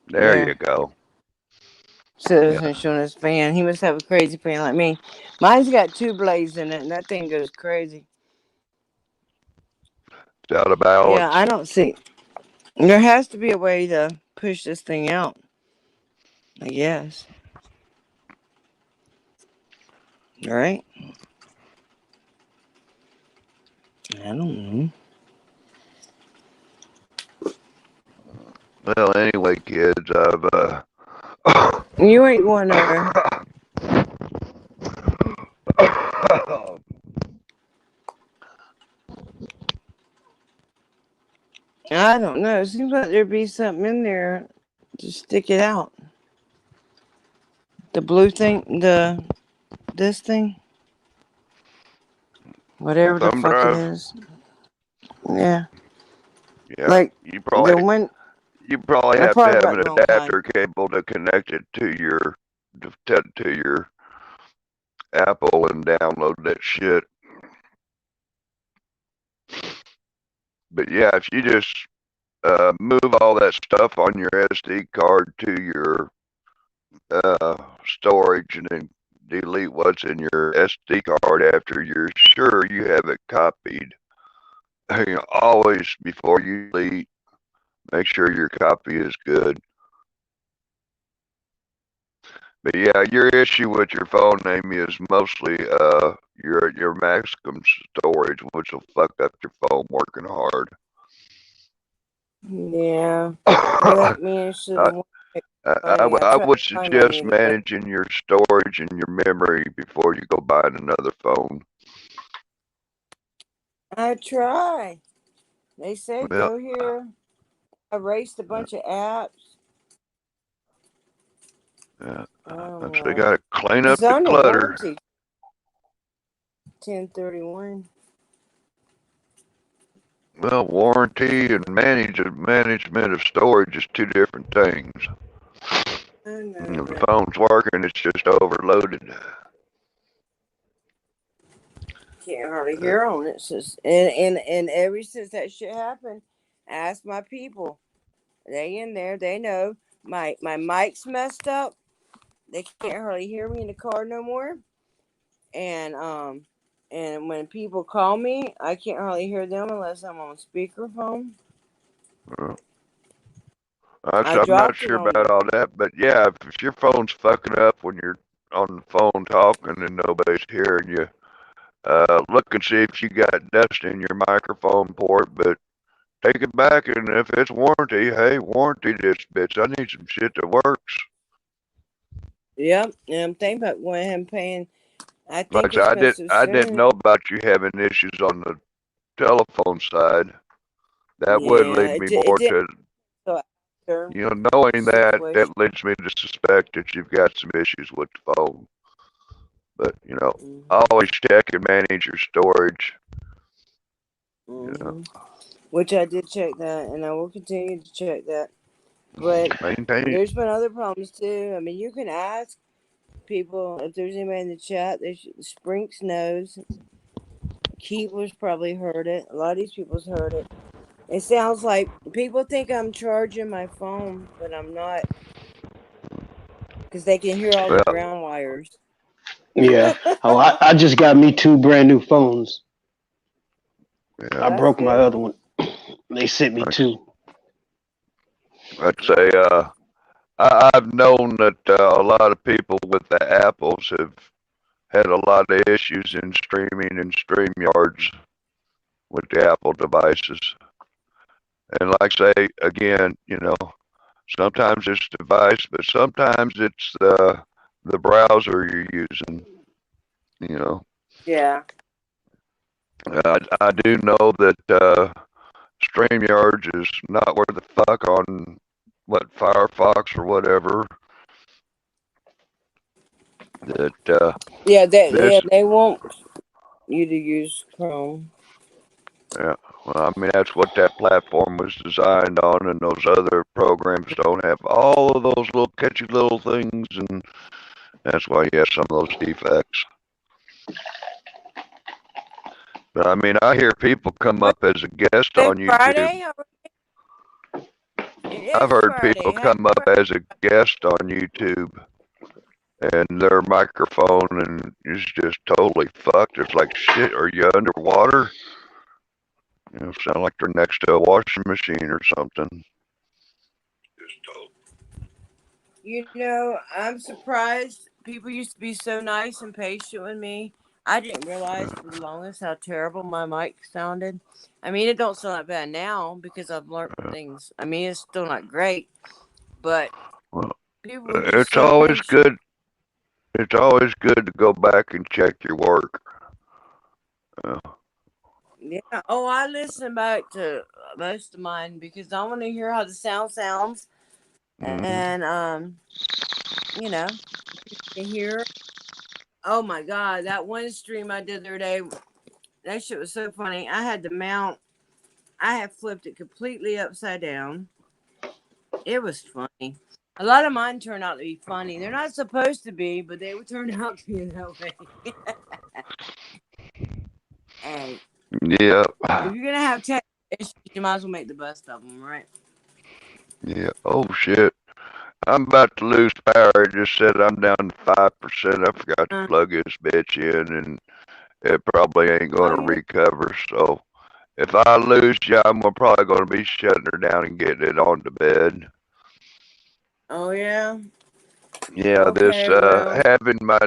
There Yeah, you go. Yeah. Citizen Insurance fan. He must have a crazy fan like me. Mine's got two blades in it, and that thing goes crazy. It's out of Yeah, I balance. don't see. There has to be a way to push this thing out. I guess. All right. I don't know. Well, anyway, kids, You ain't going nowhere. I don't know. It seems like there'd be something in there to stick it out. The blue thing, this thing, whatever the thumb fuck it drive. is. Yeah, Yeah, like you the probably one. you probably I have to probably have bought an the wrong kind. adapter cable to connect it to your Apple and download that shit. But yeah, if you just move all that stuff on your SD card to your storage and then delete what's in your SD card after you're sure you have it copied. You know, always before you delete, make sure your copy is good. But yeah, your issue with your phone, Amy, is mostly your maximum storage, which will fuck up your phone working hard. Yeah, I, that man should have won money. I I tried would to find money suggest to go. managing your storage and your memory before you go buying another phone. I try. They say Well, go here. I erased a bunch of apps. Yeah. Oh So you well. got to clean up It's the under clutter. warranty. 1031. Well, warranty and management of storage is two different things. I know, The but phone's working, it's just overloaded. can't hardly Uh, hear on it. And ever since that shit happened, ask my people. They in there. They know my mic's messed up. They can't hardly hear me in the car no more. And and when people call me, I can't hardly hear them unless I'm on speakerphone. uh, I I'm not dropped it sure on. about all that, but yeah, if your phone's fucking up when you're on the phone talking and nobody's hearing you, look and see if you got dust in your microphone port, but take it back, and if it's warranty, hey, warranty this bitch. I need some shit that works. Yep, and I'm thinking about going ahead and paying. I think Like I it's said, been so I didn't soon. know about you having issues on the telephone side. That would Yeah, lead me it more did. to, So after knowing that, situation. that leads me to suspect that you've got some issues with the phone. But, Mm-hmm. always check and manage your storage. You know, Mm-hmm. Which I did check that, and I will continue to check that. But maintain it. there's been other problems too. I mean, you can ask people if there's anybody in the chat. There's Sprinks knows. Keeper's probably heard it. A lot of these people's heard it. It sounds like people think I'm charging my phone, but I'm not because they can hear all the Well, ground wires. Yeah. Oh, I just got me two brand new phones. Oh, I yeah, that's broke my good. other one. They sent me I'd, two. I'd say, Nice. I've known that a lot of people with the Apples have had a lot of issues in streaming and StreamYards with the Apple devices. And like I say, again, sometimes it's device, but sometimes it's the browser you're using. You know, Yeah. I do know that StreamYards is not where the fuck on what Firefox or whatever. That Yeah, this, they want you to use Chrome. yeah. Well, I mean that's what that platform was designed on, and those other programs don't have all of those little catchy little things, and that's why you have some of those defects. But I mean, I hear people come What up as a guest is on YouTube. Friday? It I've is heard people Friday. Happy come up Friday. as a guest on YouTube, and their microphone and is just totally fucked. It's like shit. Are you underwater? Sound like they're next to a washing machine or something. I'm surprised people used to be so nice and patient with me. I didn't realize for the longest how terrible my mic sounded. I mean, it don't sound that bad now because I've learned things. I mean, it's still not great, but Well, people were just it's so always patient. good. It's always good to go back and check your work. Uh, Yeah. Oh, I listen back to most of mine because I want to hear how the sound sounds, mm-hmm. and you know, can hear. Oh my God, that one stream I did the other day, that shit was so funny. I had to mount. I had flipped it completely upside down. It was funny. A lot of mine turned out to be funny. They're not supposed to be, but they would turn out to be that way. Hey, Yeah, if you're gonna have tech issues, you might as well make the best of them, right? yeah. Oh shit. I'm about to lose power. It just said I'm down to 5%. I forgot to Uh, plug this bitch in, and it probably ain't oh going to yeah. recover. So if I lose you, I'm probably going to be shutting her down and getting it on to bed. Oh yeah. Yeah, this Okay. Well. having my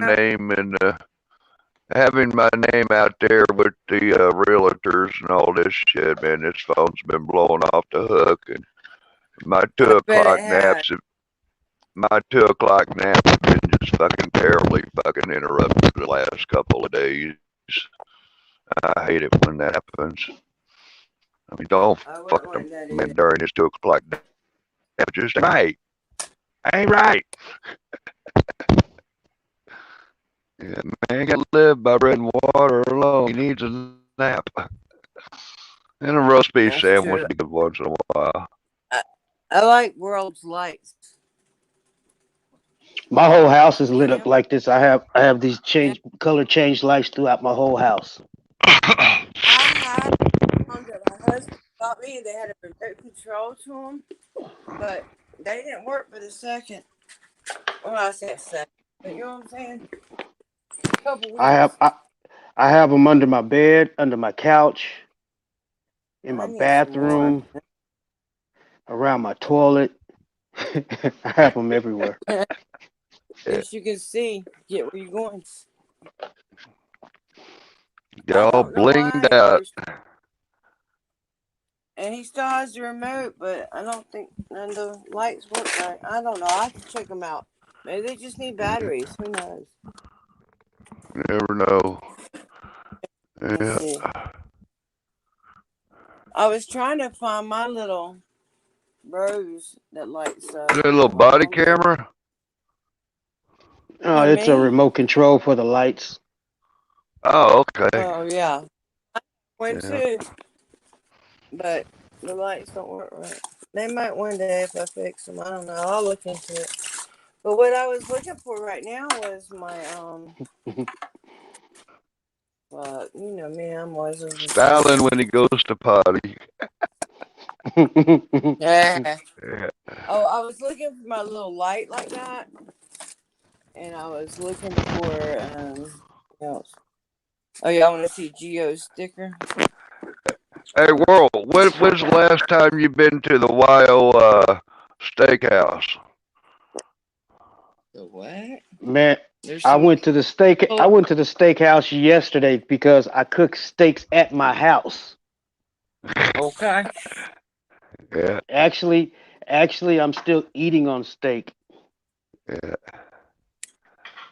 name out there with the realtors and all this shit, man. This phone's been blowing off the hook, and my two I bet it o'clock had. naps have my 2 o'clock nap has been just fucking terribly fucking interrupted the last couple of days. I hate it when that happens. I mean, don't I fuck wouldn't the like that man either. during his 2 o'clock nap. Just ain't right. Ain't right. Yeah, man can't live by bread and water alone. He needs a nap. And a roast beef That's sandwich true. be good once in a while. I, I like world's lights. My whole house is lit up Sam? like this. I have these Yeah. change lights throughout my whole house. I had one that my husband got me. They had a remote control to them, but they didn't work for the second. Well, I said second, but you know what I'm saying? A couple I have weeks. I, I have them under my bed, under my couch, in my I need some more. bathroom, around my toilet. I have them everywhere. At Yeah, least you can see, get where you're going. get I all don't know blinged why out. there's, and he still has the remote, but I don't think none of the lights work right. I don't know. I have to check them out. Maybe they just need batteries. Who knows? Never know. Let's Yeah. see. I was trying to find my little rose that lights up. That little Hold body on, baby. camera? Oh, Who, it's a me? remote control for the lights. Oh, okay. Oh, yeah. Went Yeah. too, but the lights don't work right. They might one day if I fix them. I don't know. I'll look into it. But what I was looking for right now was my you know me, I'm always looking for stuff. Styling when he goes to potty. Yeah. Yeah. Oh, I was looking for my little light like that, and I was looking for what else? Oh yeah, I want to see Geo's sticker. Hey, World, when's the last time you been to the YO steakhouse? The what? Man, There's I some. went to the steak. I went to the steakhouse yesterday because I cook steaks at my house. Okay. Yeah, Actually, I'm still eating on steak. yeah,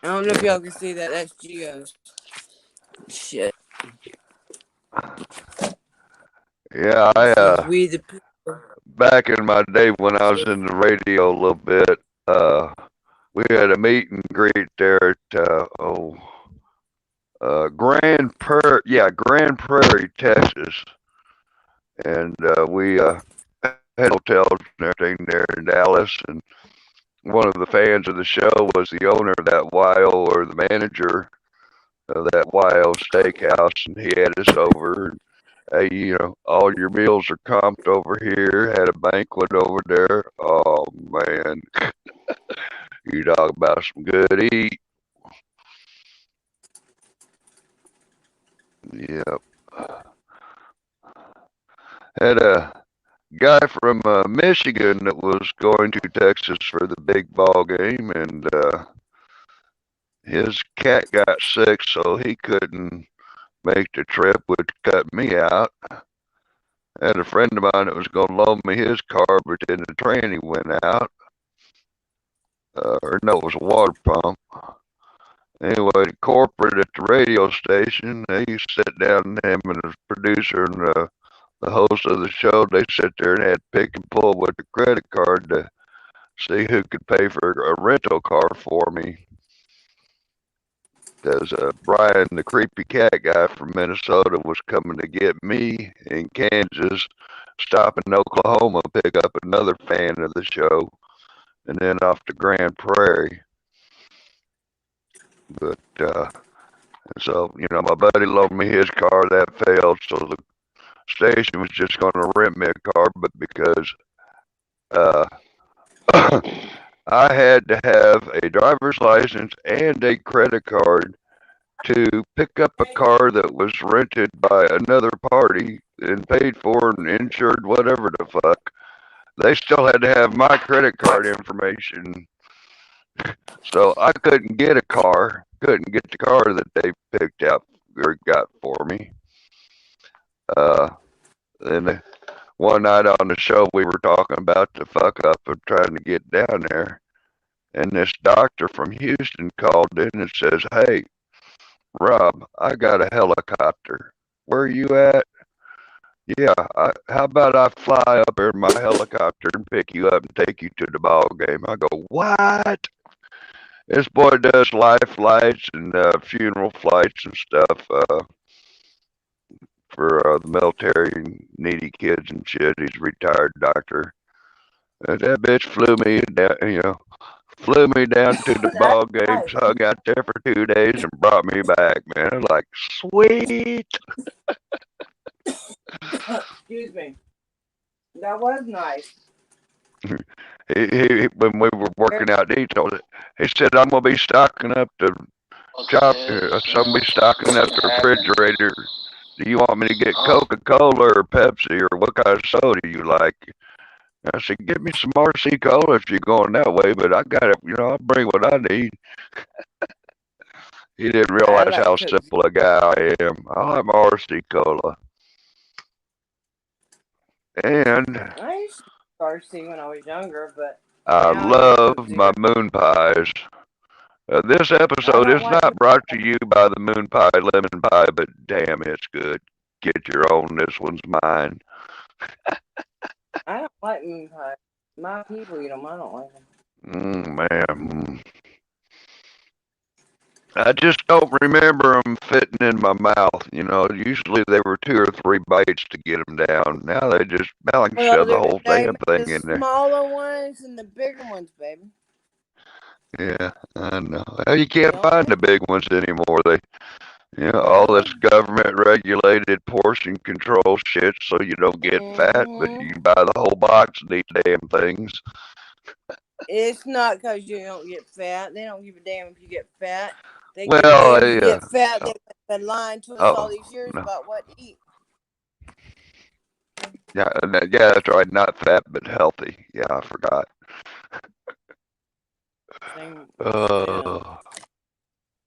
I don't know if yeah. y'all can see that. That's Geo's. Shit. Yeah, It I says we the people. back in my day when I was in the radio a little bit, we had a meet and greet there at Grand Prairie, Texas, and we had hotels and everything there in Dallas. And one of the fans of the show was the owner of that YO, or the manager of that YO steakhouse, and he had us over. And, hey, all your meals are comped over here. Had a banquet over there. Oh man, you talk about some good eat. Yep. Had a guy from Michigan that was going to Texas for the big ball game, and his cat got sick, so he couldn't make the trip, which cut me out. I had a friend of mine that was going to loan me his car, but then the tranny went out. Or no, it was a water pump. Anyway, the corporate at the radio station, they sat down, him and the producer and the host of the show, they sat there and had pick and pull with the credit card to see who could pay for a rental car for me. Because Brian, the creepy cat guy from Minnesota, was coming to get me in Kansas, stop in Oklahoma, pick up another fan of the show, and then off to Grand Prairie. But so, my buddy loaned me his car. That failed, so the station was just going to rent me a car. But because uh, I had to have a driver's license and a credit card to pick up a car that was rented by another party and paid for and insured, whatever the fuck, they still had to have my credit card information. So I couldn't get a car, couldn't get the car that they picked out or got for me. And one night on the show, we were talking about the fuck up of trying to get down there. And this doctor from Houston called in and says, "Hey, Rob, I got a helicopter. Where are you at?" "Yeah, how about I fly up here in my helicopter and pick you up and take you to the ball game?" I go, "What?" This boy does life flights and funeral flights and stuff for the military and needy kids and shit. He's a retired doctor. That bitch flew me down, flew me down to the ball That's games, nice. hung out there for 2 days, and brought me back, man. I was like, sweet. Excuse me. That was nice. When we were working out, he said, I'm gonna be stocking up the I'm gonna be stocking up the refrigerator. Do you want me to get Coca-Cola or Pepsi or what kind of soda you like? I said, give me some RC Cola if you're going that way, but I got it, I'll bring what I need. He didn't I realize like how Coke. simple a guy I am. I'll have my RC Cola. And I used to do RC when I was younger, but I now I get love Coke my Zero. moon pies. This I episode don't is like not moon brought to pie. you by the moon pie lemon pie, but damn, it's good. Get your own. This one's mine. I don't like moon pie. My people eat them. I don't like them. Man. I just don't remember them fitting in my mouth. Usually they were 2 or 3 bites to get them down. Now I can Well, shove the whole they damn make the thing in there. smaller ones and the bigger ones, baby. Yeah, I know. Well, you They can't don't find make. the big ones anymore. All No. this government regulated portion control shit so you don't get fat, but Mm-hmm. you can buy the whole box of these damn things. It's not because you don't get fat. They don't give a damn if you get fat. They give a Well, damn if you get fat. They've been lying to us all oh, these years no. about what to eat. Yeah, that's right. Not fat, but healthy. Yeah, I forgot. Same shit. Uh,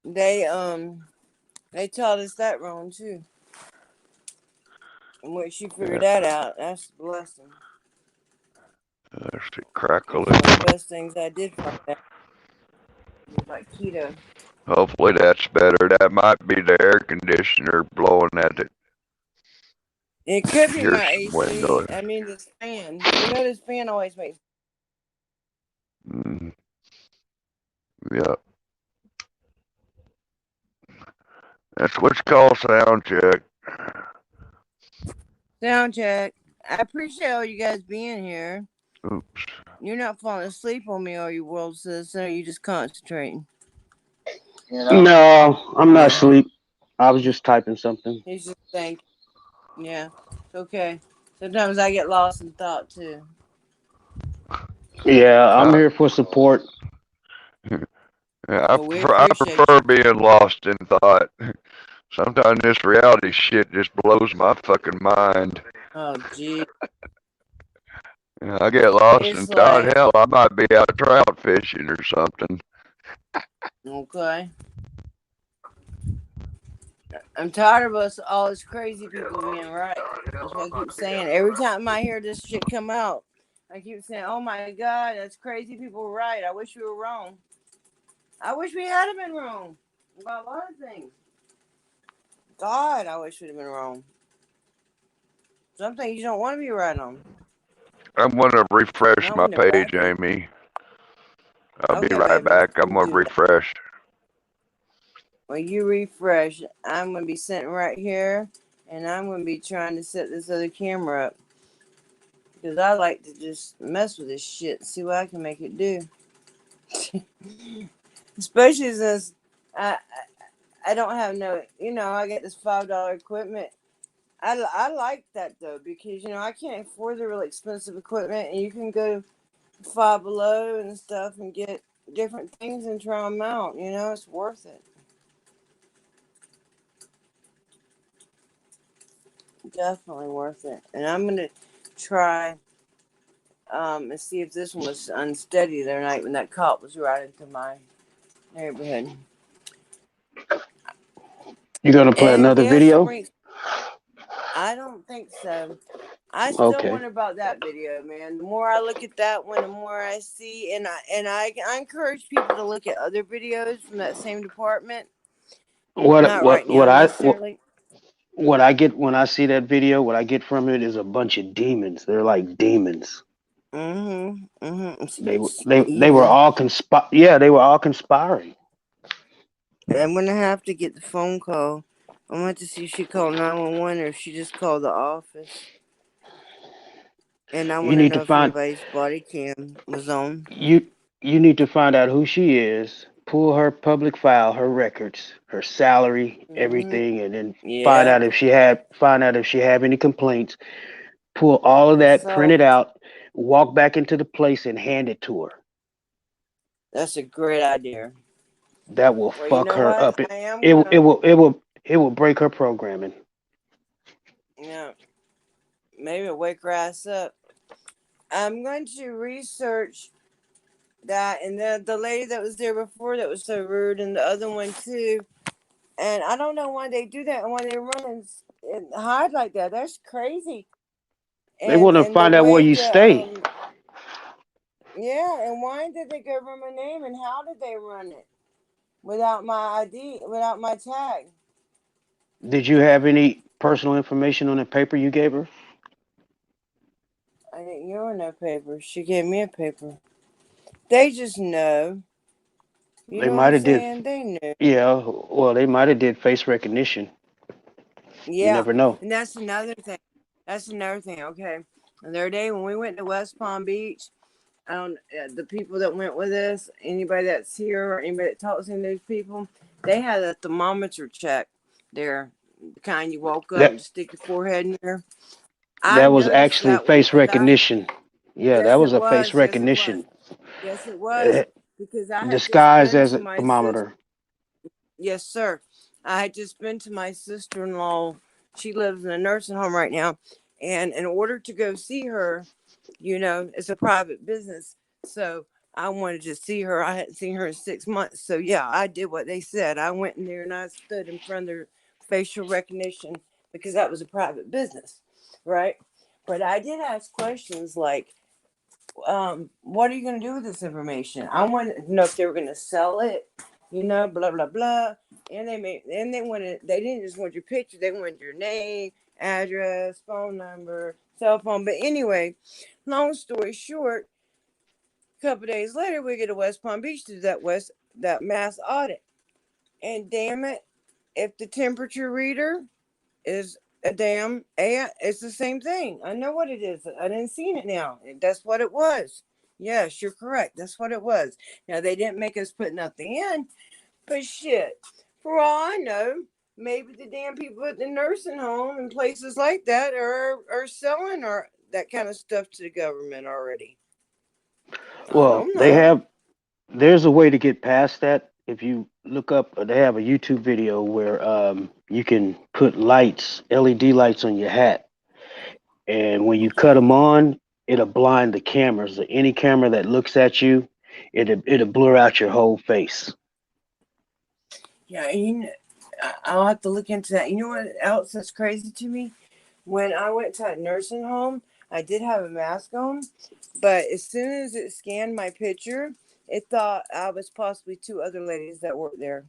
They they taught us that wrong too. And once you figure yeah, that out, that's a blessing. there's the That's crackling. one of the best things I did find out. It was like keto. Hopefully that's better. That might be the air conditioner blowing at it. It could be Here's my some wind AC. noise. I mean, this fan. This fan always makes. Mm, yeah, that's what's called sound check. Sound check. I appreciate all you guys being here. Oops. You're not falling asleep on me, are you, world citizen? Or are you just concentrating? No, I'm not Yeah. asleep. I was just typing something. He's just thinking. Yeah. It's okay. Sometimes I get lost in thought too. Yeah, I'm Uh, here for support. yeah, I Well, we prefer I appreciate prefer you. being lost in thought. Sometimes this reality shit just blows my fucking mind. Oh, gee. I get lost in It's thought. like, Hell, I might be out trout fishing or something. okay. I'm tired of us, all this crazy people being right. That's what I keep saying. Every time I hear this shit come out, I keep saying, oh my God, that's crazy people were right. I wish we were wrong. I wish we had been wrong about a lot of things. God, I wish we'd have been wrong. Some things you don't want to be right on. I'm gonna refresh Not my when they're bad page, things. Amy. I'll be Okay, right baby. back. I'm You gonna do that. refresh. When you refresh, I'm going to be sitting right here and I'm going to be trying to set this other camera up. Because I like to just mess with this shit and see what I can make it do. Especially since I, I don't have no, I get this $5 equipment. I like that though because, I can't afford the really expensive equipment and you can go Five Below and stuff and get different things and try them out. It's worth it. Definitely worth it. And I'm going to try and see if this one was unsteady the other night when that cop was riding through my neighborhood. You gonna play And another if video? Spring, I don't think so. I still Okay. wonder about that video, man. The more I look at that one, the more I see, and I encourage people to look at other videos from that same department. What Not right what now what I what, necessarily. what I get when I see that video, what I get from it is a bunch of demons. They're like demons. They were Evil. all Yeah, they were all conspiring. I'm gonna have to get the phone call. I'm gonna have to see if she called 911 or if she just called the office. And I You want to need to know if find anybody's body cam was on. you you need to find out who she is, pull her public file, her records, her salary, Hmm. everything, and then Yeah, find out if she have any complaints. Pull all of that's that, print all. it out, walk back into the place and hand it to her. That's a great idea. That will Well, you fuck know her what? up. I am gonna. It will break her programming. Yeah, maybe wake her ass up. I'm going to research that, and the lady that was there before that was so rude, and the other one too. And I don't know why they do that and why they run and hide like that. That's crazy. They want to And the find out where way you that stay. yeah, and why did they go run my name and how did they run it without my ID, without my tag? Did you have any personal information on the paper you gave her? I didn't give her no paper. She gave me a paper. They just know. You They know what I'm might have did. saying? They knew. Yeah, well, they might have did face recognition. You Yeah, never know. and that's another thing. That's another thing. Okay, the other day when we went to West Palm Beach, I don't. The people that went with us, anybody that's here or anybody that talks to those people, they had a thermometer check there, the kind you walk up and That just stick your forehead in there. I that was noticed actually that face because I. recognition. Yeah, that Yes, was it a face was. Yes, it was. recognition Yes, it was uh, because I had just disguised been as to a my sister. thermometer. Yes, sir. I had just been to my sister in law. She lives in a nursing home right now. And in order to go see her, it's a private business. So I wanted to see her. I hadn't seen her in 6 months. So yeah, I did what they said. I went in there and I stood in front of their facial recognition because that was a private business. Right. But I did ask questions like, what are you going to do with this information? I wanted to know if they were going to sell it, blah blah blah. And they wanted, they didn't just want your picture, they wanted your name, address, phone number, cell phone. But anyway, long story short, a couple days later, we get to West Palm Beach to do that mass audit, and damn it, if the temperature reader is a damn AI. It's the same thing. I know what it is. I didn't see it now. That's what it was. Yes, you're correct. That's what it was. Now they didn't make us put nothing in, but shit. For all I know, maybe the damn people at the nursing home and places like that are selling or that kind of stuff to the government already. I Well, don't know. there's a way to get past that. If you look up, they have a YouTube video where you can put lights, LED lights on your hat, and when you cut them on, it'll blind the cameras. Any camera that looks at you, it'll blur out your whole face. Yeah, I'll have to look into that. You know what else that's crazy to me? When I went to that nursing home, I did have a mask on, but as soon as it scanned my picture, it thought I was possibly two other ladies that worked there.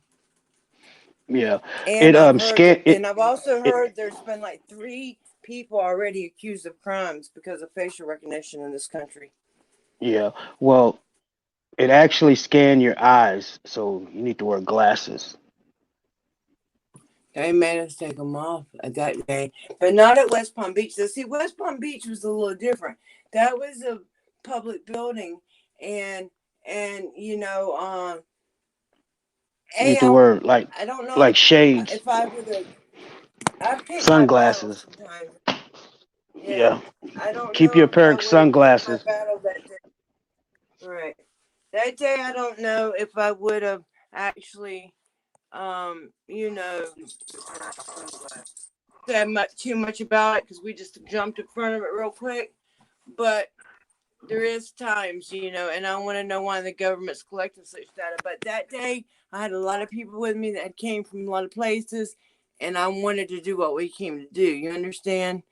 Yeah, And it I've heard scan that, and I've also it. heard there's been like three people already accused of crimes because of facial recognition in this country. Yeah, well, it actually scanned your eyes, so you need to wear glasses. They made us take them off at that day, but not at West Palm Beach. So see, West Palm Beach was a little different. That was a public building, and You need to Al, wear I don't know like shades, if I would have. I picked my battles sunglasses. sometimes. Yeah, Yeah, I don't keep know your if pair I of would have picked my sunglasses. battle that day. Right, that day I don't know if I would have actually, said too much about it because we just jumped in front of it real quick. But there is times, and I want to know why the government's collecting such data. But that day, I had a lot of people with me that came from a lot of places, and I wanted to do what we came to do. You understand?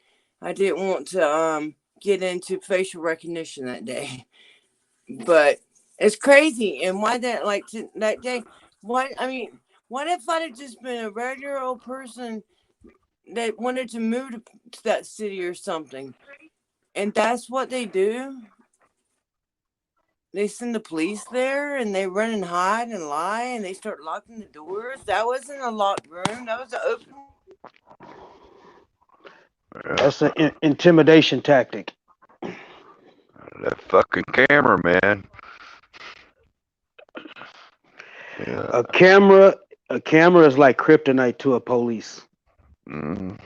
I didn't want to get into facial recognition that day, but it's crazy. And why that day? What I mean, what if I'd have just been a regular old person that wanted to move to that city or something? And that's what they do. they send the police there and they run and hide and lie and they start locking the doors. That wasn't a locked room. That was an open. That's an intimidation tactic. That fucking camera, man. Yeah. A camera is like kryptonite to a police. Mm.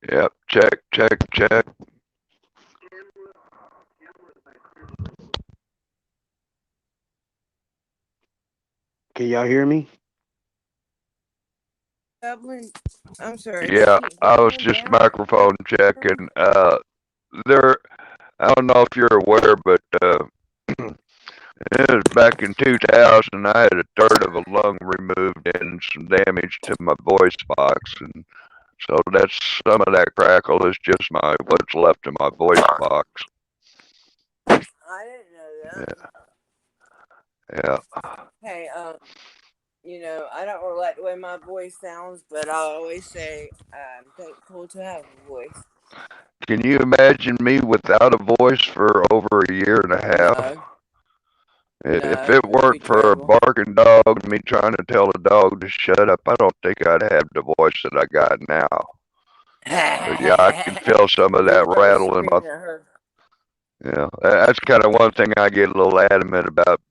Yep. Check, check, check. Can y'all hear me? Dublin. I'm sorry. Yeah, Keep I was going just down. microphone checking. There, I don't know if you're aware, but it was back in 2000. I had a third of a lung removed and some damage to my voice box, and so that's some of that crackle is just my what's left of my voice box. I didn't know that. Yeah. Hey, I don't really like the way my voice sounds, but I always say I'm thankful to have a voice. Can you imagine me without a voice for over a year and a half? No, If no, it it'd be weren't for a terrible. barking dog and me trying to tell a dog to shut up, I don't think I'd have the voice that I got now. But yeah, I can feel some of You're that probably rattle in my. screaming at her. Yeah, that's kind of one thing I get a little adamant about.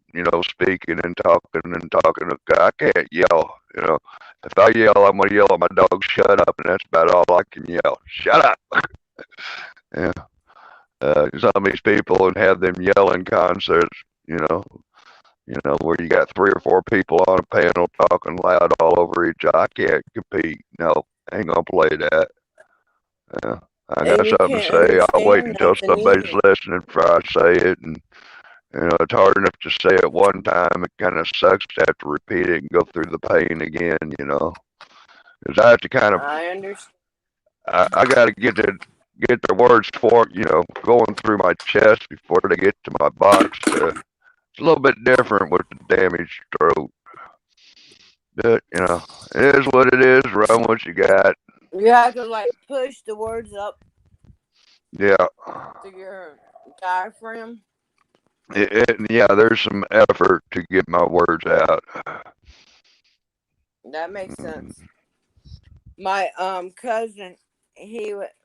Speaking and talking and talking. I can't yell. If I yell, I'm gonna yell at my dog, "Shut up!" And that's about all I can yell. Shut up. Yeah. Some of these people and have them yelling concerts. You know, where you got 3 or 4 people on a panel talking loud all over each other. I can't compete. No, I ain't gonna play that. Yeah. I got And you something to can't say. I'll wait understand until nothing somebody's either. listening before I say it. And it's hard enough to say it one time. It kind of sucks to have to repeat it and go through the pain again. Because I have to kind of, I understand. I got to get the words for going through my chest before they get to my box. It's a little bit different with the damaged throat. But it is what it is. Run what you got. You have to like push the words up Yeah. to your diaphragm. Yeah, there's some effort to get my words out. That makes Mm, sense. My cousin,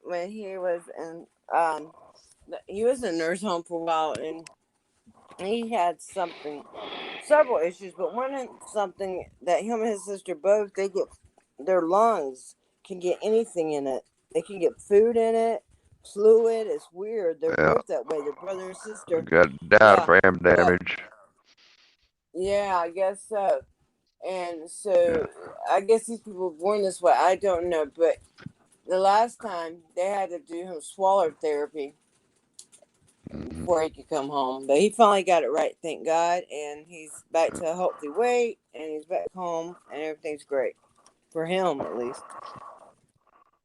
when he was in a nurse home for a while, and he had several issues, but something that him and his sister both, they get their lungs can get anything in it. They can get food in it, fluid. It's weird. They're yeah, both that way. They're brother and I sister. got Yeah, diaphragm but damage. yeah, I guess so. And Yeah. so I guess these people were born this way. I don't know, but the last time they had to do him swallow therapy Hmm. before he could come home. But he finally got it right, thank God, and he's back to a healthy weight, and he's back home, and everything's great for him at least.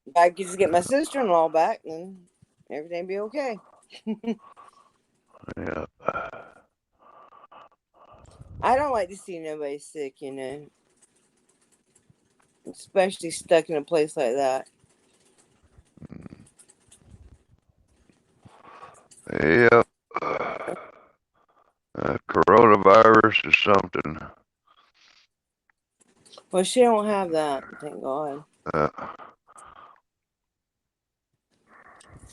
If I could just get my sister-in-law back, then everything be okay. Yeah. I don't like to see nobody sick, especially stuck in a place like that. Yeah. Coronavirus is something. Well, she don't have that, thank God. Uh,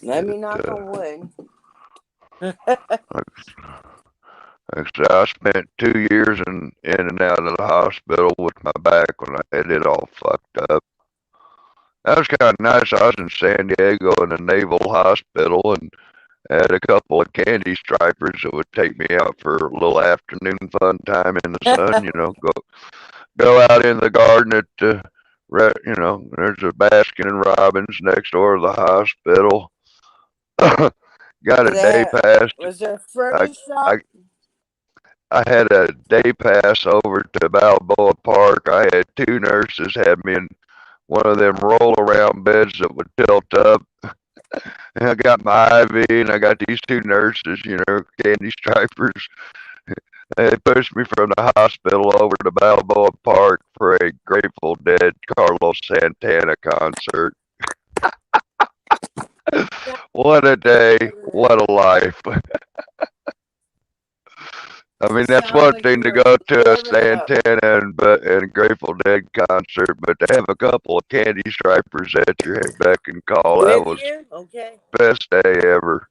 Let me it, knock on wood. like, like I said, I spent 2 years in and out of the hospital with my back when I had it all fucked up. That was kind of nice. I was in San Diego in a naval hospital and had a couple of candy stripers that would take me out for a little afternoon fun time in the sun. Go out in the garden at there's a Baskin and Robbins next door to the hospital. Got a day There pass. was there a I furnace I shop? I had a day pass over to Balboa Park. I had 2 nurses have me in one of them roll around beds that would tilt up. And I got my IV and I got these 2 nurses, candy stripers. They pushed me from the hospital over to Balboa Park for a Grateful Dead Carlos Santana concert. What a day. What a life. I mean, that's Sounds one like thing you to were go to a living it up. Santana and Grateful Dead concert, but to have a couple of Candy Stripers at your beck and call, that With was you? Okay. the best day ever.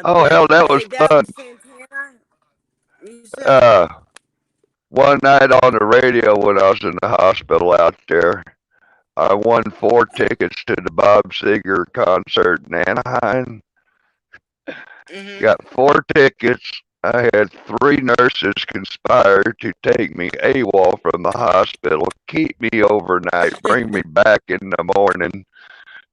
Oh, hell, Best that was day. That fun. was Santana, you said? Uh, One night on the radio when I was in the hospital out there, I won 4 tickets to the Bob Seger concert in Anaheim. Mm-hmm. Got 4 tickets. I had 3 nurses conspire to take me AWOL from the hospital, keep me overnight, bring me back in the morning.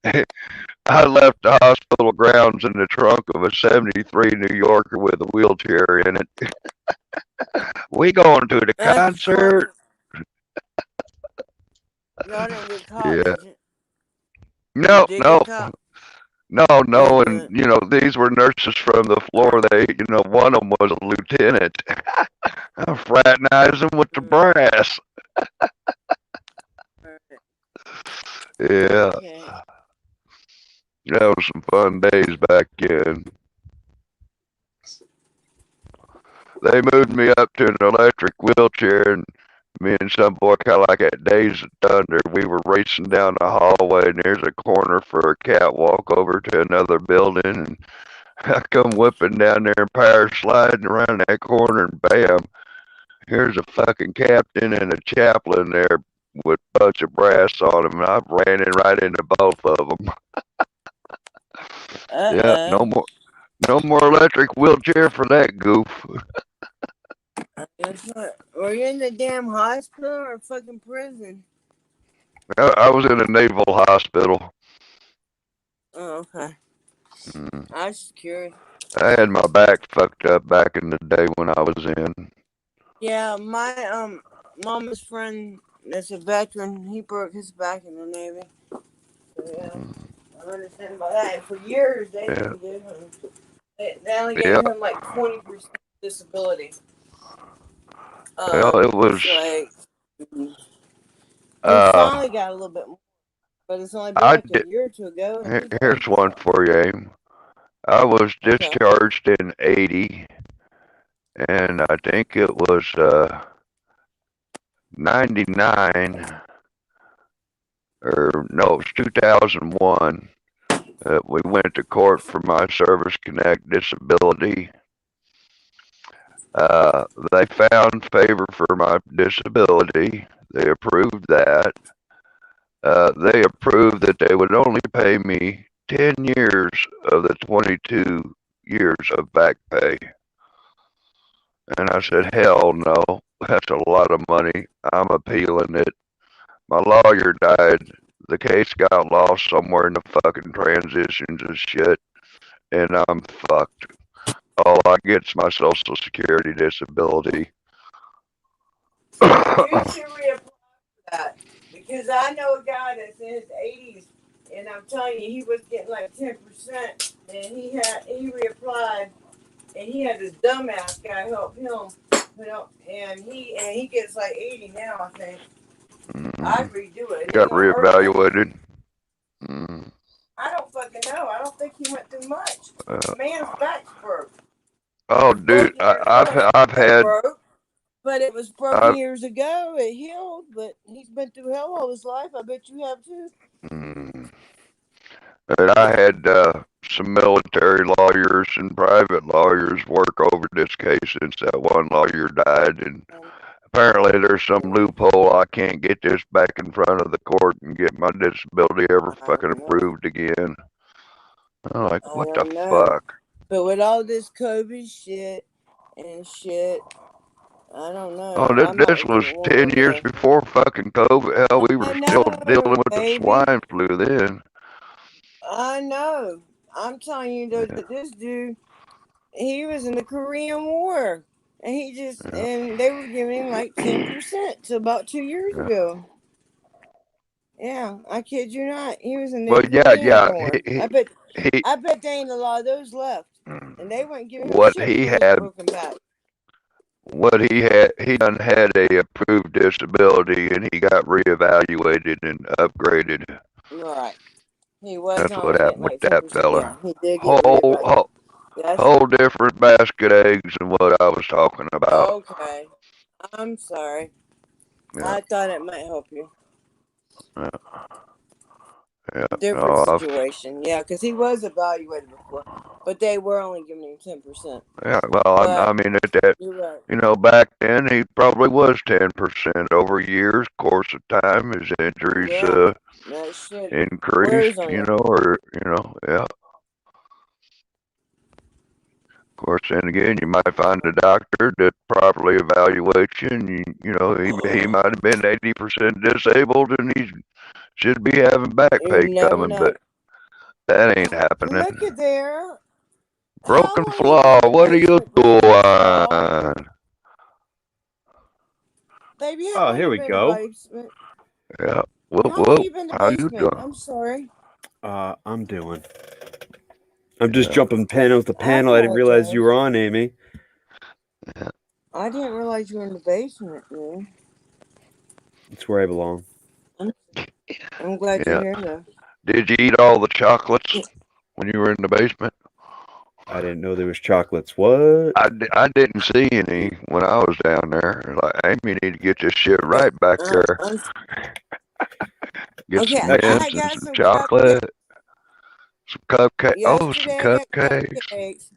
I left the hospital grounds in the trunk of a 73 New Yorker with a wheelchair in it. We going to the That's funny. concert? Y'all didn't get caught, Yeah. did you? You No, did no, get caught? no, Oh, no. And, good. these were nurses from the floor. One of them was a lieutenant. I'm fraternizing with the Mm, brass. right. Yeah. Okay. That was some fun days back then. They moved me up to an electric wheelchair, and me and some boy, kind of like at Days of Thunder, we were racing down the hallway, and there's a corner for a catwalk over to another building, and I come whipping down there and power sliding around that corner, and bam, here's a fucking captain and a chaplain there with a bunch of brass on them, and I ran in right into both of them. Yeah, Uh-oh. no more electric wheelchair for that goof. Guess what? Were you in the damn hospital or fucking prison? I was in a naval hospital. Oh, okay. Mm. I was just curious. I had my back fucked up back in the day when I was in. Yeah, my mama's friend that's a veteran, he broke his back in the Navy. So yeah, I understand about that. And for years they Yeah, didn't give him. They only yeah. gave him like 20% disability. Well, it was. It's like he Uh, finally got a little bit more, but it's only been I like a did. year or two ago, and he's back Here's to one full. for you, Aim. I was Okay. discharged in '80, and I think it was '99, or no, it was 2001. We went to court for my service connect disability. Uh, they found favor for my disability. They approved that. They approved that they would only pay me 10 years of the 22 years of back pay. And I said, hell no, that's a lot of money. I'm appealing it. My lawyer died. The case got lost somewhere in the fucking transitions and shit, and I'm fucked. All I get's my Social Security disability. You should reapply for that because I know a guy that's in his 80s, and I'm telling you, he was getting like 10%, and he reapplied, and he had this dumbass guy help him, and he gets like 80 now, I think. Mm, I'd redo it. It ain't got gonna hurt nothing. reevaluated. Mm, I don't fucking know. I don't think he went through much. uh, The man's back's broke. It oh, was dude, broken years ago. It I've still had, broke. But it was broken I, years ago. It healed, but he's been through hell all his life. I bet you have too. mm, and I had some military lawyers and private lawyers work over this case since that one lawyer died, and And, apparently there's some yeah, loophole. I can't get this back in front of the court and get my disability ever I fucking don't know. approved again. I'm like, I what the don't know. fuck? But with all this COVID shit, I don't Oh, know. I might this look at was it one 10 more years day. before fucking COVID. Hell, we I were still dealing know, with the baby. swine flu then. I know. I'm telling you though Yeah, that this dude, he was in the Korean War, and yeah, and they were giving him like 10% to about 2 years yeah. ago. Yeah, I kid you not. He was in the Well, yeah, Korean yeah. War. He, I bet there ain't a lot of those left. And they wouldn't give him what shit he for his had, broken back. he done had a approved disability, and he got reevaluated and upgraded. Right. He was That's what only getting happened with like that 10%. Yeah, fella. he did get Whole, whole, reevaluated. That's Whole different basket of eggs than what I was talking about. okay. I'm sorry. Yeah, I thought it might help you. yeah, yeah. Different No, situation. Yeah, because he was evaluated before, but they were only giving him 10%. yeah. Well, I But mean, at that, you're right. back then he probably was 10%. Over years, course of time, his injuries Yeah, that shit increased. wears on you. Or yeah. Of course, then again, you might find a doctor that properly evaluates you, and he might have been 80% disabled, and he should be having back You pay never coming, but know. that ain't happening. Look at there. Broken How long you been flaw, in the what are you basement, Broken Flaw? doing? Baby, how Oh, long here you we been in the go. basement? Yeah, whoop How long whoop. you been in the How you basement? doing? I'm sorry. I'm doing. I'm just Yeah, jumping panel to I panel. I didn't realize you apologize. were on, Amy. yeah, I didn't realize you were in the basement, man. It's where I belong. I'm, I'm glad you're yeah. here, though. Did you eat all the chocolates when you were in the basement? I didn't know there was chocolates. What? I didn't see any when I was down there. Like, Amy, need to get this shit Yeah, right back there. I'm, Get okay, some I mints and got some some cupcakes. chocolate, some cupcake. Oh, some Yesterday, I got cupcakes. cupcakes.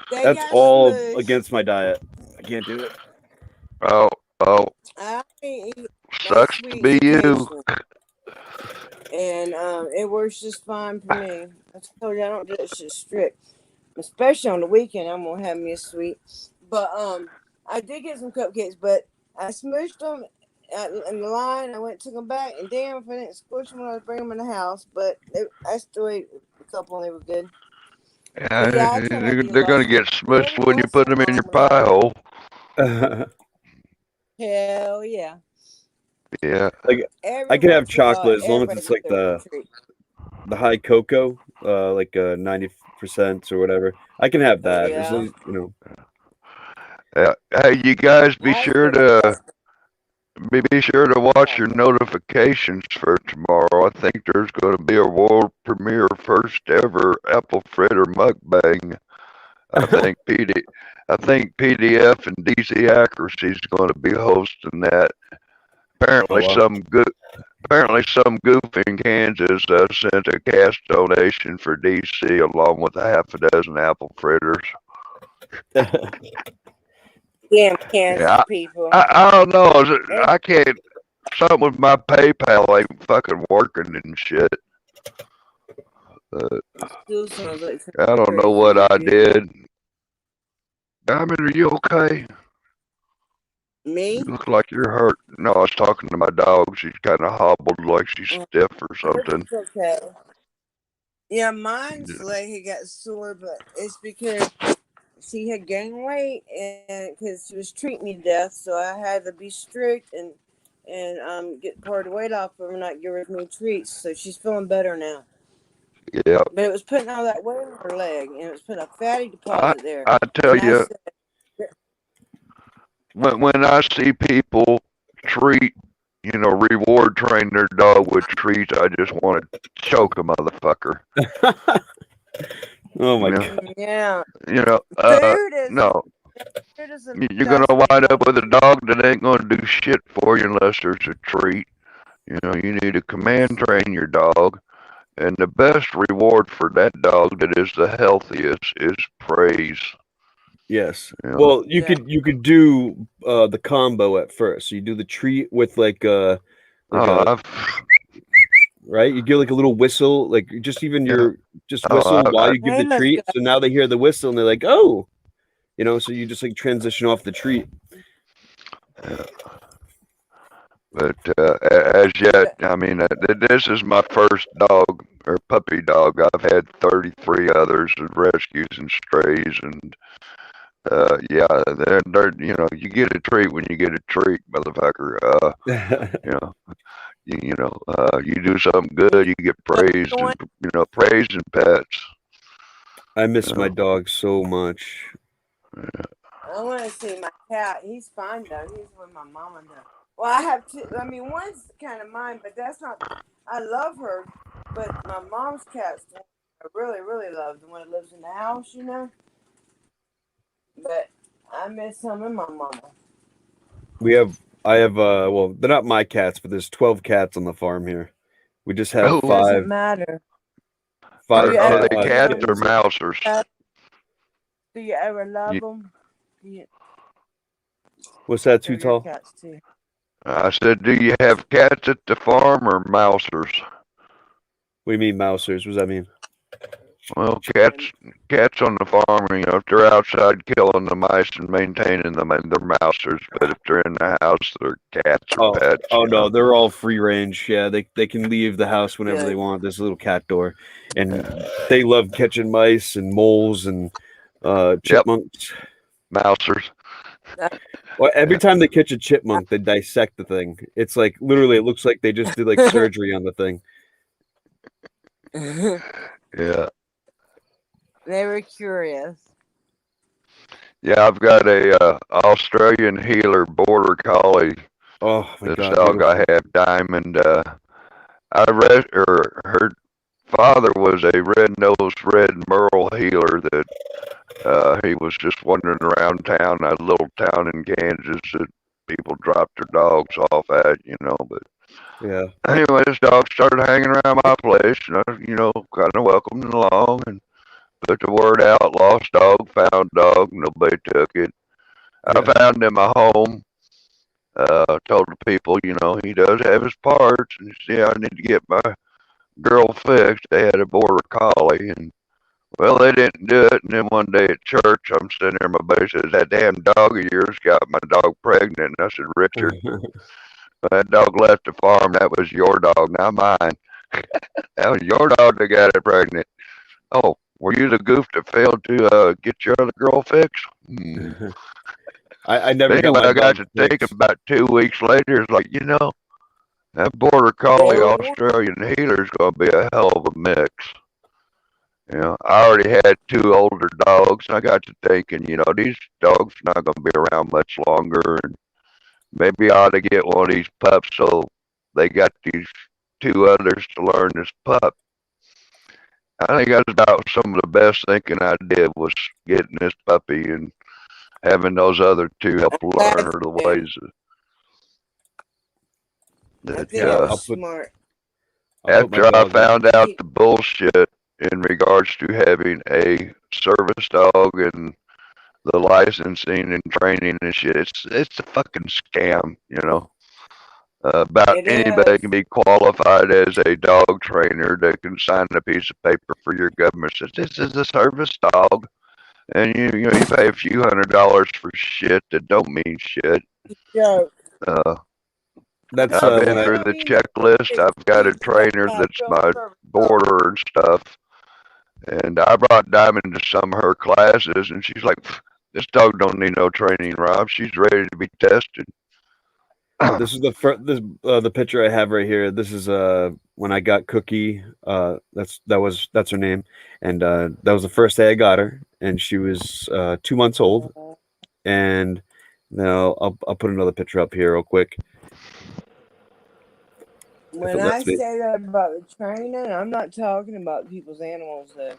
They That's got all smushed. against my diet. I can't do it. Oh, oh, I eat that sucks to sweets be you. occasionally. And it works just fine for me. I told you I don't do that shit strict. Especially on the weekend, I'm gonna have me a sweet. But I did get some cupcakes, but I smushed them in the line. I went and took them back, and damn if I didn't squish them when I was bringing them in the house. But I still ate a couple, and they were good. But Yeah, yeah, I try not to eat a they're lot of gonna sweets. get But smushed every when you once put in a them in while, your I'm gonna pie have hole. hell yeah. Yeah, Like I Every can have once in a while, chocolate as long as everybody it's gets like their little treat. the high cocoa, like 90% or whatever. I can have that as long Yeah, as. yeah. Hey, you guys, be I sure still got to that be sure to watch your chocolate. notifications for tomorrow. I think there's going to be a world premiere, first ever apple fritter mukbang. I think PD, I think PDF and DC Accuracy is going to be hosting that. Oh Apparently, wow. some goof in Kansas sent a cash donation for DC along with a half a dozen apple fritters. Damn Kansas Yeah, people. I don't know. Every I can't. Something with my PayPal ain't fucking working and shit. Uh, still sounds like I something don't know crazy what you I do. did. Diamond, are you okay? You Me? look like you're hurt. No, I was talking to my dog. She's kind of hobbled like she's stiff or something. Everything's okay. Yeah, mine's leg had got sore, but it's because she had gained weight and because she was treating me to death, so I had to be strict and get part of the weight off of her and not give her as many treats. So she's feeling better now. Yeah, But it was putting all that weight on her leg, and it was putting a fatty I deposit there. I tell And I you, said, when I see people treat, reward train their dog with treats, I just want to choke a motherfucker. Oh You my know, god. yeah, you know. food is No, food is the you're gonna best wind up reward with a for dog that ain't gonna do shit for you unless there's a treat. You need to command train your dog, and the best reward for that dog that is the healthiest is praise. Yes. You know. Well, you yeah. could do the combo at first. So you do the treat with like Oh, a right. You give like a little whistle, like just even yeah. your just Oh, whistle while you give Hey, the let's go. treat. So now they hear the whistle and they're like, oh, so you just like transition off the treat. yeah. But as yet, I mean, this is my first dog or puppy dog. I've had 33 others of rescues and strays, and yeah, they're you get a treat when you get a treat, motherfucker. You know, you do something Yeah, good, you get so praised, the one and praise and pets. I You miss my know, dog so much. I want to see my cat. He's fine though. He's with my mama though. Well, I have two. I mean, one's kind of mine, but that's not. I love her, but my mom's cat's the one I really, really love. The one that lives in the house, you know. But I miss him and my mama. I have well, they're not my cats, but there's 12 cats on the farm here. We just have It Oh, doesn't five matter. Do five you are ever they do you cats ever or puppies. mousers? do you ever love You, them? What's that, They're too your tall? cats too. I said, do you have cats at the farm or mousers? What do you mean, mousers? What does that mean? Well, Chickens. cats on the farm, if they're outside killing the mice and maintaining them, and they're mousers. But if they're in the house, they're cats or pets. Oh no, they're all free range. Yeah, they can leave the house whenever they Good. want. There's a little cat door, and they love catching mice and moles and Yep, chipmunks. mousers. That- Well, every Yeah, time they catch a chipmunk, they dissect the thing. It's like literally, it looks like they just did like surgery on the thing. yeah, They were curious. yeah. I've got a Australian healer border collie. Oh my This god, dog I beautiful. have, Diamond. I read, or her father was a red-nosed red merle healer that he was just wandering around town, a little town in Kansas that people dropped their dogs off at. But Yeah. anyway, this dog started hanging around my place, and I kind of welcomed him along and put the word out, lost dog, found dog, nobody took it. I Yeah. found him a home, told the people, he does have his parts, and he said, yeah, I need to get my girl fixed. They had a border collie, and well, they didn't do it. And then one day at church, I'm sitting there, my buddy says, that damn dog of yours got my dog pregnant. And I said, Richard, that dog left the farm. That was your dog, not mine. That was your dog that got it pregnant. Oh, were you the goof that failed to get your other girl fixed? Hmm. I never got Anyway, my I got dog to thinking fixed. about 2 weeks later, it's like, that border collie They Australian healer is going to be a hell of a mix. I already had 2 older dogs, and I got to thinking, these dogs are not going to be around much longer, and maybe I ought to get one of these pups so they got these 2 others to learn this pup. I think that's about some of the best thinking I did was getting this puppy and having those other 2 help learn That's her the good. ways I that, think Yeah, it uh, was smart. I'll put my after I dog in. found out the bullshit in regards to having a service dog and the licensing and training and shit. It's a fucking scam. About It anybody is. can be qualified as a dog trainer that can sign a piece of paper for your government. Says this is a service dog, and you pay a few $100s for shit that don't mean shit. Joke. Uh, That's I've been when They through don't the even checklist. it's I've got a cheap to trainer have that's real my service dogs. border and stuff. And I brought Diamond to some of her classes, and she's like, "This dog don't need no training, Rob. She's ready to be tested." this is the picture I have right here. This is when I got Cookie. That's her name, and that was the first day I got her, and she was 2 months old. And now I'll put another picture up here real quick if it When I lets me. say that about the training, I'm not talking about people's animals though.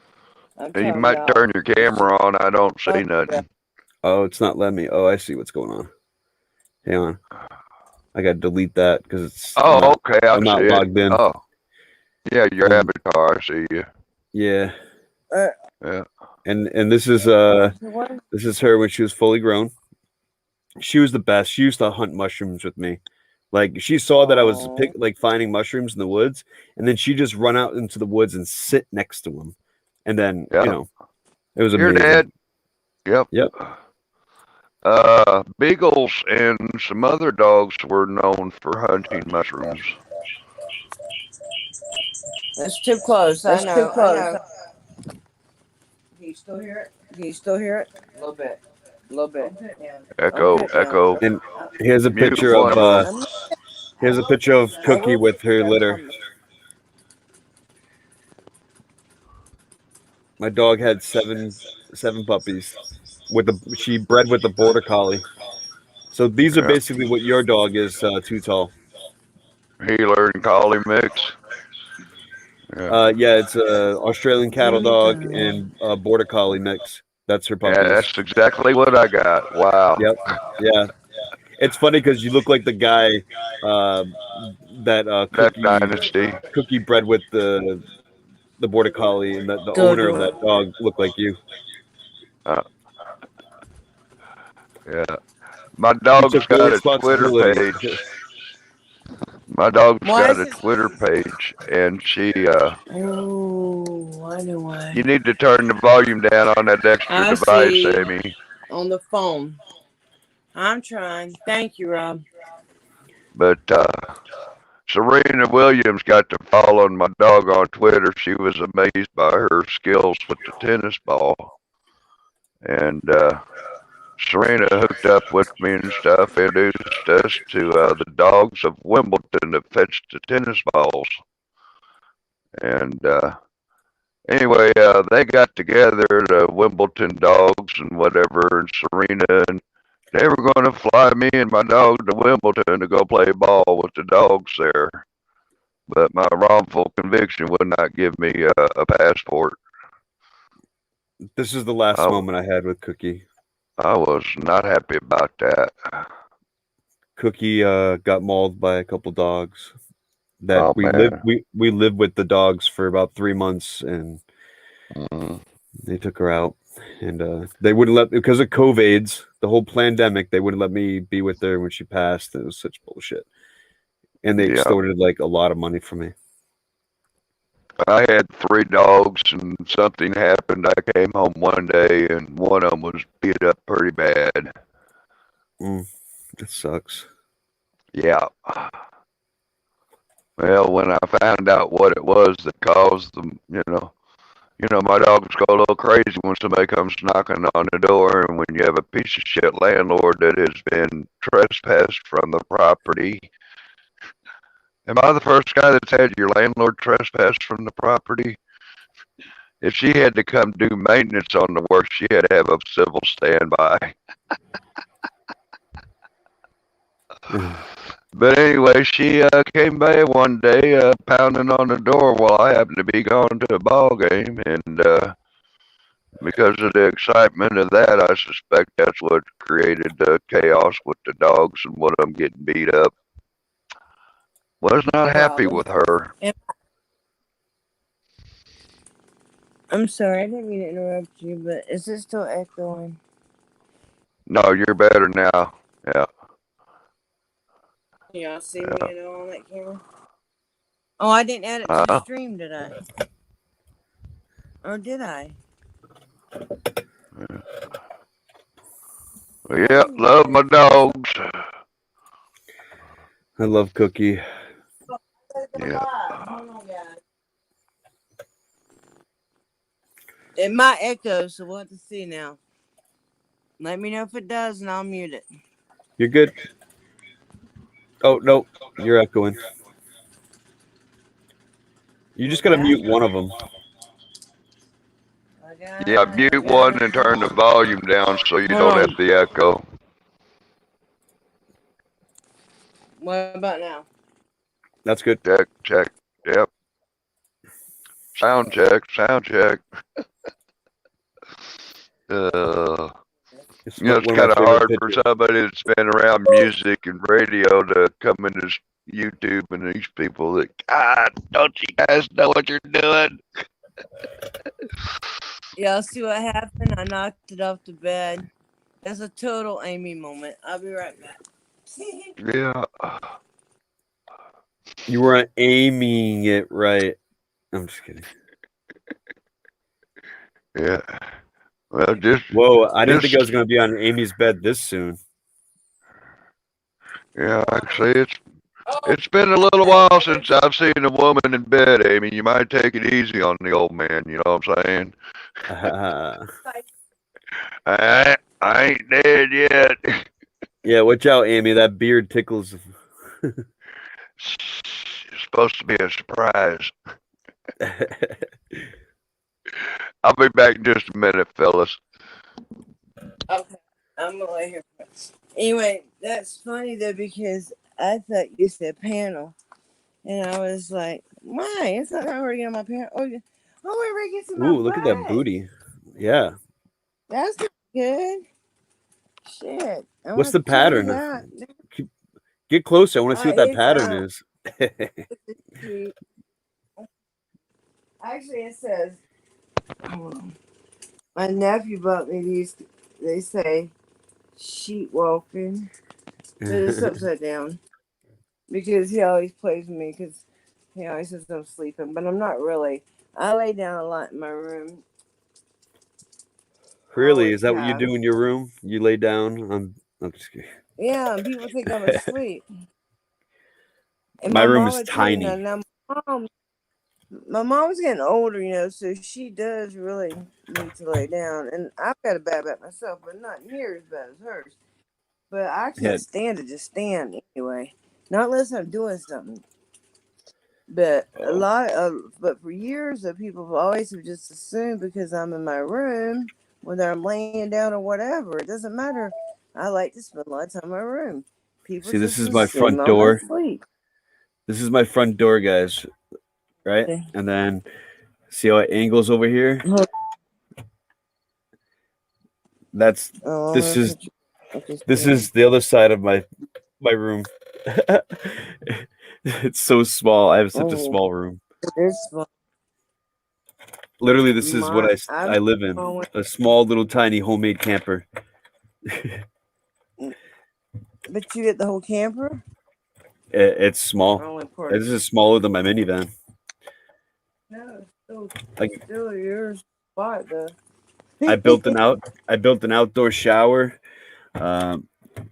I'm You talking might about turn your just camera on. I don't see stuff. nothing. Oh, it's not letting me. Oh, I see what's going on. Hang on, I got to delete that because it's Oh, not. okay. I I'm see not it. logged in. Oh, yeah, your Um, avatar. I see you. yeah, Uh, Yeah. and this is what? her when she was fully grown. She was the best. She used to hunt mushrooms with me. Like she saw that I was Oh, finding mushrooms in the woods, and then she just run out into the woods and sit next to them, and then Yep. it was Here, amazing. Dad. Yep. Yep. Beagles and some other dogs were known for hunting mushrooms. that's too close. I That's too know. I close. know. Can you still hear it? Can you still hear it? A little bit. A little bit. I'll Echo, put it down. echo. And here's a Mute picture one of of them. I'm not, I Cookie will with put it her down, I litter. promise. My dog had seven puppies. She bred with the border collie. So these are Yeah. basically what your dog is, Too Tall. Healer and collie mix. Yeah. Yeah, it's a Australian cattle There we dog go. and a border collie mix. That's her Yeah, puppies. that's exactly what I got. Wow. Yep. Yeah. It's funny because you look like the guy uh, that Duck Dynasty. cookie bred with the border collie, and the owner of Dodo. that dog looked like you. Uh, yeah. My You dog's took full got a Twitter responsibility. page. My dog's Why got is a this? Twitter page, and Oh, I know why. you need to turn the volume down on that extra I device, see. Amy. On the phone. I'm trying. Thank you, Rob. But Serena Williams got to following my dog on Twitter. She was amazed by her skills with the tennis ball. And Serena hooked up with me and stuff, introduced us to the dogs of Wimbledon that fetched the tennis balls. And anyway, they got together, the Wimbledon dogs and whatever, and Serena, and they were going to fly me and my dog to Wimbledon to go play ball with the dogs there. But my wrongful conviction would not give me a passport. This is the last I, moment I had with Cookie. I was not happy about that. Cookie got mauled by a couple dogs. That Oh man. we lived with the dogs for about 3 months, and they took her out. And they wouldn't let, because of COVIDs, the whole pandemic, they wouldn't let me be with her when she passed. It was such bullshit. And they Yeah. extorted like a lot of money from me. I had 3 dogs, and something happened. I came home one day, and one of them was beat up pretty bad. That sucks. Yeah. Well, when I found out what it was that caused them, my dogs go a little crazy when somebody comes knocking on the door, and when you have a piece of shit landlord that has been trespassed from the property. Am I the first guy that's had your landlord trespassed from the property? If she had to come do maintenance on the work, she had to have a civil standby. But anyway, she came by one day pounding on the door while I happened to be going to a ball game, and because of the excitement of that, I suspect that's what created the chaos with the dogs and one of them getting beat up. Was not happy Probably. with her. I'm sorry, I didn't mean to interrupt you, but is it still echoing? No, you're better now. Yeah. Y'all see me at all on that camera? Oh, I didn't add it to the stream, did I? Or did I? Yeah, love my dogs. I love Cookie. Yeah. Hold on, guys. It might echo, so we'll have to see now. Let me know if it does, and I'll mute it. You're good. Oh, no. You're echoing. You just got to mute one of them. Yeah, mute one and turn the volume down so you don't have the echo. What about now? That's good. Check. Yep. Sound check. It's it's one of my kind of favorite hard for pictures. somebody that's been around music and radio to come into YouTube and these people that, God, don't you guys know what you're doing? Y'all see what happened? I knocked it off the bed. That's a total Amy moment. I'll be right back. Yeah. You weren't aiming it right. I'm just kidding. Yeah. Well, just. Whoa, I didn't think I was going to be on Amy's bed this soon. Yeah, actually, it's been a little while since I've seen a woman in bed, Amy. You might take it easy on the old man, you know what I'm saying? I ain't dead yet. Yeah, watch out, Amy. That beard tickles. It's supposed to be a surprise. I'll be back in just a minute, fellas. Okay, I'm gonna lay here. Anyway, that's funny though because I thought you said panel, and I was like, "Why? It's not already on my panel." Oh, we're getting some. Ooh, look at that booty. Yeah. That's not good. Shit. I What's want the to tell you pattern? that. Get closer. I want to see what that It's pattern is. actually it says, hold on. My nephew bought me these. They say sheep walking, but it's upside down because he always plays with me because he always says I'm sleeping, but I'm not really. I lay down a lot in my room. Really? Always Is that what you have. do in your room? You lay down? I'm just kidding. Yeah, and people think I'm asleep. And My my room is mama too. Now, tiny. now my mom's getting older, so she does really need to lay down. And I've got a bad back myself, but not near as bad as hers. But I Yeah. can't stand to just stand anyway. Not unless I'm doing something. But Oh. but for years, people have always have just assumed because I'm in my room, whether I'm laying down or whatever, it doesn't matter. I like to spend a lot of time in my room. People See, this just is my assume front I'm door. asleep. This is my front door, guys. Right? And then see how it angles over here? That's Oh, this is okay. this is the other side of my room. It's so small. I have such a Oh, small room. this one. Literally, this is what I'm I live in. going. A small little tiny homemade camper. But you get the whole camper? It's small. Only part. This is smaller than my minivan. No, it's Like still your spot though. I built an outdoor shower, and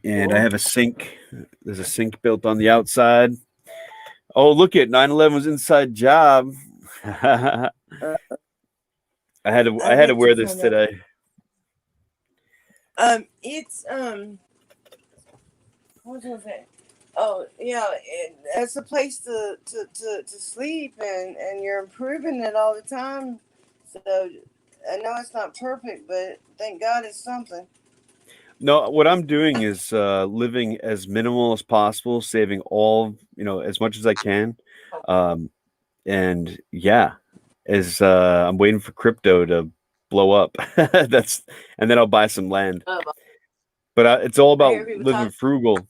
I have a sink. There's a sink built on the outside. Oh, look at 9/11 was inside job. I had to wear this today. It's what was it? Oh yeah, it's a place to sleep, and you're improving it all the time. So I know it's not perfect, but thank God it's something. No, what I'm doing is living as minimal as possible, saving all, as much as I can. And yeah, as I'm waiting for crypto to blow up. And then I'll buy some land. But it's all about living frugal.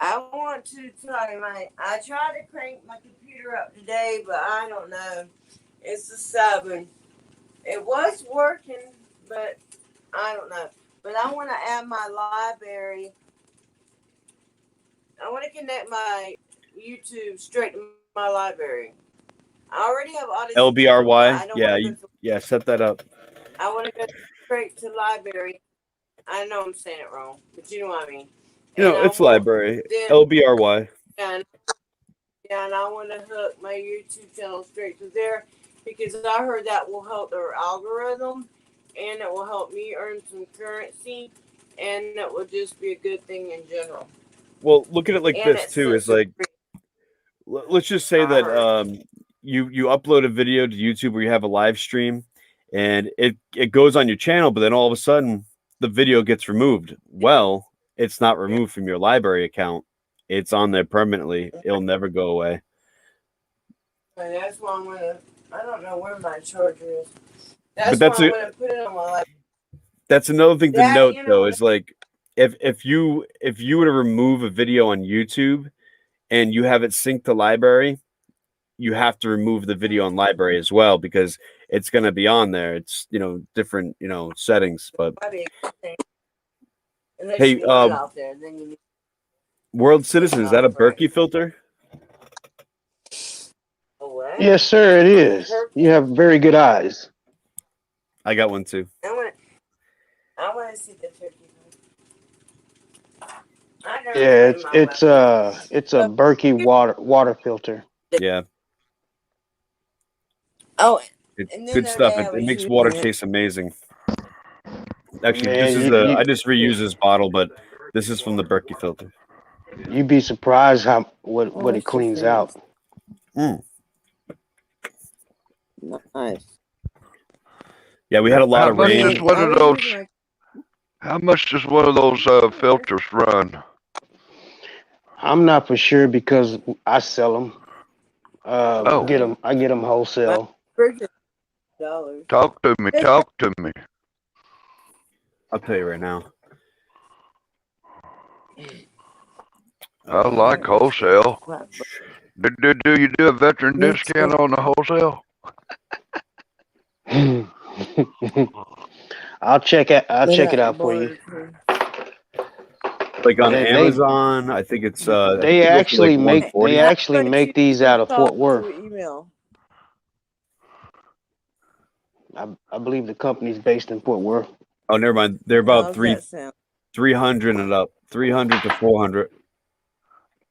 I want to tell you, I tried to crank my computer up today, but I don't know. It's the 7. It was working, but I don't know. But I want to add my library. I want to connect my YouTube straight to my library. I already have Odyssey. LBRY. Yeah, set that up. I want to go straight to library. I know I'm saying it wrong, but you know what I mean. It's library. LBRY. And I want to hook my YouTube channel straight to there because I heard that will help their algorithm and it will help me earn some currency and it will just be a good thing in general. Well, look at it like this too. It's like, let's just say that you upload a video to YouTube where you have a live stream and it goes on your channel, but then all of a sudden the video gets removed. Well, it's not removed from your library account. It's on there permanently. It'll never go away. And that's why I'm gonna. I don't know where my charger is. That's why I'm gonna put it on my library. That's another thing to note, though, is like if you were to remove a video on YouTube and you have it synced to library, you have to remove the video on library as well because it's going to be on there. It's different settings, but hey, World Citizen, is that a Berkey filter? Yes, sir, it is. You have very good eyes. I got one too. I want to see the turkey. Yeah, it's a Berkey water filter. Yeah. Oh, it's good stuff. It makes water taste amazing. Actually, this is I just reuse this bottle, but this is from the Berkey filter. You'd be surprised what it cleans out. Nice. Yeah, we had a lot of rain. How much does one of those filters run? I'm not for sure because I sell them. I get them wholesale. Talk to me. I'll tell you right now. I like wholesale. Do you do a veteran discount on the wholesale? I'll check it out for you. Like on They Amazon, I think it's I think they they go for like actually make 140. these out of Fort Worth. Email. I believe the company's based in Fort Worth. Oh, never mind. They're about How's that sound? 300 and up, 300 to 400.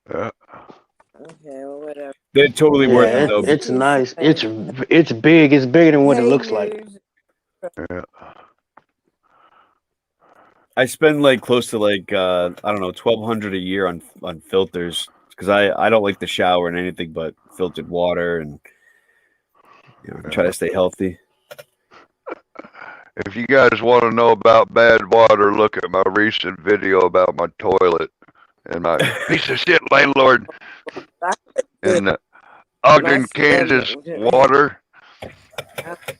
Yeah. Okay, well, whatever. They're totally worth it though. It's nice. It's big. It's bigger than what it looks like. Yeah. I spend like close to like I don't know, 1,200 a year on filters because I don't like to shower in anything but filtered water and try to stay healthy. If you guys want to know about bad water, look at my recent video about my toilet and my piece of shit landlord in Ogden, Kansas water.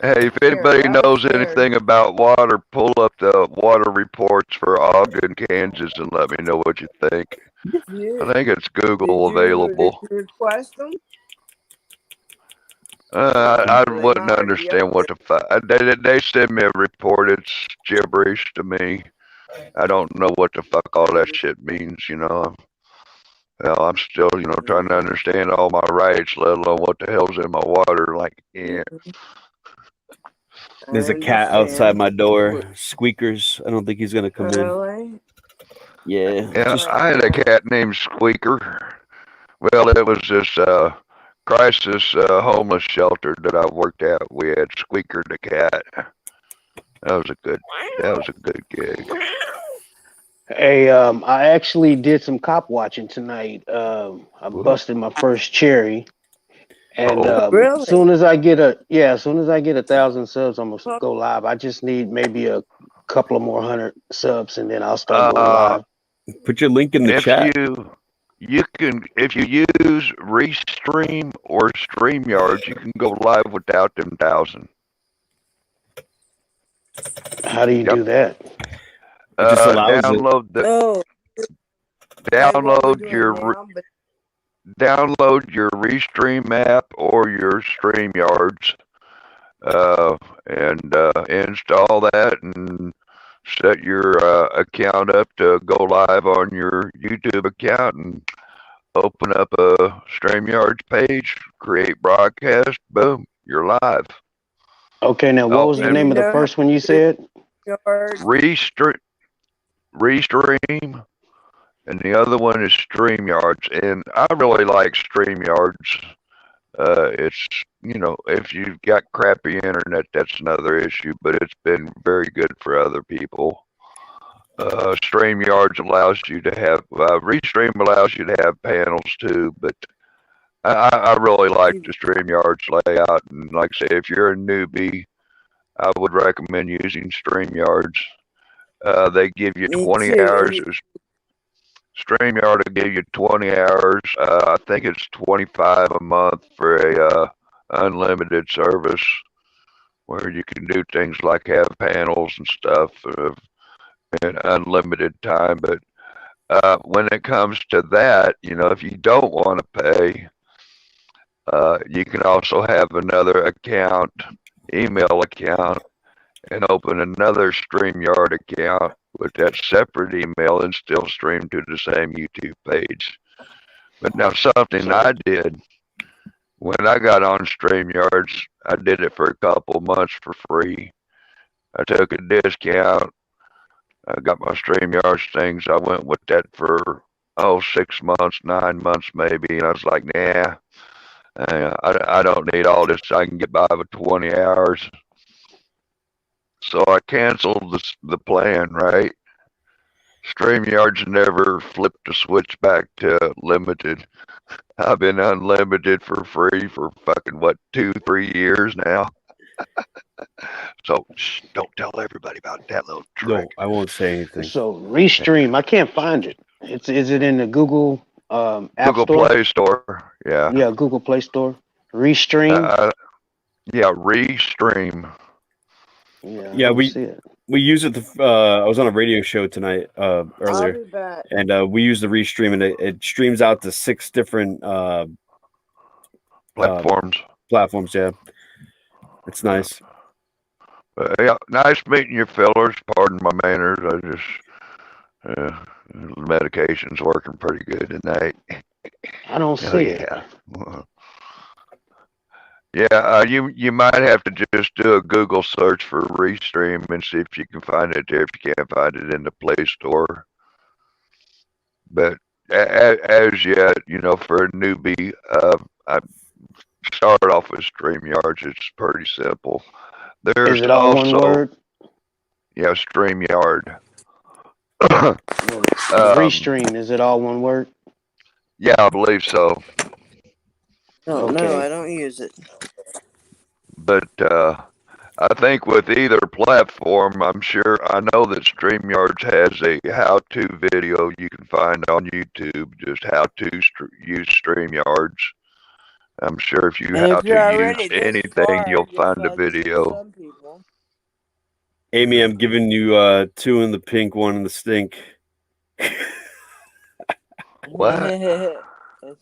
Hey, if anybody knows anything about water, pull up the water reports for Ogden, Kansas, and let me know what you think. I think it's Google available. Did you request them? I wouldn't understand what the fuck. They send me a report. It's gibberish to me. I don't know what the fuck all that shit means. I'm still trying to understand all my rights, let alone what the hell's in my water. Like, yeah. There's a cat outside my door. Squeakers. I don't think he's gonna come in. Yeah. I had a cat named Squeaker. Well, it was this crisis homeless shelter that I worked at. We had Squeaker the cat. That was a good gig. Hey, I actually did some cop watching tonight. I busted my first cherry, and really? as soon as I get 1,000 subs, I'm gonna go live. I just need maybe a couple of more 100 subs, and then I'll start going live. Put your link in the chat. If you use Restream or StreamYards, you can go live without them 1,000. How do you do that? It just allows download download your Restream app or your StreamYards, and install that and set your account up to go live on your YouTube account and open up a StreamYards page, create broadcast, boom, you're live. Okay, now what was the name of the first one you said? Restream, and the other one is StreamYards, and I really like StreamYards. It's if you've got crappy internet, that's another issue, but it's been very good for other people. StreamYards allows you to have Restream allows you to have panels too, but I really like the StreamYards layout, and like I say, if you're a newbie, I would recommend using StreamYards. They give you 20 hours. StreamYard will give you 20 hours. I think it's $25 a month for a unlimited service, where you can do things like have panels and stuff in unlimited time. But when it comes to that, if you don't want to pay, you can also have another account, email account, and open another StreamYard account with that separate email and still stream to the same YouTube page. But now something I did when I got on StreamYards, I did it for a couple months for free. I took a discount. I got my StreamYards things. I went with that for 6 months, 9 months maybe, and I was like, nah, I don't need all this. I can get by with 20 hours. So I canceled the plan, right? StreamYards never flipped the switch back to limited. I've been unlimited for free for fucking 2-3 years now. So don't tell everybody about that little trick. No, I won't say anything. So Restream, I can't find it. Is it in the Google App Google Store? Play Store, yeah. Yeah, Google Play Store. Restream. Yeah, Restream. Yeah, I Yeah, don't we see it. we use it. I was on a radio show tonight I'll earlier, be back. and we use the restream, and it streams out to 6 different Platforms. platforms. Yeah, it's nice. Yeah, nice meeting you, fellers. Pardon my manners. I just medication's working pretty good tonight. I don't Oh see it. yeah. Yeah, you might have to just do a Google search for Restream and see if you can find it there. If you can't find it in the Play Store, but as yet, for a newbie, I start off with StreamYards. It's pretty simple. Is There's it all one also, word? yeah, StreamYard. The restream, is it all one word? Yeah, I believe so. No, Okay. I don't use it. But I think with either platform, I know that StreamYards has a how-to video you can find on YouTube, just how to use StreamYards. I'm sure if you And if how you're to use already this anything, far, you'll just find a listen to video. some people. Amy, I'm giving you 2 in the pink, 1 in the stink. What?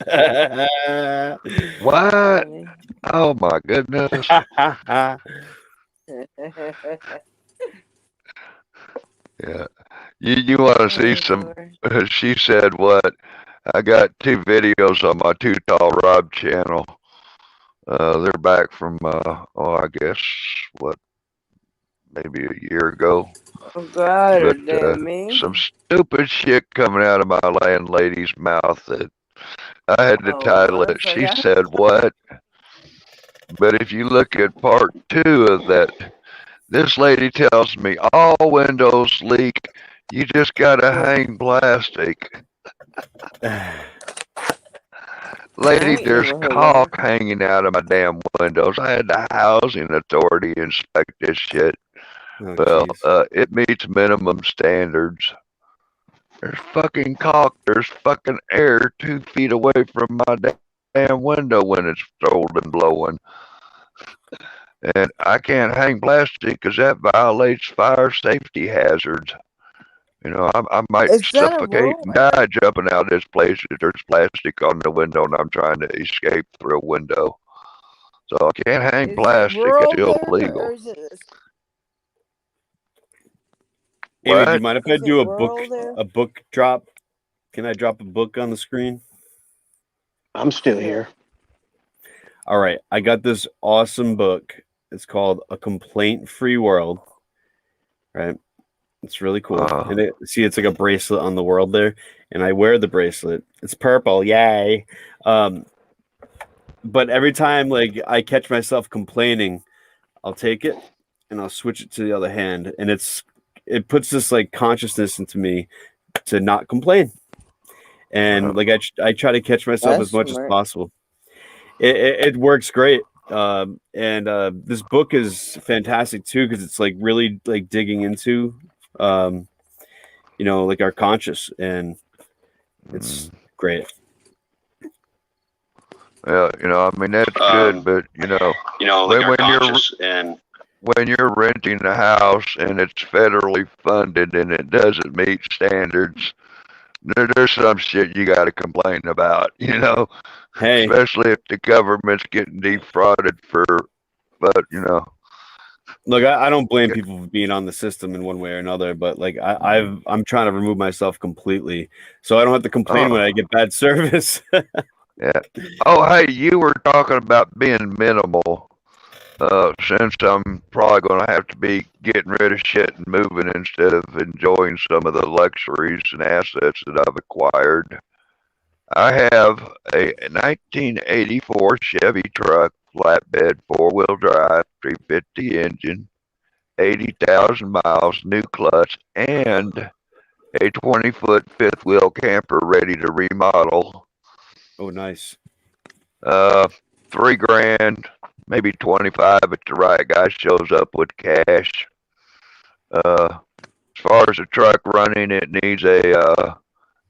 That's What? funny. Oh my goodness. Yeah. You want to see Oh, some? Lord. She said what? I got 2 videos on my Too Tall Rob channel. They're back from I guess what, maybe a year ago. Oh, God, are But they me? some stupid shit coming out of my landlady's mouth that I had to Oh, title I it. She forgot. said what? But if you look at part 2 of that, this lady tells me all windows leak. You just gotta hang plastic. I Lady, ain't there's never heard that. caulk hanging out of my damn windows. I had the housing authority inspect this shit. Oh, Well, jeez. it meets minimum standards. There's fucking caulk. There's fucking air 2 feet away from my damn window when it's cold and blowing. And I can't hang plastic because that violates fire safety hazards. I might Is that a suffocate rule and there? die jumping out of this place if there's plastic on the window and I'm trying to escape through a window. So I can't hang Is it plastic. It's rural still there, or legal. is it Amy, do you What? mind if I do rural there? a book drop? Can I drop a book on the screen? I'm still Sure. here. All right, I got this awesome book. It's called A Complaint-Free World. Right, it's really cool. And it's like a bracelet on the world there, and I wear the bracelet. It's purple, yay! But every time like I catch myself complaining, I'll take it and I'll switch it to the other hand, and it puts this like consciousness into me to not complain. And like I try to catch myself That's as much as smart. possible. It works great. And this book is fantastic too because it's like really like digging into like our conscious, and it's great. Yeah, I mean that's good, but Like our when you're conscious and when you're renting a house and it's federally funded and it doesn't meet standards, there's some shit you got to complain about, hey, especially if the government's getting defrauded but look, I don't blame people for being on the system in one way or another, but like I'm trying to remove myself completely so I don't have to complain when I get bad service. yeah. Oh, hey, you were talking about being minimal. Since I'm probably going to have to be getting rid of shit and moving instead of enjoying some of the luxuries and assets that I've acquired, I have a 1984 Chevy truck, flatbed, 4-wheel drive, 350 engine, 80,000 miles, new clutch, and a 20-foot fifth wheel camper ready to remodel. Oh, nice. $3,000, maybe 25 if the right guy shows up with cash. As far as the truck running, it needs a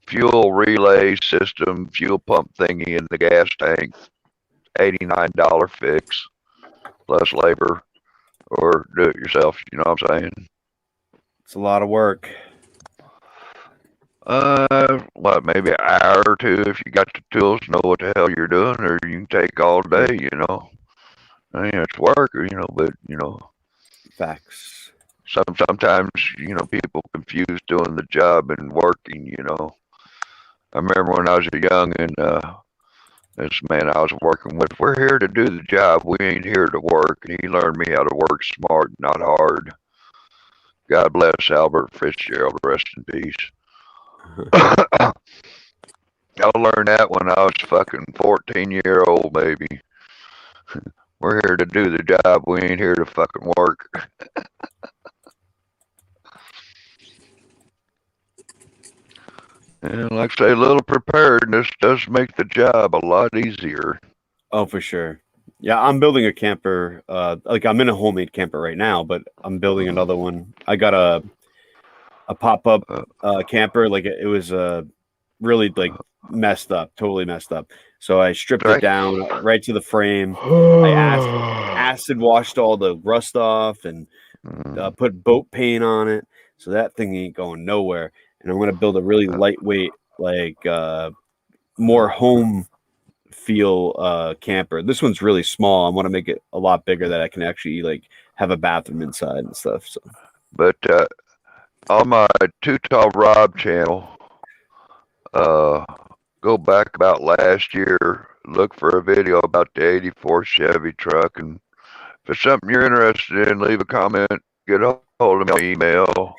fuel relay system, fuel pump thingy in the gas tank. $89 fix plus labor. or do it yourself. You know what I'm saying? It's a lot of work. What, maybe an hour or two if you got the tools, know what the hell you're doing, or you can take all day. You know, I mean it's work, but Facts. sometimes people confuse doing the job and working. I remember when I was young and this man I was working with, we're here to do the job. We ain't here to work. And he learned me how to work smart, not hard. God bless Albert Fitzgerald. Rest in peace. I learned that when I was fucking 14-year-old, baby. We're here to do the job. We ain't here to fucking work. And like I say, a little preparedness does make the job a lot easier. Oh, for sure. Yeah, I'm building a camper. Like I'm in a homemade camper right now, but I'm building another one. I got a pop-up camper. Like it was really like messed up, totally messed up. So I stripped it down right to the frame. I acid washed all the rust off and put boat paint on it. So that thing ain't going nowhere. And I'm gonna build a really lightweight, like more home feel camper. This one's really small. I want to make it a lot bigger that I can actually like have a bathroom inside and stuff. So, but on my Too Tall Rob channel, go back about last year, look for a video about the '84 Chevy truck, and if it's something you're interested in, leave a comment. Get a hold of me, email.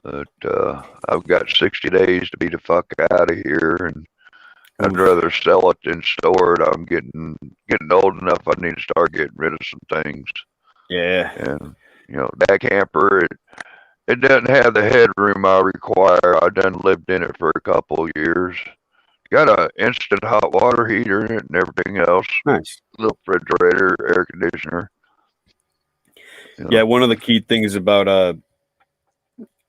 But I've got 60 days to be the fuck out of here, and I'd rather sell it than store it. I'm getting old enough. I need to start getting rid of some things. Yeah. And that camper, it doesn't have the headroom I require. I done lived in it for a couple of years. Got a instant hot water heater in it and everything else. Nice. Little refrigerator, air conditioner. Yeah, one of the key things about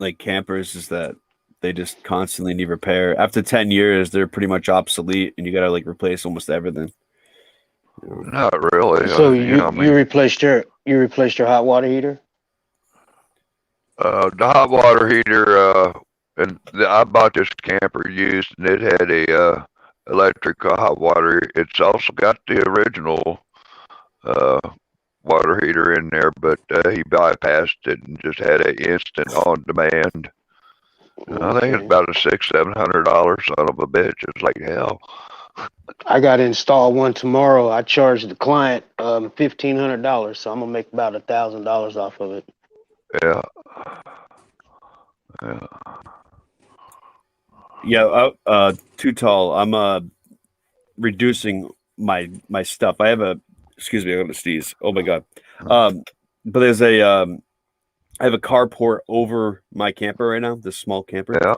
like campers is that they just constantly need repair. After 10 years, they're pretty much obsolete, and you gotta like replace almost everything. Not really. So you replaced your hot water heater? The hot water heater, I bought this camper used, and it had a electric hot water. It's also got the original water heater in there, but he bypassed it and just had an instant on demand. I think it's about a $600-700 son of a bitch. It's like hell. I got to install one tomorrow. I charged the client $1,500, so I'm gonna make about $1,000 off of it. Yeah. Yeah. Too tall. I'm reducing my stuff. I have excuse me, I got to sneeze. Oh my god. But there's I have a carport over my camper right now, this small camper. Yeah.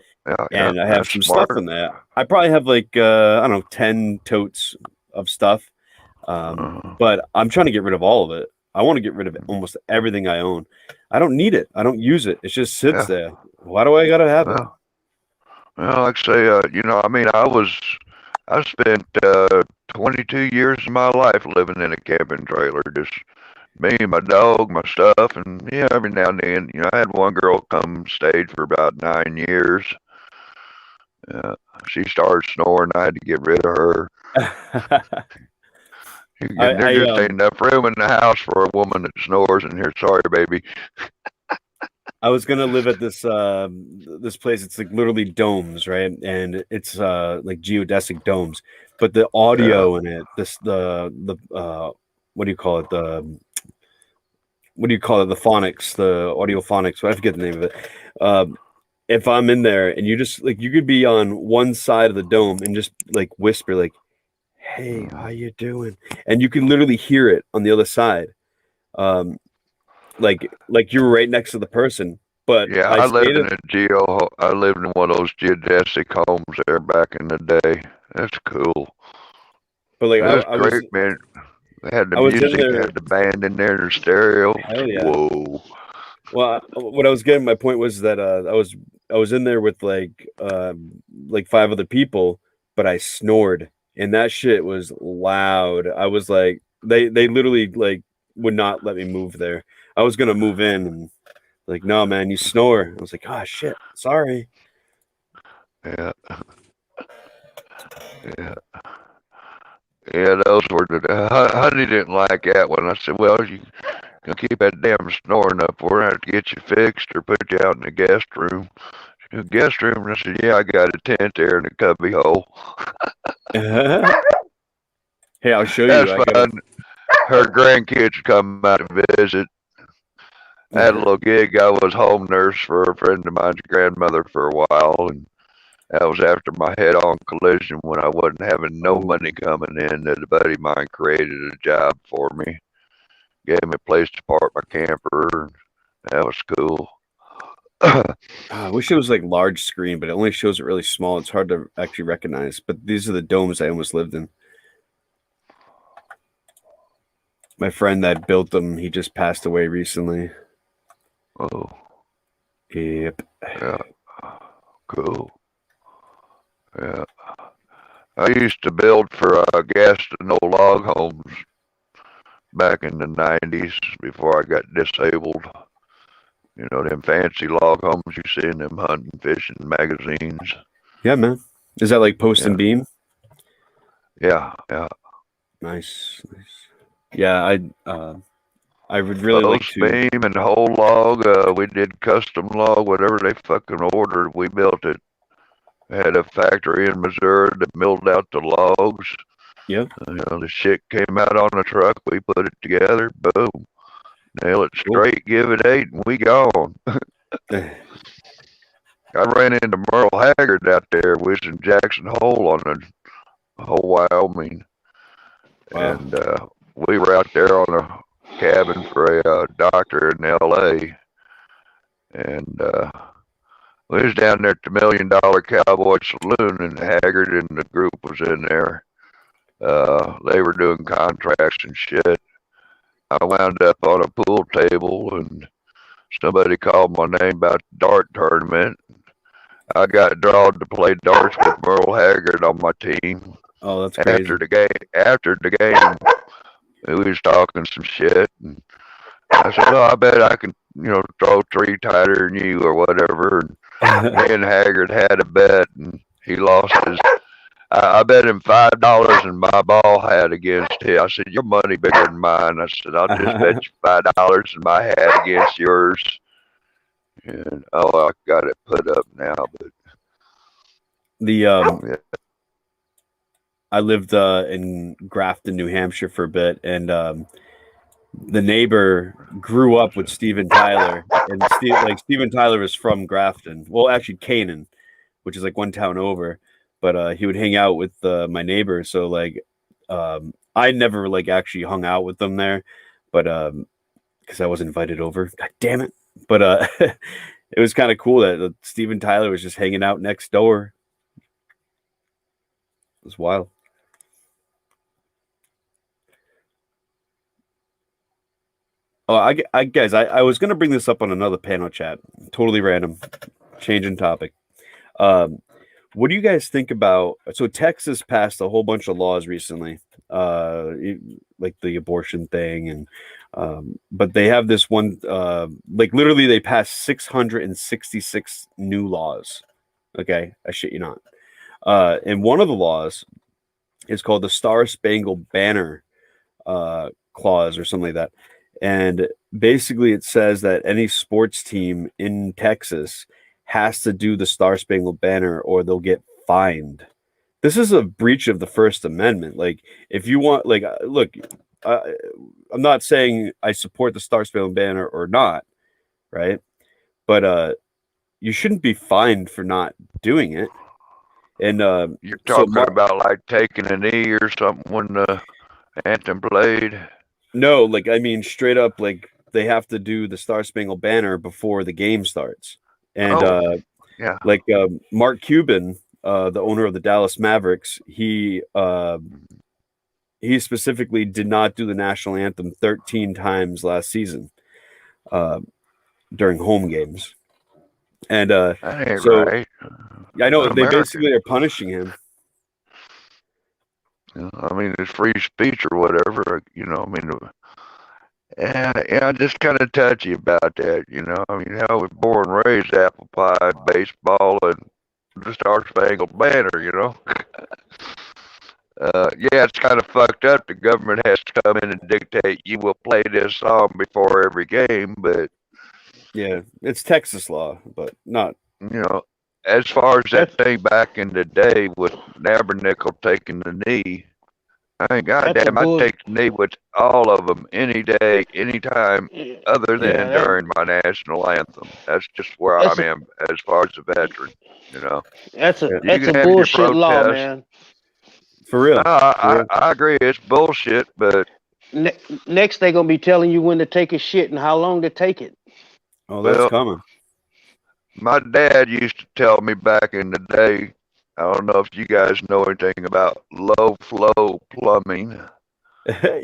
And I have some stuff in there. I probably have like I don't know, 10 totes of stuff. But I'm trying to get rid of all of it. I want to get rid of almost everything I own. I don't need it. I don't use it. It just sits there. Why do I gotta have it? Well, like I say, I spent 22 years of my life living in a camping trailer, just me, my dog, my stuff, and every now and then, I had one girl come stayed for about 9 years. She started snoring. I had to get rid of her. There just ain't enough room in the house for a woman that snores in here. Sorry, baby. I was gonna live at this this place. It's like literally domes, right? And it's like geodesic domes. But the audio in it, the what do you call it? The phonics, the audio phonics. I forget the name of it. If I'm in there and you just like, you could be on one side of the dome and just like whisper like, "Hey, how you doing?" And you can literally hear it on the other side. Like you were right next to the person. But I lived in one of those geodesic homes there back in the day. That's cool. But like that's great, man. They had the music, they had the band in there, the stereo. Hell yeah. Whoa. Well, what I was getting, my point was that I was in there with like 5 other people, but I snored, and that shit was loud. I was like, they literally like would not let me move there. I was gonna move in, and like, no, man, you snore. I was like, oh shit, sorry. Yeah, yeah, yeah. Those were Honey didn't like that one. I said, well, you can keep that damn snoring up. We're gonna have to get you fixed or put you out in the guest room. The guest room. And I said, yeah, I got a tent there in the cubby hole. Hey, I'll show you. That's I got fun. Her grandkids come out to visit. I had a little gig. I was home nurse for a friend of mine's grandmother for a while, and that was after my head-on collision when I wasn't having no money coming in. That a buddy of mine created a job for me, gave me a place to park my camper. That was cool. I wish it was like large screen, but it only shows it really small. It's hard to actually recognize. But these are the domes I almost lived in. My friend that built them, he just passed away recently. Oh, Yep. yeah, cool. Yeah, I used to build for gas and old log homes back in the '90s before I got disabled. You know, them fancy log homes you see in them hunting, fishing magazines. Yeah, man. Is that like post and Yeah, beam? yeah, yeah. Nice. Yeah, I would really like Post to. beam and whole log. We did custom log, whatever they fucking ordered. We built it. Had a factory in Missouri that milled out the logs. Yeah. You know, the shit came out on a truck. We put it together. Boom. Nail it Cool. straight. Give it 8, and we gone. I ran into Merle Haggard out there whizzing Jackson Hole on the whole Wyoming, Wow. and we were out there on a cabin for a doctor in L.A. And we was down there at the $1 Million Cowboy Saloon, and Haggard and the group was in there. They were doing contracts and shit. I wound up on a pool table, and somebody called my name about the dart tournament. I got drawn to play darts with Merle Haggard on my team. Oh, that's crazy. After the game, we was talking some shit, and I said, "Oh, I bet I can, throw 3 tighter than you or whatever." And me and Haggard had a bet, and he lost his. I bet him $5 in my ball hat against him. I said, "Your money bigger than mine." I said, "I'll just bet you $5 in my hat against yours." And I got it put up now, but The yeah. I lived in Grafton, New Hampshire for a bit, and the neighbor grew up with Steven Tyler, and Steven Tyler is from Grafton. Well, actually, Canaan, which is like one town over. But he would hang out with my neighbor, so like I never like actually hung out with them there, but because I was invited over. God damn it! But it was kind of cool that Steven Tyler was just hanging out next door. It was wild. Oh, I guys, I was gonna bring this up on another panel chat. Totally random, changing topic. What do you guys think about? So Texas passed a whole bunch of laws recently, like the abortion thing, and but they have this one, like literally they passed 666 new laws. Okay, I shit you not. And one of the laws is called the Star Spangled Banner clause or something like that. And basically, it says that any sports team in Texas has to do the Star Spangled Banner or they'll get fined. This is a breach of the First Amendment. Like, if you want, like, look, I'm not saying I support the Star Spangled Banner or not, right? But you shouldn't be fined for not doing it. And You're talking about like taking a knee or something when the anthem played? No, like I mean, straight up, like they have to do the Star Spangled Banner before the game starts. And yeah, like Mark Cuban, the owner of the Dallas Mavericks, he specifically did not do the national anthem 13 times last season during home games. And that ain't so right. I know they American. basically are punishing him. I mean, it's free speech or whatever. I mean, Yeah, I'm just kind of touchy about that, you know. I mean, I was born and raised apple pie, baseball, and the Star Spangled Banner, you know. Yeah, it's kind of fucked up. The government has to come in and dictate you will play this song before every game, but Yeah, it's Texas law, but not. you know, as far as that That's thing back in the day with Nabernickel taking the knee, I mean, that's a goddamn, I'd bull. take the knee with all of them any day, anytime, other Yeah, than that during my national anthem. That's just where that's I a am as far as a veteran. You know, you that's can a have your bullshit law, protest. man. For No, real. For I, real. I, I agree, it's bullshit, but Ne- Next, they're gonna be telling you when to take a shit and how long to take it. Oh, that's well, coming. my dad used to tell me back in the day. I don't know if you guys know anything about low flow plumbing,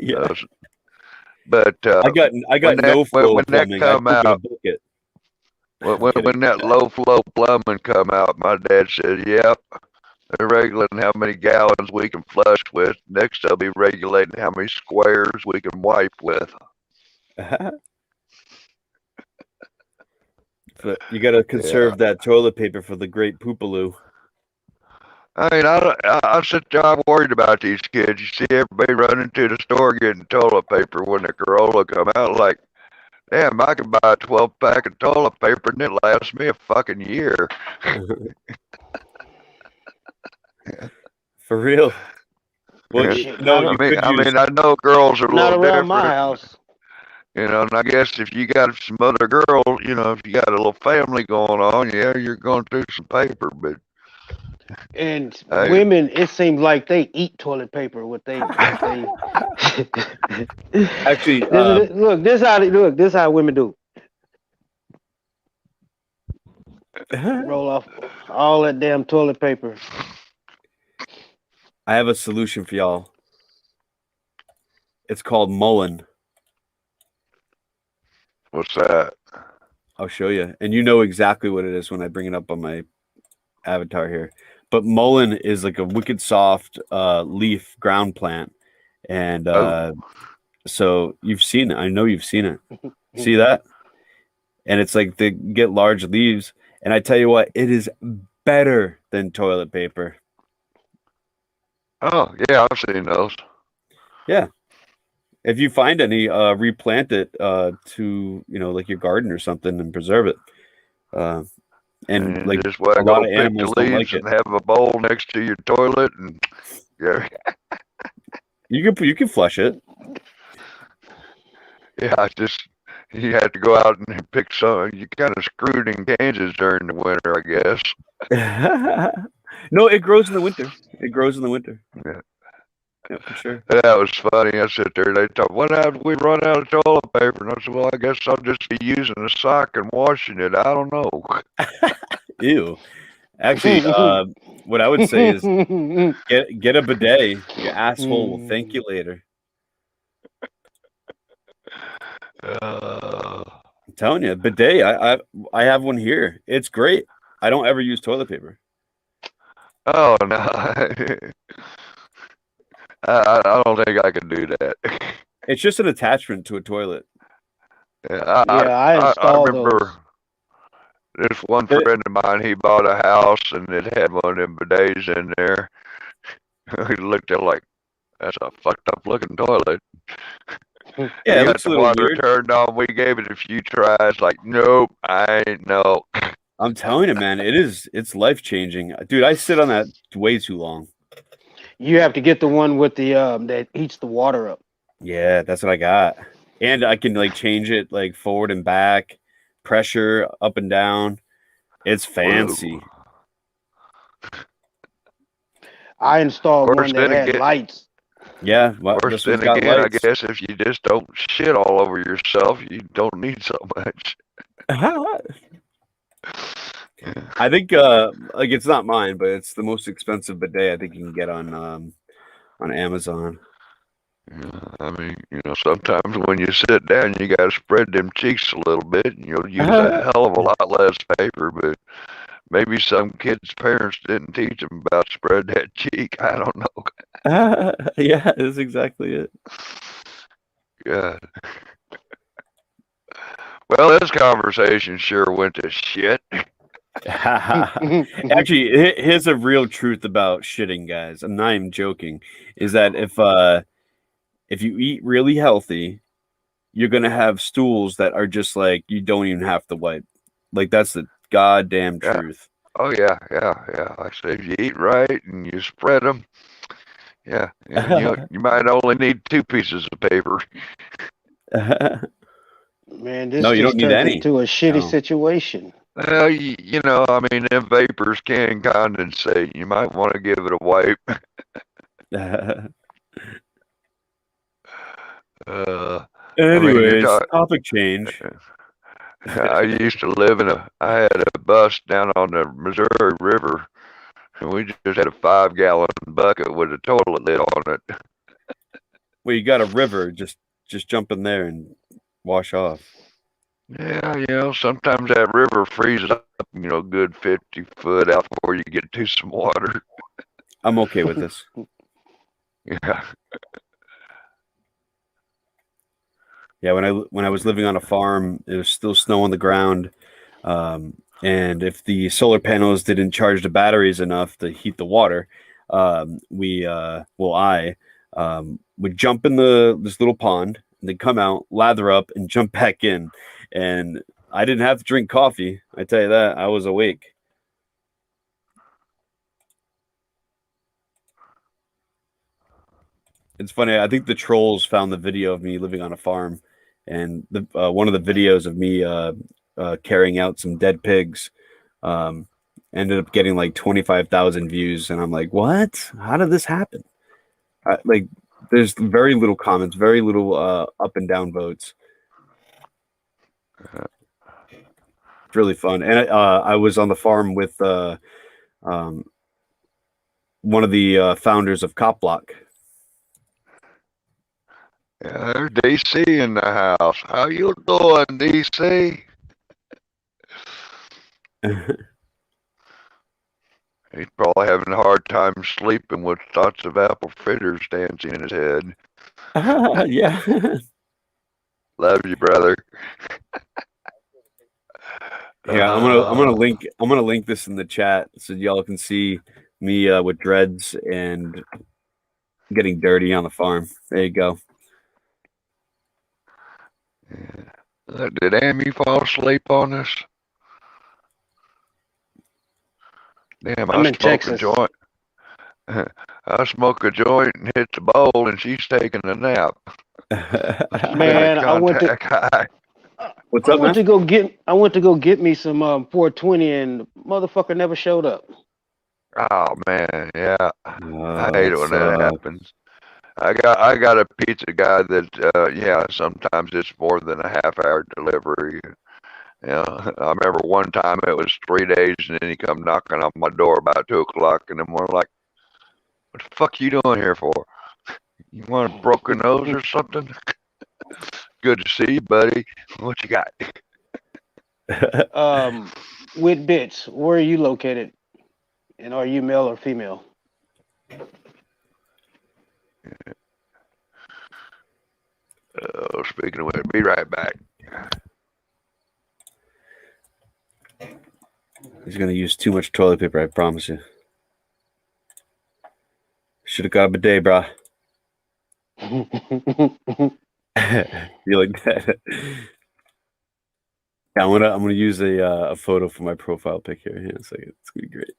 Yeah. uh, but I when got no flow when that plumbing. I come took it a out, bucket. when, I'm when kidding. when that low flow plumbing come out, my dad said, "Yep, they're regulating how many gallons we can flush with. Next, they'll be regulating how many squares we can wipe with." But you got to Yeah. conserve that toilet paper for the great poopaloo. I mean, I sit there, I'm worried about these kids. You see everybody running to the store getting toilet paper when the Corolla come out. Like, damn, I can buy a 12 pack of toilet paper and it lasts me a fucking year. For real. Well, Yeah. Shit, no, you could use. I know girls are a not little around my different, house. and I guess if you got some other girls, if you got a little family going on, yeah, you're going through some paper, but And I, women, it seems like they eat toilet paper. What they Actually, look. This how they look. This how women do. I Roll off all that damn toilet paper. have a solution for y'all. It's called Mullen. what's that? I'll show you, and you know exactly what it is when I bring it up on my avatar here. But Mullen is like a wicked soft leaf ground plant, and Oh, so you've seen it. I know you've seen it. See that? And it's like they get large leaves. And I tell you what, it is better than toilet paper. oh, yeah, I've seen those. Yeah. If you find any, replant it to, like your garden or something and preserve it. And And like just a go lot of pick the animals don't like leaves it. and have a bowl next to your toilet, and yeah, You can flush it. yeah, you have to go out and pick some. You kind of screwed in Kansas during the winter, I guess. No, it grows in the winter. It grows in the winter. Yeah. Yeah, for sure. That was funny. I sit there, they talk, what happened? We run out of toilet paper. And I said, well, I guess I'll just be using a sock and washing it. I don't know. Ew. Actually, what I would say is get a bidet. Your asshole will thank you later. Uh, I'm telling you, bidet. I have one here. It's great. I don't ever use toilet paper. oh, no. I don't think I can do that. It's just an attachment to a toilet. Yeah, Yeah, I I installed remember those. this one It- friend of mine, he bought a house and it had one of them bidets in there. He looked at it like, that's a fucked up looking toilet. yeah, He it got looks a the little water weird. turned on. We gave it a few tries. Like, nope, I ain't no. I'm telling you, man, it's life changing. Dude, I sit on that way too long. You have to get the one with the that heats the water up. Yeah, that's what I got. And I can like change it like forward and back, pressure up and down. It's Whoa. fancy. I installed one Worse that than had again, lights. Yeah, well, worse this one's than got again, I lights. guess if you just don't shit all over yourself, you don't need so much. I think like it's not mine, but it's the most expensive bidet I think you can get on Amazon. I mean, sometimes when you sit down, you got to spread them cheeks a little bit, and you'll use a hell of a lot less paper. But maybe some kids' parents didn't teach them about spread that cheek. I don't know. Yeah, that's exactly it. God. Well, this conversation sure went to shit. Actually, here's a real truth about shitting, guys. I'm not even joking. Is that if you eat really healthy, you're gonna have stools that are just like you don't even have to wipe. Like that's the goddamn Yeah. truth. Oh yeah, yeah, yeah. Like I say, if you eat right and you spread them, yeah, you might only need 2 pieces of paper. Man, this No, you don't just need turned any. into a shitty No. situation. Well, I mean, them vapors can condensate. You might want to give it a wipe. I mean, you're Anyways, talking. topic change. I used to live I had a bus down on the Missouri River, and we just had a 5-gallon bucket with a toilet lid on it. Well, you got a river, just jump in there and wash off. Yeah, sometimes that river freezes up, a good 50 foot out before you get to some water. I'm okay with this. Yeah. Yeah, when I was living on a farm, it was still snow on the ground, and if the solar panels didn't charge the batteries enough to heat the water, I would jump in this little pond and then come out, lather up, and jump back in, and I didn't have to drink coffee. I tell you that, I was awake. It's funny. I think the trolls found the video of me living on a farm, and one of the videos of me carrying out some dead pigs um, ended up getting like 25,000 views, and I'm like, what? How did this happen? Like, there's very little comments, very little up and down votes. It's really fun, and I was on the farm with um, one of the founders of Cop Block. Yeah, there's DC in the house. How you doing, DC? He's probably having a hard time sleeping with thoughts of apple fritters dancing in his head. Yeah. Love you, brother. Yeah, I'm gonna link this in the chat so y'all can see me with dreads and getting dirty on the farm. There you go. Did Amy fall asleep on us? Damn, I'm I in smoke a Texas. joint. I smoke a joint and hit the bowl, and she's taking a nap. Man, I went to High. What's I up, went man? to go get me some 420, and motherfucker never showed up. Oh man, yeah. I hate it when that Sucks. happens. I got a pizza guy that yeah, sometimes it's more than a half-hour delivery. Yeah, I remember one time it was 3 days, and then he come knocking on my door about 2 o'clock, and I'm more like, "What the fuck you doing here for? You want a broken nose or something?" Good to see you, buddy. What you got? With bits, where are you located, and are you male or female? Speaking of which, be right back. He's gonna use too much toilet paper, I promise you. Should have got a bidet, brah. You like that? Yeah, I'm gonna use a photo for my profile pic here. Yeah, it's gonna be great.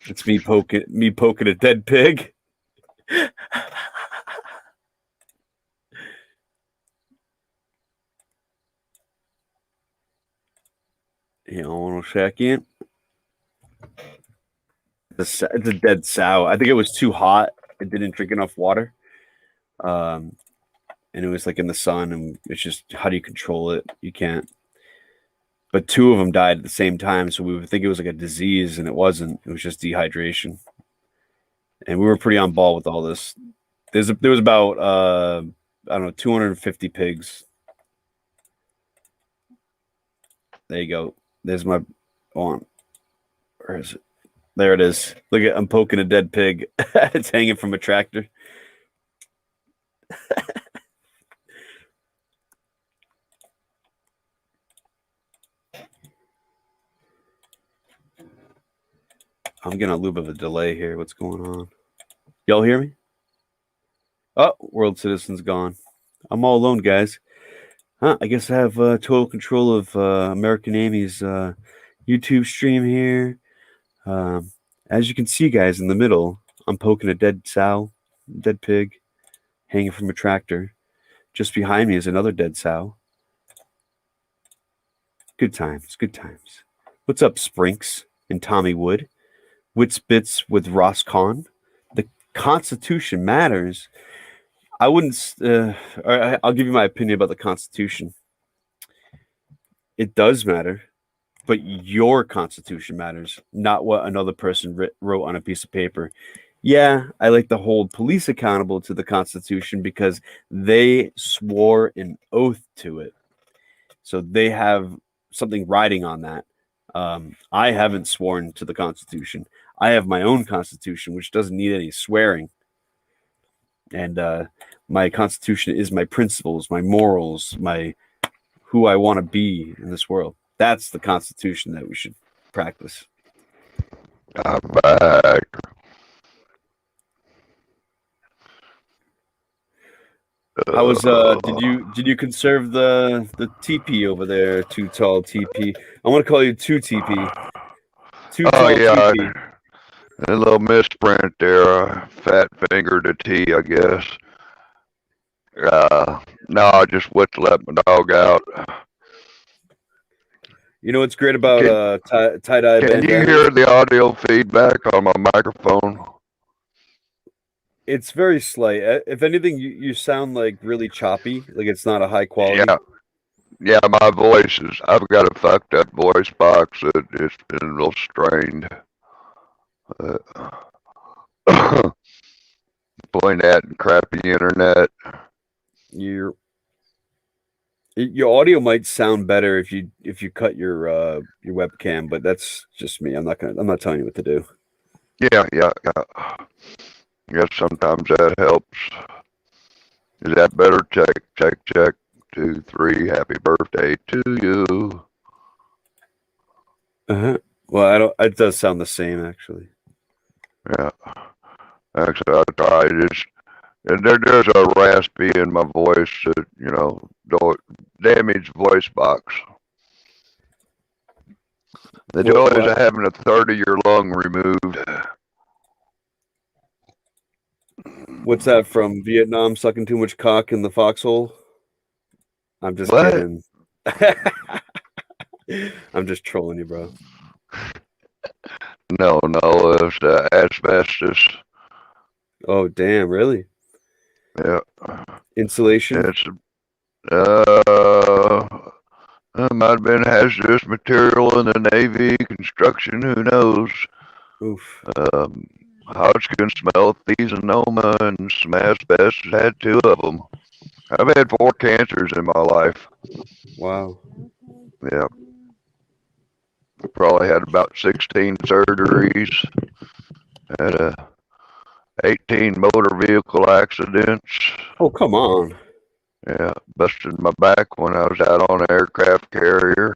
It's me poking a dead pig. Yeah, one second. It's a dead sow. I think it was too hot. It didn't drink enough water. And it was like in the sun, and it's just, how do you control it? You can't. But 2 of them died at the same time, so we would think it was like a disease, and it wasn't. It was just dehydration. And we were pretty on ball with all this. There was about I don't know, 250 pigs. There you go. There's my on. Where is it? There it is. Look at, I'm poking a dead pig. It's hanging from a tractor. I'm getting a little bit of a delay here. What's going on? Y'all hear me? Oh, World Citizen's gone. I'm all alone, guys. Huh, I guess I have total control of American Amy's YouTube stream here. As you can see, guys, in the middle, I'm poking a dead dead pig, hanging from a tractor. Just behind me is another dead sow. Good times, good times. What's up, Sprinks and Tommy Wood? Wits Bits with Ross Kahn. The Constitution matters. I wouldn't. I'll give you my opinion about the Constitution. It does matter, but your Constitution matters, not what another person wrote on a piece of paper. Yeah, I like to hold police accountable to the Constitution because they swore an oath to it. So they have something riding on that. I haven't sworn to the Constitution. I have my own Constitution, which doesn't need any swearing. And my Constitution is my principles, my morals, my who I want to be in this world. That's the Constitution that we should practice. I'm back. How was did you conserve the TP over there, Too Tall TP? I want to call you 2TP. Too Tall TP. A little misprint there. Fat fingered a T, I guess. No, I just went to let my dog out. You know what's great about tie-dye Can bandana? you hear the audio feedback on my microphone? It's very slight. If anything, you sound like really choppy. Like it's not a high quality. Yeah, my voice is. I've got a fucked up voice box. It's been a little strained. Point at and crappy internet. Your audio might sound better if you cut your webcam, but that's just me. I'm not telling you what to do. Yeah. Yes, sometimes that helps. Is that better? Check. 2, 3. Happy birthday to you. Well, it does sound the same actually. Yeah. Actually, I tried this. There's a raspy in my voice that, damaged voice box. The joys of having a 30-year lung removed. What's that from? Vietnam sucking too much cock in the foxhole? I'm just kidding. I'm just trolling you, bro. No, it's asbestos. Oh, damn, really? Yeah. Insulation? It's it might have been hazardous material in the Navy, construction, who knows? Oof. Hodgkin smell, Thesonoma, and some asbestos. Had 2 of them. I've had 4 cancers in my life. Wow. Yeah. Probably had about 16 surgeries. Had 18 motor vehicle accidents. Oh, come on. Yeah, busted my back when I was out on an aircraft carrier.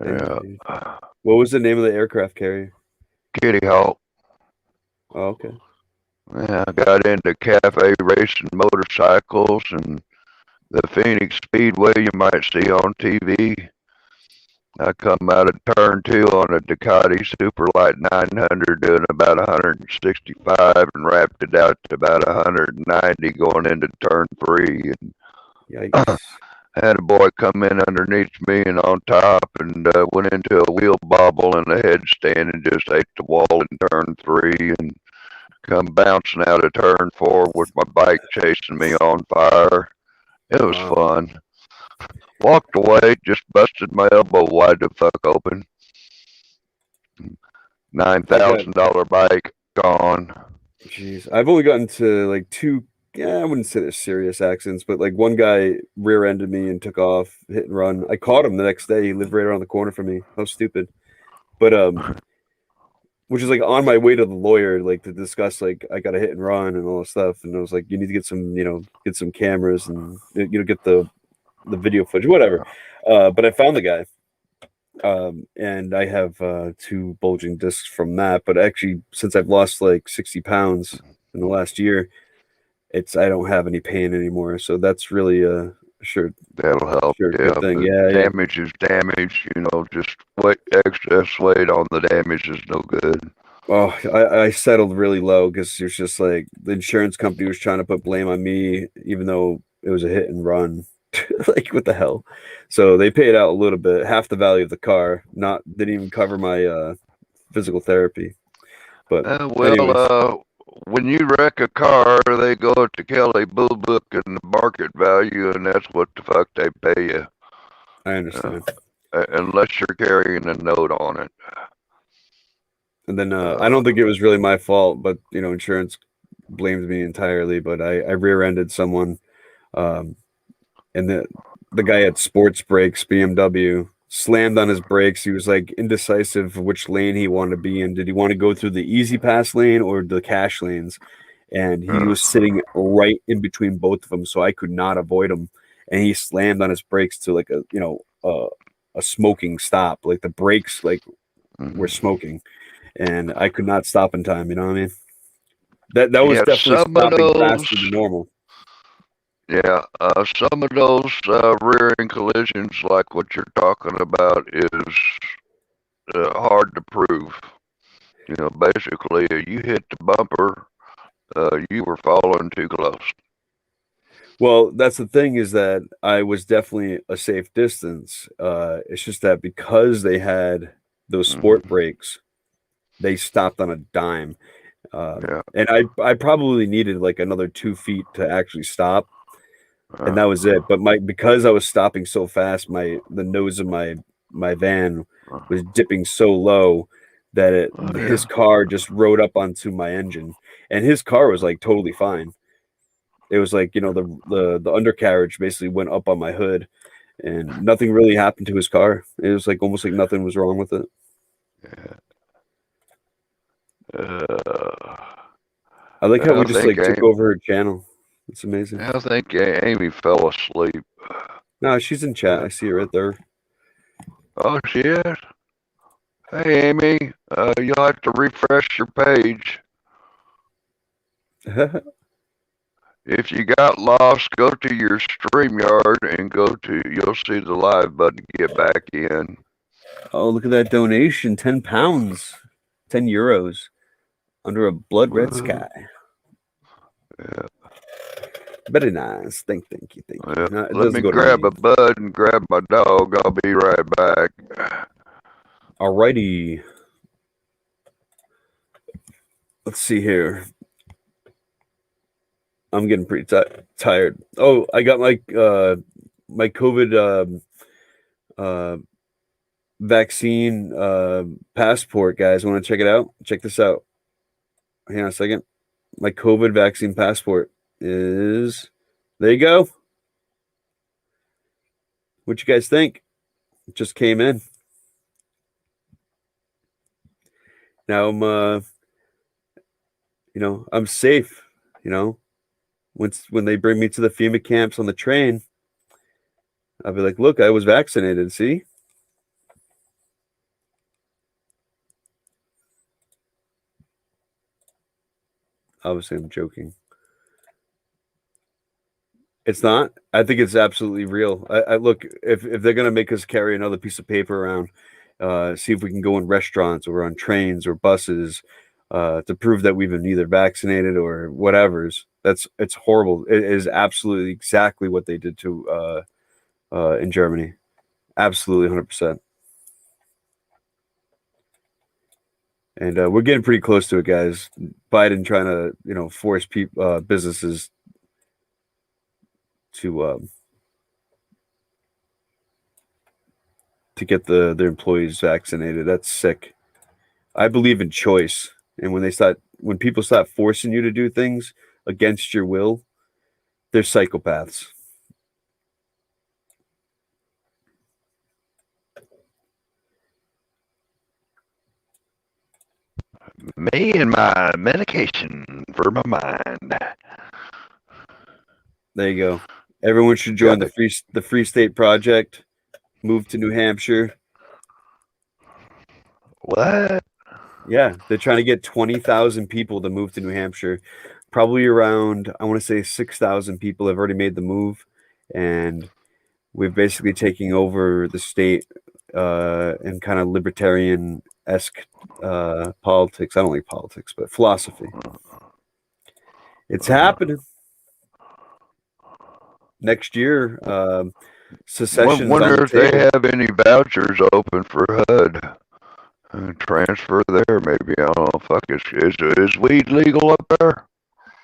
Yeah. What was the name of the aircraft carrier? Kitty Hawk. Oh, okay. Yeah, I got into cafe racing motorcycles and the Phoenix Speedway you might see on TV. I come out of turn 2 on a Ducati Superlight 900 doing about 165 and wrapped it out to about 190 going into turn 3. And yikes. had a boy come in underneath me and on top and went into a wheel bobble and a headstand and just ate the wall in turn 3 and come bouncing out of turn 4 with my bike chasing me on fire. It was fun. Walked away, just busted my elbow wide the fuck open. $9,000 bike gone. Jeez, I've only gotten to like 2. Yeah, I wouldn't say they're serious accidents, but like one guy rear-ended me and took off, hit and run. I caught him the next day. He lived right around the corner from me. How stupid! But which is like on my way to the lawyer, like to discuss like I got a hit and run and all this stuff. And I was like, you need to get some, get some cameras and get the video footage, whatever. But I found the guy, and I have two bulging discs from that. But actually, since I've lost like 60 pounds in the last year, I don't have any pain anymore. So that's really sure That'll help. sure Yeah, good thing. but Yeah, yeah. damage is damage. Just excess weight on the damage is no good. Oh, I settled really low because it was just like the insurance company was trying to put blame on me, even though it was a hit and run. Like what the hell? So they paid out a little bit, half the value of the car. Not didn't even cover my physical therapy. But anyways, When you wreck a car, they go to Kelly Blue Book and the market value, and that's what the fuck they pay you, I understand. unless you're carrying a note on it. And then I don't think it was really my fault, but insurance blamed me entirely. But I rear-ended someone, um, and the guy had sports brakes, BMW, slammed on his brakes. He was like indecisive which lane he wanted to be in. Did he want to go through the easy pass lane or the cash lanes? And he was sitting right in between both of them, so I could not avoid him. And he slammed on his brakes to like a smoking stop, like the brakes were smoking, and I could not stop in time. You know what I mean? That was Yeah, definitely some of stopping those. faster than normal. Yeah, some of those rear-end collisions, like what you're talking about, is hard to prove. Basically, you hit the bumper, you were falling too close. Well, that's the thing is that I was definitely a safe distance. It's just that because they had those sport brakes, they stopped on a dime. Yeah. And I probably needed like another 2 feet to actually stop, and that was it. But because I was stopping so fast, the nose of my van was dipping so low that his car just rode up onto my engine, and his car was like totally fine. It was like the undercarriage basically went up on my hood, and nothing really happened to his car. It was like almost like nothing was wrong with it. I like how we just like took over her channel. It's amazing. I think Amy fell asleep. No, she's in chat. I see her right there. Oh, she is? Hey, Amy, you'll have to refresh your page. If you got lost, go to your StreamYard and you'll see the live button to get back in. Oh, look at that donation. 10 pounds. 10 euros. Under a blood red sky. Yeah. Very nice. Thank you. Yeah. No, it Let me doesn't go to grab me. a bud and grab my dog. I'll be right back. Alrighty. Let's see here. I'm getting pretty tired. Oh, I got my COVID vaccine passport, guys. Want to check it out? Check this out. Hang on a second. My COVID vaccine passport is there. You go. What you guys think? It just came in. Now I'm safe. When they bring me to the FEMA camps on the train, I'll be like, look, I was vaccinated. See? Obviously, I'm joking. It's not. I think it's absolutely real. I look, if they're gonna make us carry another piece of paper around, see if we can go in restaurants or on trains or buses, to prove that we've been either vaccinated or whatever's. It's horrible. It is absolutely exactly what they did to in Germany. Absolutely 100%. And we're getting pretty close to it, guys. Biden trying to force businesses to get their employees vaccinated. That's sick. I believe in choice, and when people start forcing you to do things against your will, they're psychopaths. Me and my medication for my mind. There you go. Everyone should join the Free State Project. Move to New Hampshire. What? Yeah, they're trying to get 20,000 people to move to New Hampshire. Probably around, I want to say 6,000 people have already made the move, and we're basically taking over the state in kind of libertarian-esque politics. I don't like politics, but philosophy. It's happening. Next year, secession's on Wonder the if they table. have any vouchers open for HUD. Transfer there, maybe. I don't know. Fuck, is weed legal up there?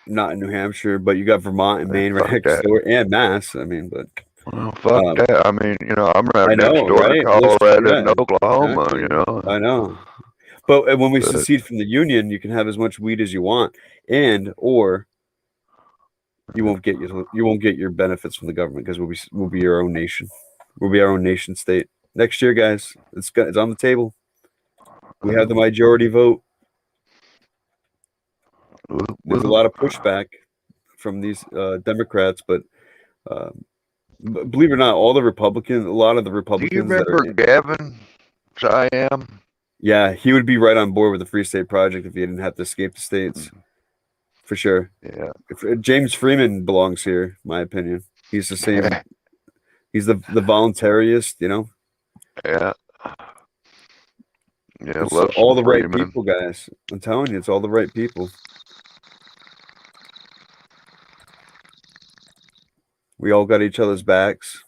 Not in New Hampshire, but you got Vermont and Maine right next door, and Mass. I mean, but well, fuck that. I mean, I'm right I next know, door to right? Colorado and Oklahoma. Exactly. I know. But when we secede from the Union, you can have as much weed as you want, or you won't get your benefits from the government because we'll be your own nation. We'll be our own nation state next year, guys. It's on the table. We have the majority vote. There's a lot of pushback from these Democrats, but believe it or not, a lot of the Republicans. Do you remember Gavin Siam? Yeah, he would be right on board with the Free State Project if he didn't have to escape the states, for sure. Yeah, James Freeman belongs here, in my opinion. He's the same. He's the voluntarist, Yeah. Yeah, it's all the right people, guys. I'm telling you, it's all the right people. We all got each other's backs.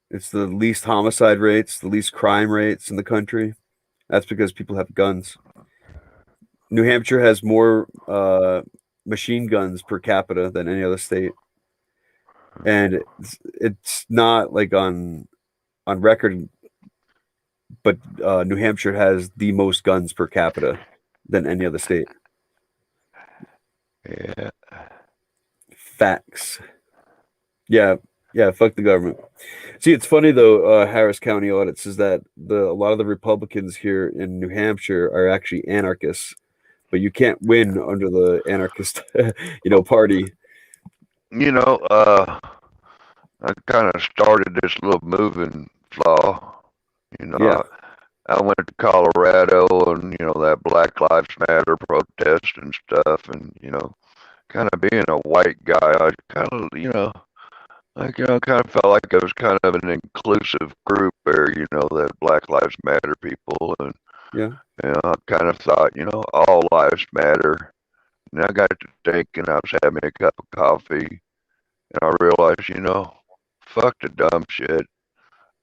It's the least homicide rates, the least crime rates in the country. That's because people have guns. New Hampshire has more machine guns per capita than any other state, and it's not like on record, but New Hampshire has the most guns per capita than any other state. Yeah. Facts. Yeah. Fuck the government. See, it's funny though. Harris County audit says that a lot of the Republicans here in New Hampshire are actually anarchists, but you can't win under the anarchist, party. I kind of started this little moving flaw. Yeah. I went to Colorado and, that Black Lives Matter protest and stuff. And, kind of being a white guy, I kind of, kind of felt like it was kind of an inclusive group there, that Black Lives Matter people. And, yeah, I kind of thought, all lives matter. And I got to thinking, I was having a cup of coffee, and I realized, fuck the dumb shit.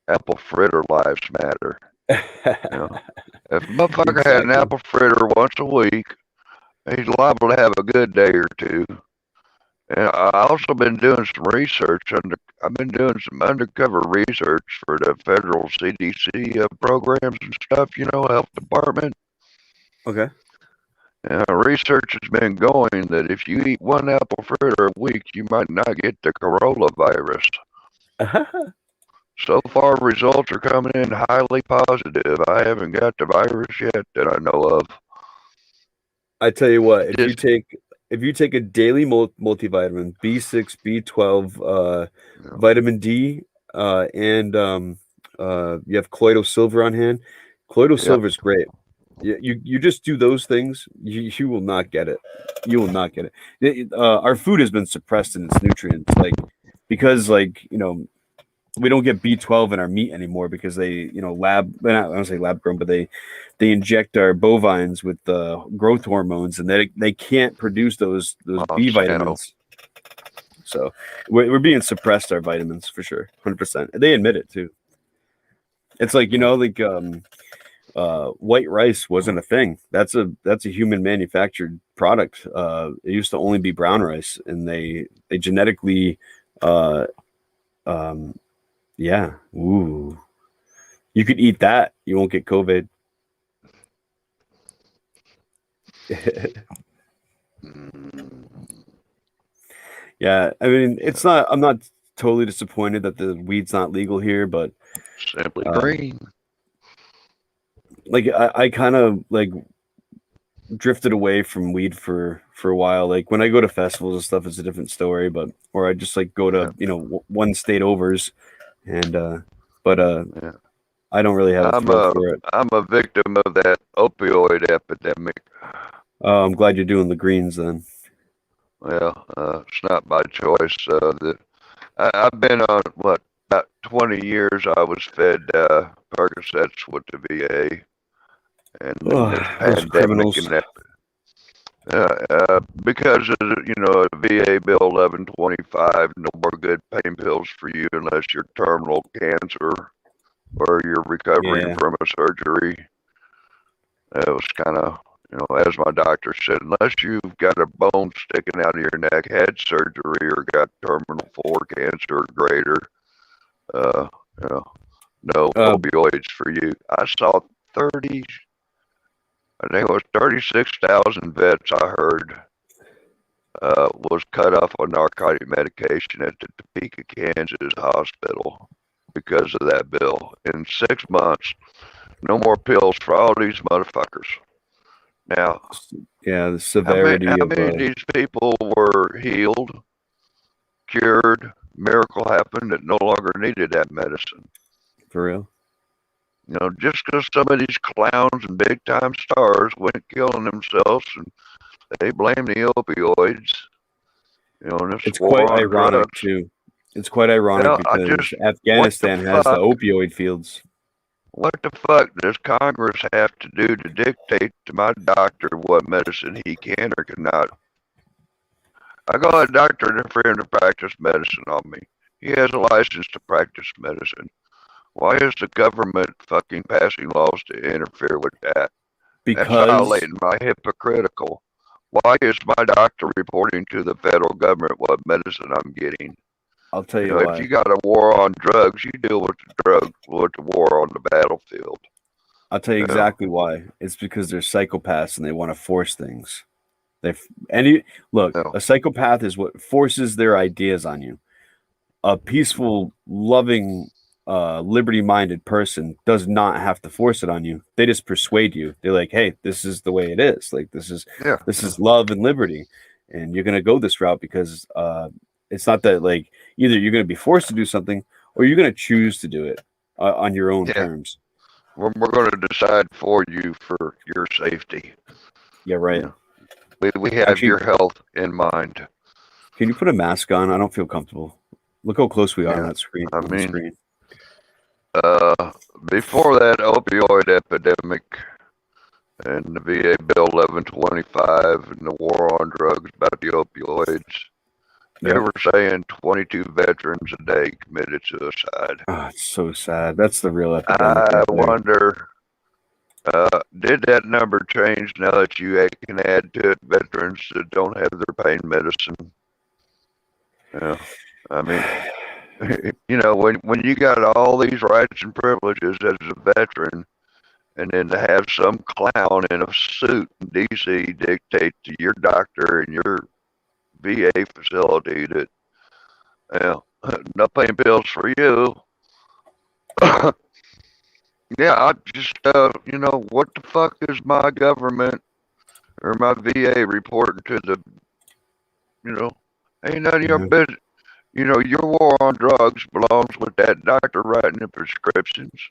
Apple fritter lives matter. If a motherfucker had an apple fritter once a week, he's liable to have a good day or two. And I also been doing some research I've been doing some undercover research for the federal CDC programs and stuff, health department. Okay. Research has been going that if you eat one apple fritter a week, you might not get the coronavirus. So far, results are coming in highly positive. I haven't got the virus yet that I know of. I tell you what, if you take a daily multivitamin, B6, B12, vitamin D, and you have colloidal silver on hand. Colloidal silver is great. You just do those things, you will not get it. You will not get it. Our food has been suppressed in its nutrients, because we don't get B12 in our meat anymore because they, I don't say lab grown, but they inject our bovines with growth hormones, and they can't produce those B vitamins. So we're being suppressed, our vitamins, for sure, 100%. They admit it too. It's white rice wasn't a thing. That's a human manufactured product. It used to only be brown rice, and they genetically yeah. Ooh. You could eat that. You won't get COVID. Yeah. I mean, I'm not totally disappointed that the weed's not legal here, but simply green. like I kind of like drifted away from weed for a while. Like when I go to festivals and stuff, it's a different story. But or I just like go to one state overs, and but Yeah. I don't really have a thrill for it. I'm a victim of that opioid epidemic. I'm glad you're doing the greens then. Well, it's not by choice. I've been on what about 20 years. I was fed Percocets with the VA, and then this Those pandemic criminals. and that. Because of VA Bill 1125, no more good pain pills for you unless you're terminal cancer or you're recovering Yeah. from a surgery. It was kind of, as my doctor said, unless you've got a bone sticking out of your neck, had surgery, or got terminal 4 cancer or greater, uh, you know, no opioids for you. I saw 30, I think it was 36,000 vets I heard was cut off on narcotic medication at the Topeka, Kansas hospital because of that bill. In 6 months, no more pills for all these motherfuckers. Now, yeah, the severity how of many of these people were healed, cured, miracle happened that no longer needed that medicine? for real. Just because some of these clowns and big time stars went killing themselves and they blame the opioids, and this It's quite war on ironic drugs. too. It's quite ironic I because just, what the Afghanistan has the fuck? opioid fields. What the fuck does Congress have to do to dictate to my doctor what medicine he can or cannot? I got a doctor interfering to practice medicine on me. He has a license to practice medicine. Why is the government fucking passing laws to interfere with that? That's Because violating my hypocritical. Why is my doctor reporting to the federal government what medicine I'm getting? I'll tell you If why. you got a war on drugs, you deal with the drug, with the war on the battlefield. I'll tell you exactly why. It's because they're psychopaths and they want to force things. Look, a psychopath is what forces their ideas on you. A peaceful, loving, liberty-minded person does not have to force it on you. They just persuade you. They're like, "Hey, this is the way it is. Like this is love and liberty, and you're gonna go this route because it's not that like either you're gonna be forced to do something or you're gonna choose to do it on your own terms." We're going to decide for you for your safety. Yeah, right. We have Actually, your health in mind. Can you put a mask on? I don't feel comfortable. Look how close we are on that screen. The screen. Before that opioid epidemic and the VA Bill 1125 and the war on drugs about the opioids, they were saying 22 veterans a day committed suicide. Oh, it's so sad. That's the real epidemic. I wonder, did that number change now that you can add to it veterans that don't have their pain medicine? Yeah, I mean, when you got all these rights and privileges as a veteran, and then to have some clown in a suit in D.C. dictate to your doctor and your VA facility that, no pain pills for you. Yeah, I just, what the fuck is my government or my VA reporting to the, ain't none of your business. Your war on drugs belongs with that doctor writing the prescriptions,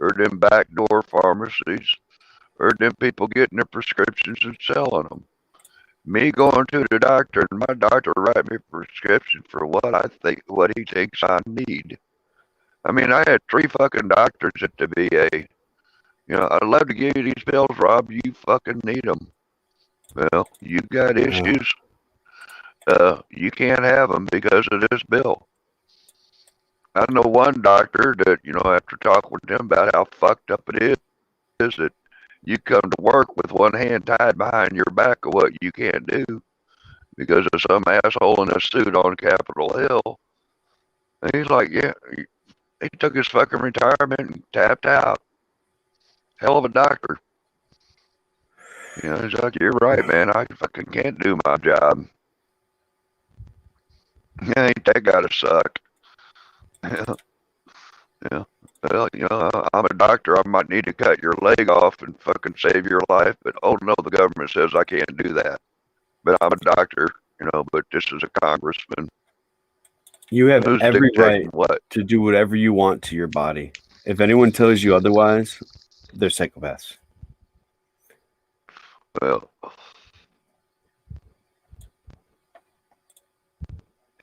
or them backdoor pharmacies, or them people getting the prescriptions and selling them. Me going to the doctor and my doctor write me a prescription for what he thinks I need. I mean, I had 3 fucking doctors at the VA. I'd love to give you these pills, Rob. You fucking need them. Well, you got issues. You can't have them because of this bill. I know one doctor that, after talking with them about how fucked up it is that you come to work with one hand tied behind your back of what you can't do because of some asshole in a suit on Capitol Hill. And he's like, yeah, he took his fucking retirement and tapped out. Hell of a doctor. He's like, you're right, man. I fucking can't do my job. Ain't that gotta suck? Yeah. Well, I'm a doctor. I might need to cut your leg off and fucking save your life, but oh no, the government says I can't do that. But I'm a doctor, but this is a congressman. You have Who's every dictating right what? to do whatever you want to your body. If anyone tells you otherwise, they're psychopaths. Well,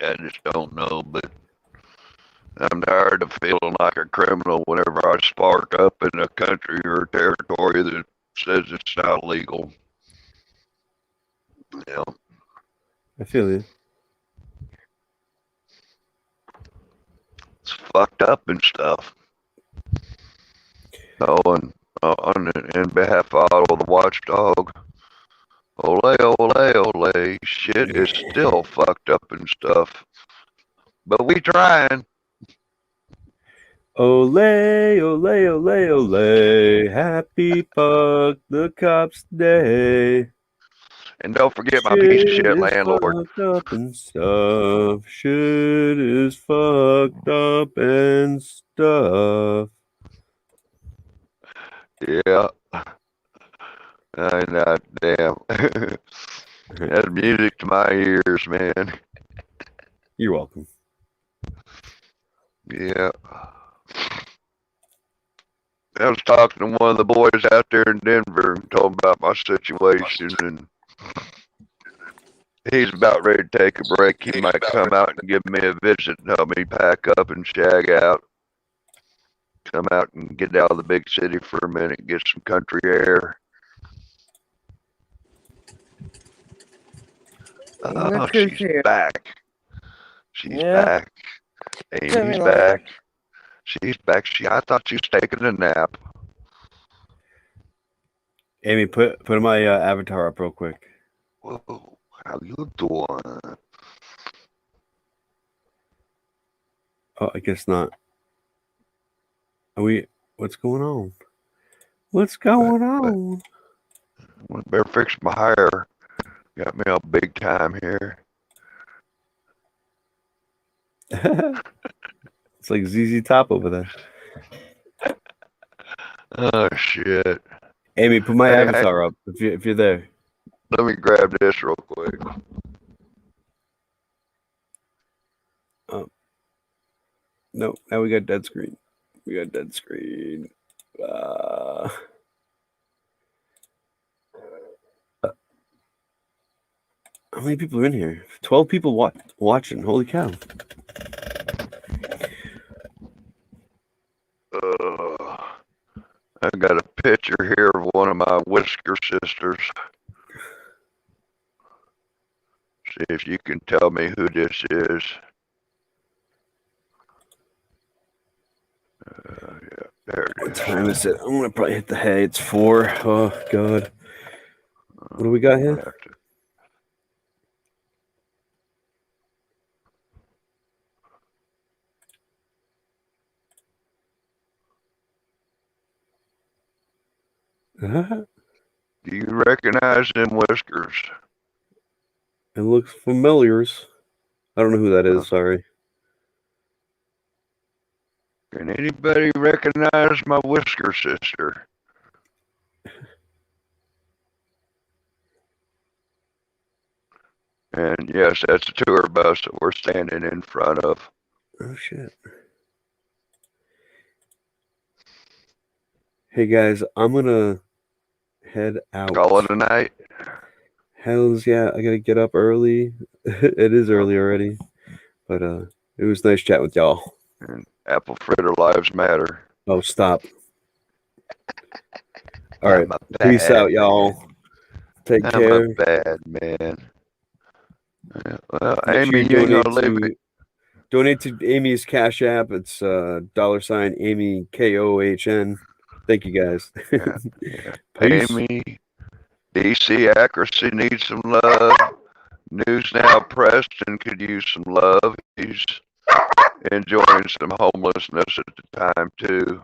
I just don't know, but I'm tired of feeling like a criminal whenever I spark up in a country or territory that says it's not legal. I feel you. It's fucked up and stuff. Oh, and in behalf of all the watchdog, ole, ole, ole, shit is still fucked up and stuff. But we trying. Ole, ole, ole, ole. Happy fuck the cops day. And don't forget my piece of Shit shit is landlord. fucked up and stuff. Shit is fucked up and stuff. Yeah. I know, damn. That's music to my ears, man. You're welcome. Yeah. I was talking to one of the boys out there in Denver and told him about my situation, and he's about ready to take a break. He might come out and give me a visit and help me pack up and shag out. Come out and get out of the big city for a minute, get some country air. Oh, she's back. She's back. Amy's back. She's back. I thought she was taking a nap. Amy, put my avatar up real quick. Whoa, how you doing? Oh, I guess not. What's going on? What's going on? I better fix my hair. Got me all big time here. It's like ZZ Top over there. Oh shit! Amy, put my avatar up if you're there. Let me grab this real quick. No, now we got dead screen. How many people are in here? 12 people watching. Holy cow. I got a picture here of one of my whisker sisters. See if you can tell me who this is. Yeah, there it is. What time is it? I'm going to probably hit the hay. It's 4. Oh, God. What do we got here? Do you recognize them whiskers? It looks familiar. I don't know who that is. Sorry. Can anybody recognize my whisker sister? And yes, that's the tour bus that we're standing in front of. Oh, shit. Hey, guys, I'm going to head out. Call it a night? Hells yeah, I got to get up early. It is early already. But it was nice chatting with y'all. And apple fritter lives matter. Oh, stop. All right. Peace out, y'all. Take care. I'm a bad man. Well, Make Amy, sure you ain't gonna leave it. Donate to Amy's Cash App. It's $ Amy KOHN. Thank you guys. Yeah. Amy, DC Accuracy needs some love. News Now Preston could use some love. He's enjoying some homelessness at the time too.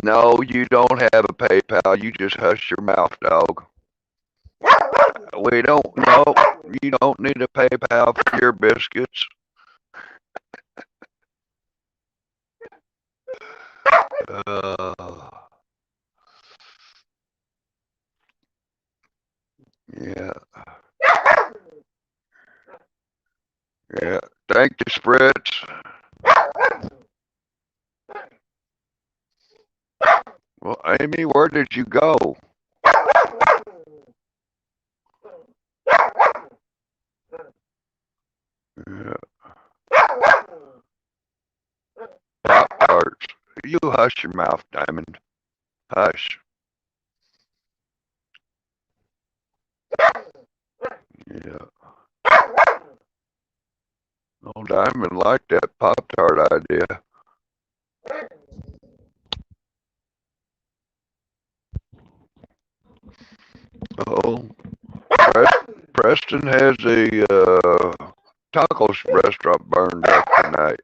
No, you don't have a PayPal. You just hush your mouth, dog. We don't know. You don't need a PayPal for your biscuits. Uh, yeah, yeah. Thank you, Spritz. Well, Amy, where did you go? Yeah, Pop Tarts. You hush your mouth, Diamond. Hush. Yeah. Oh, Diamond liked that Pop Tart idea. Oh, Preston has a tacos restaurant burned up tonight.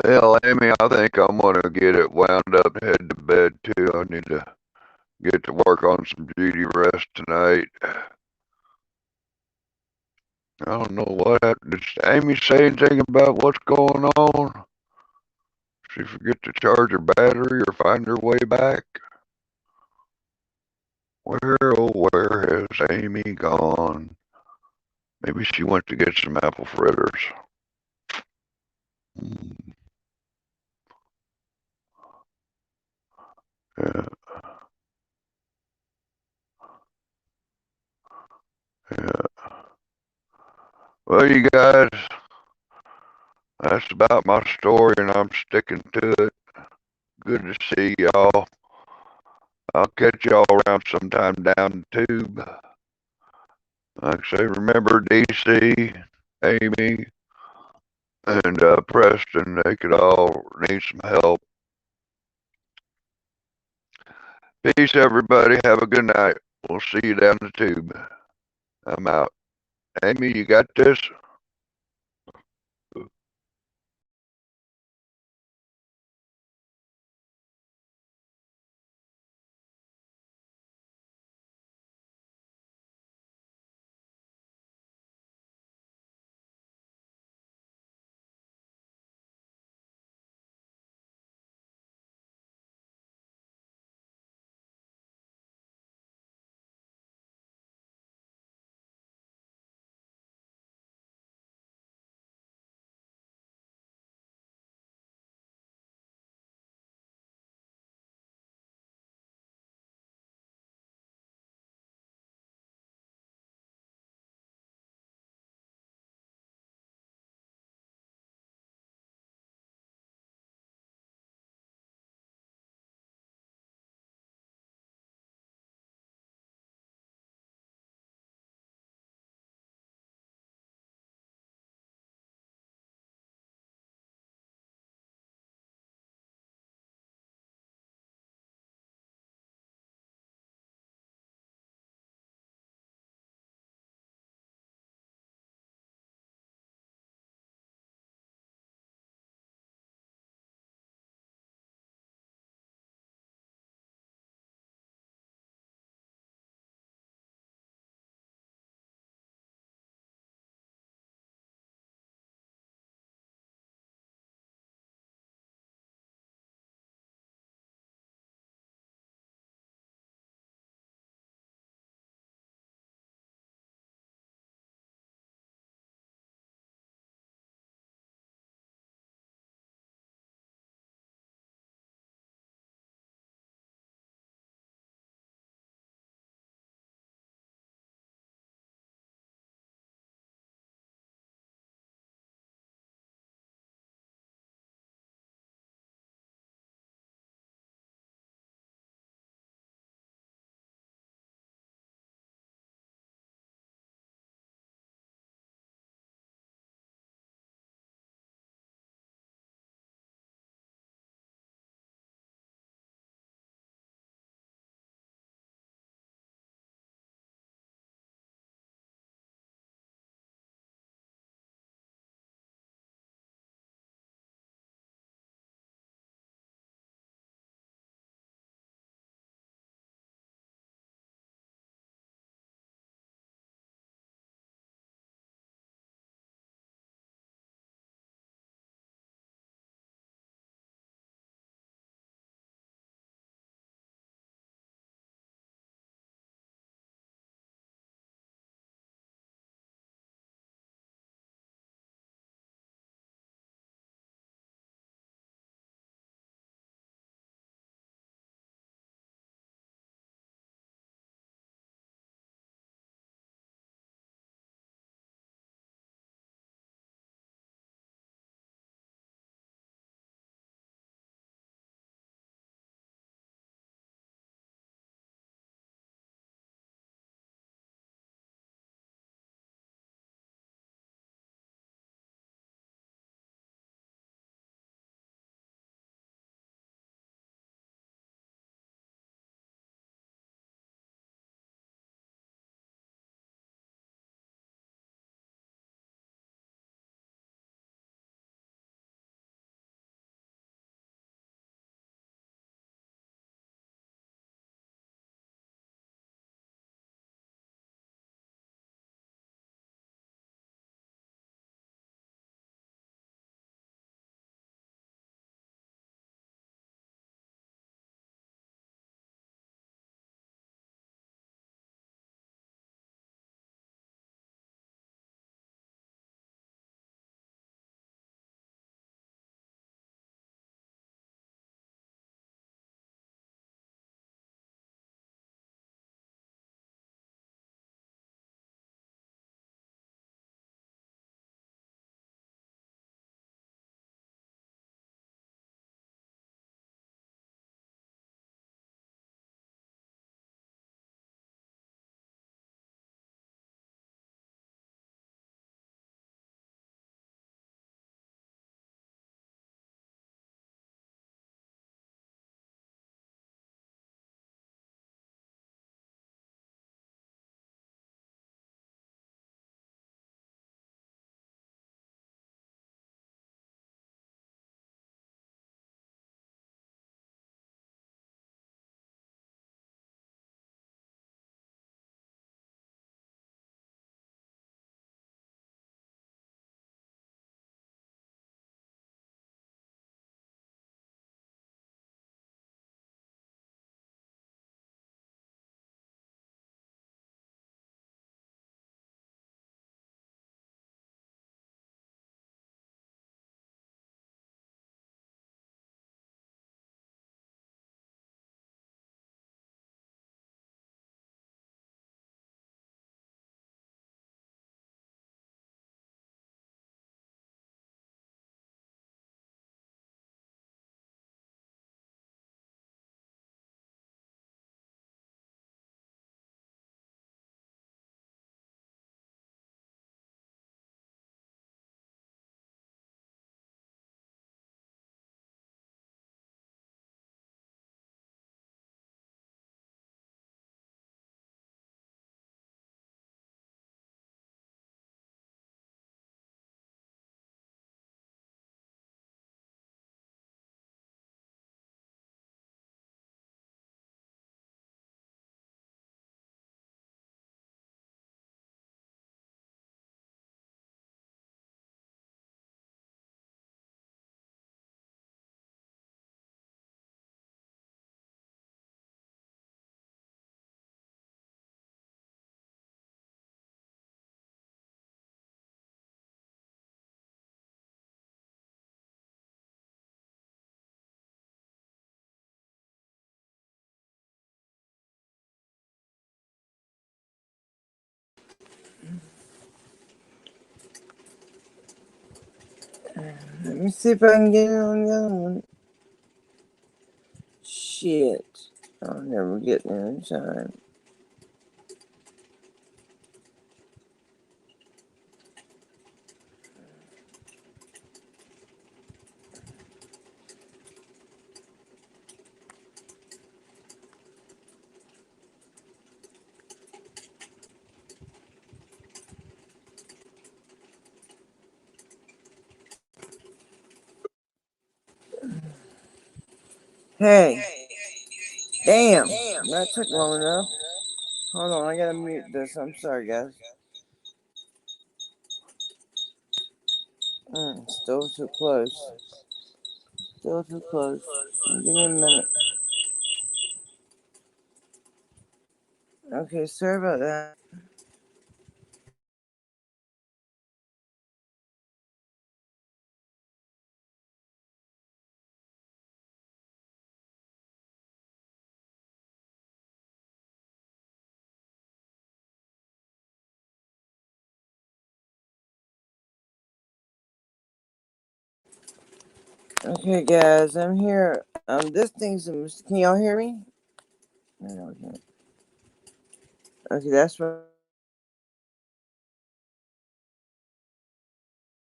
Well, Amy, I think I'm gonna get it wound up and head to bed too. I need to get to work on some beauty rest tonight. I don't know what happened. Did Amy say anything about what's going on? She forget to charge her battery or find her way back? Where, oh, where has Amy gone? Maybe she went to get some apple fritters. Hmm, yeah, yeah. Well, you guys, that's about my story, and I'm sticking to it. Good to see y'all. I'll catch y'all around sometime down the tube. Like I say, remember DC, Amy, and Preston, they could all need some help. Peace, everybody. Have a good night. We'll see you down the tube. I'm out. Amy, you got this? Let me see if I can get it on the other one. Shit. I'll never get there in time. Hey. Damn. That took long enough. Hold on, I gotta mute this. I'm sorry, guys. Still too close. Still too close. Give me a minute. Okay, sorry about that. Okay, guys, I'm here. This thing's. Can y'all hear me? No, okay. Okay, that's right.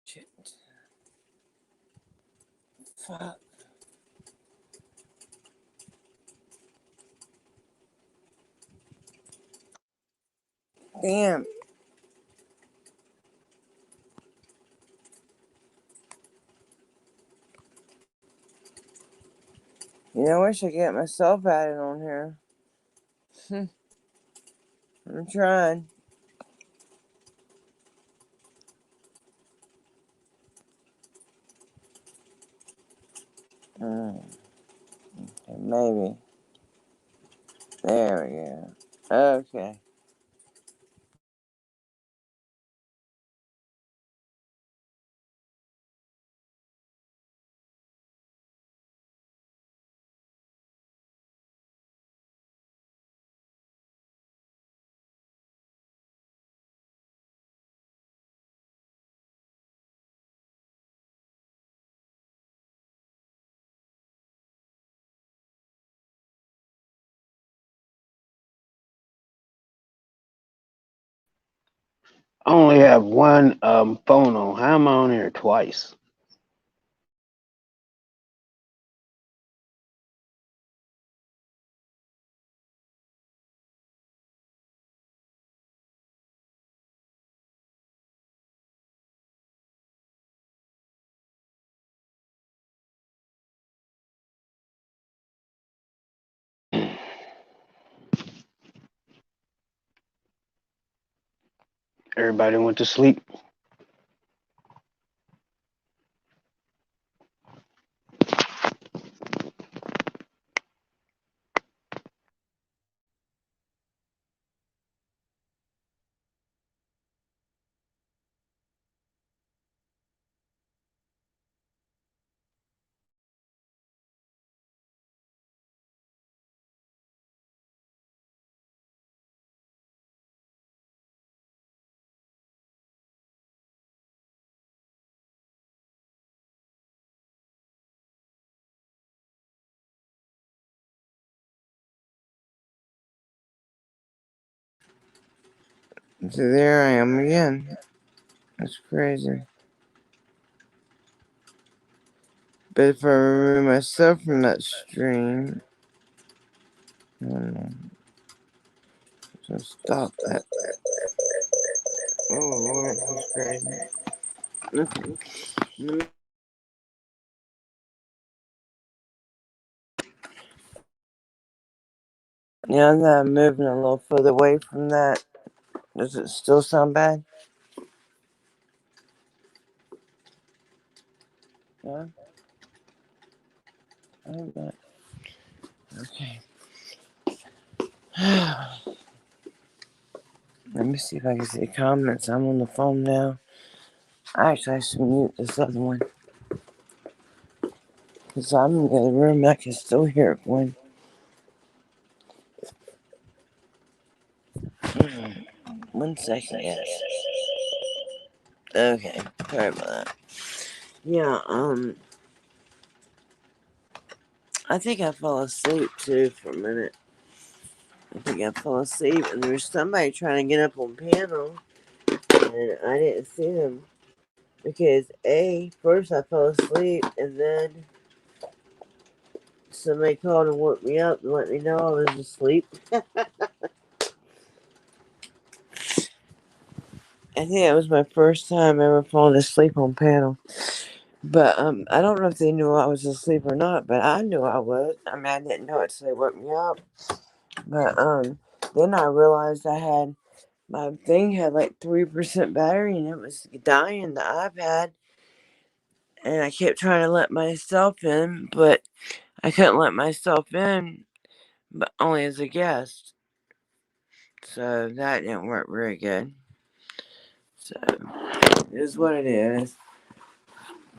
Shit. Fuck. Damn. I wish I could get myself added on here. I'm trying. Okay, maybe. There we go. Okay. I only have one phone on. How am I on here twice? Everybody went to sleep. So there I am again. That's crazy. But if I remove myself from that stream, I don't know. So stop that. Oh Lord, that's crazy. Okay. Now that I'm moving a little further away from that, does it still sound bad? Yeah? I don't know. Okay. Let me see if I can see the comments. I'm on the phone now. Actually, I should mute this other one. Because I'm in the other room. I can still hear it going. One second, guys. Okay. Sorry about that. Yeah, I think I fell asleep too for a minute. I think I fell asleep, and there was somebody trying to get up on panel, and I didn't see them because first I fell asleep, and then somebody called and woke me up and let me know I was asleep. I think that was my first time ever falling asleep on panel. But I don't know if they knew I was asleep or not, but I knew I was. I mean, I didn't know it, so they woke me up. But then I realized my thing had like 3% battery and it was dying, the iPad. And I kept trying to let myself in, but I couldn't let myself in, but only as a guest. So that didn't work very good. So it is what it is.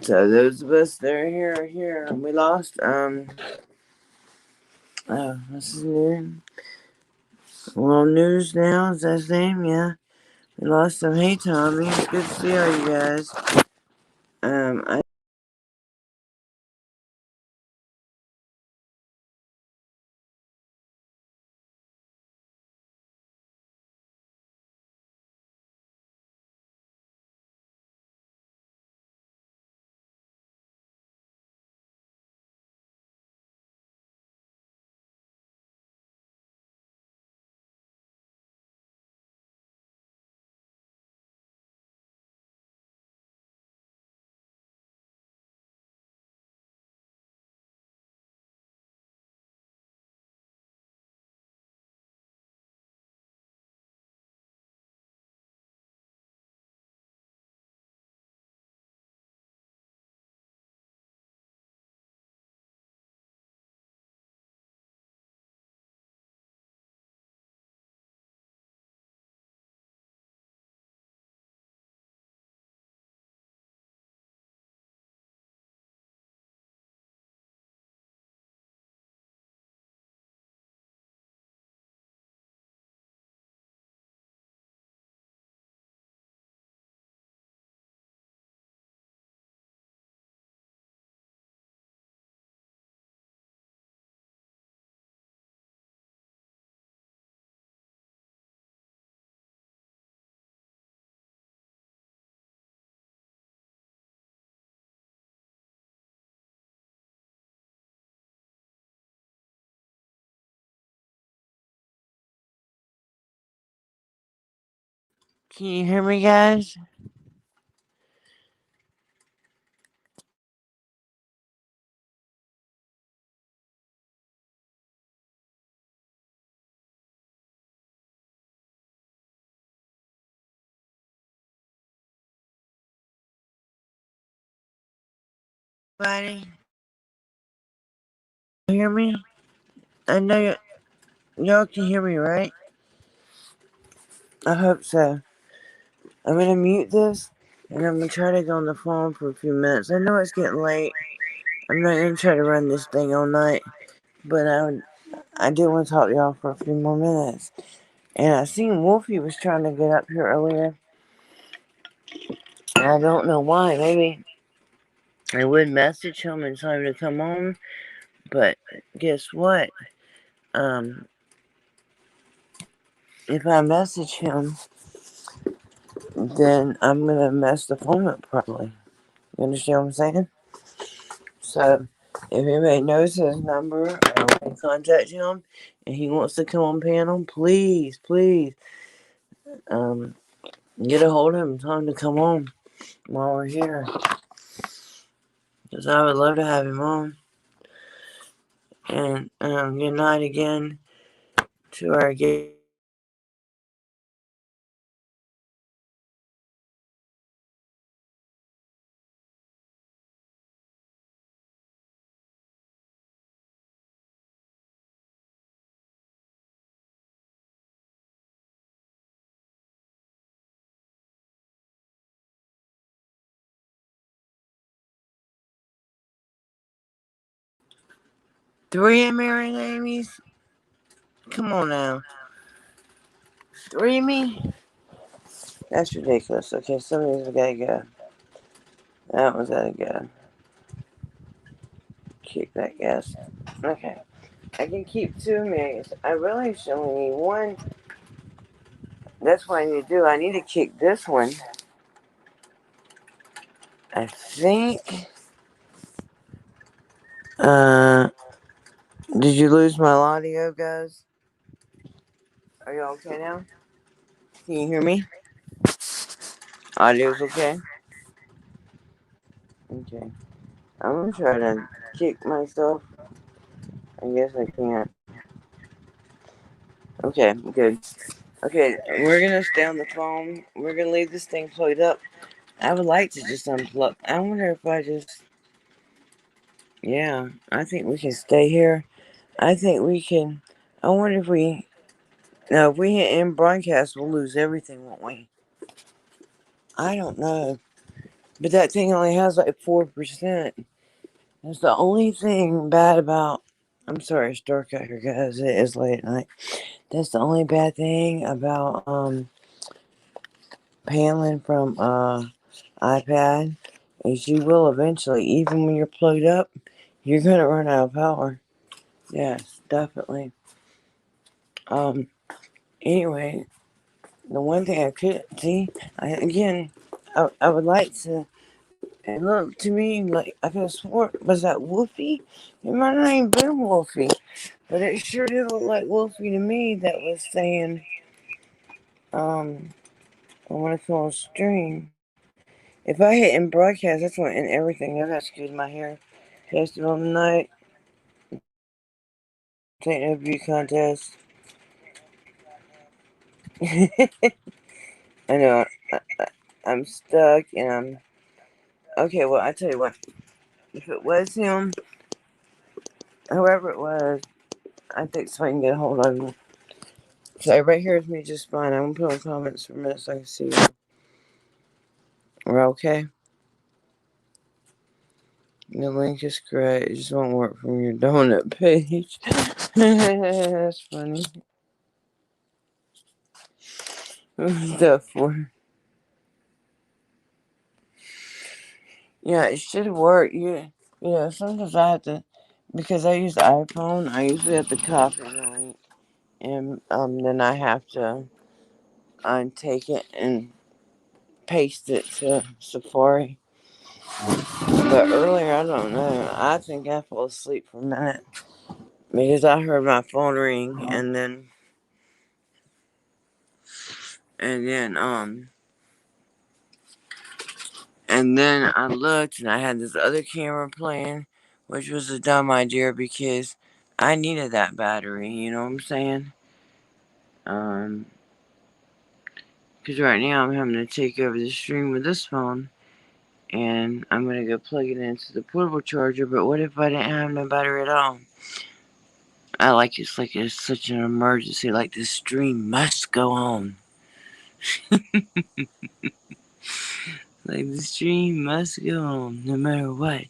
So those of us that are here are here. And we lost what's his name? World News now, is that his name? Yeah. We lost him. Hey Tommy, it's good to see all you guys. I Can you hear me, guys? Buddy, hear me? I know y'all can hear me, right? I hope so. I'm gonna mute this, and I'm gonna try to go on the phone for a few minutes. I know it's getting late. I'm not gonna try to run this thing all night, but I do want to talk to y'all for a few more minutes. And I seen Wolfie was trying to get up here earlier, and I don't know why. Maybe I would message him and tell him to come on, but guess what? Um, if I message him, then I'm gonna mess the phone up probably. You understand what I'm saying? So, if anybody knows his number or can contact him and he wants to come on panel, please, please, um, get a hold of him and tell him to come on while we're here. Because I would love to have him on. And good night again to our guest. Three Mary Amy's? Come on now. Three me? That's ridiculous. Okay, somebody's gotta go. That was that again. Kick that gas. Okay. I can keep 2 mags. I really should only need 1. That's what I need to do. I need to kick this one. I think. Uh, did you lose my audio, guys? Are you okay now? Can you hear me? Audio's okay? Okay. I'm gonna try to kick myself. I guess I can't. Okay, good. Okay, we're gonna stay on the phone. We're gonna leave this thing plugged up. I would like to just unplug. I wonder if I just. Yeah, I think we can stay here. I think we can. I wonder if we. No, if we hit end broadcast, we'll lose everything, won't we? I don't know. But that thing only has like 4%. That's the only thing bad about. I'm sorry, it's dark out here, guys. It is late at night. That's the only bad thing about paneling from iPad is you will eventually, even when you're plugged up, you're gonna run out of power. Yes, definitely. Um. Anyway, the one thing I could see, I would like to. It looked to me like I could have sworn, was that Wolfie? It might not even been Wolfie, but it sure did look like Wolfie to me. That was saying, I want to call a stream. If I hit in broadcast, that's what in everything. I've got to excuse my hair. Festival tonight, take a view contest. I know I'm stuck and I'm okay. Well, I tell you what. If it was him, whoever it was, I think so I can get a hold of him. So everybody hears me just fine. I'm gonna put on comments for a minute so I can see you. We're okay. The link is great. It just won't work from your donut page. That's funny. Stuff for. Yeah, it should work. Sometimes I have to, because I use the iPhone, I usually have to copy the link. And then I have to untake it and paste it to Safari. But earlier, I don't know. I think I fell asleep for a minute because I heard my phone ring, and then I looked and I had this other camera playing, which was a dumb idea because I needed that battery. You know what I'm saying? Because right now I'm having to take over the stream with this phone, and I'm gonna go plug it into the portable charger. But what if I didn't have no battery at all? It's such an emergency. Like the stream must go on. Like the stream must go on no matter what.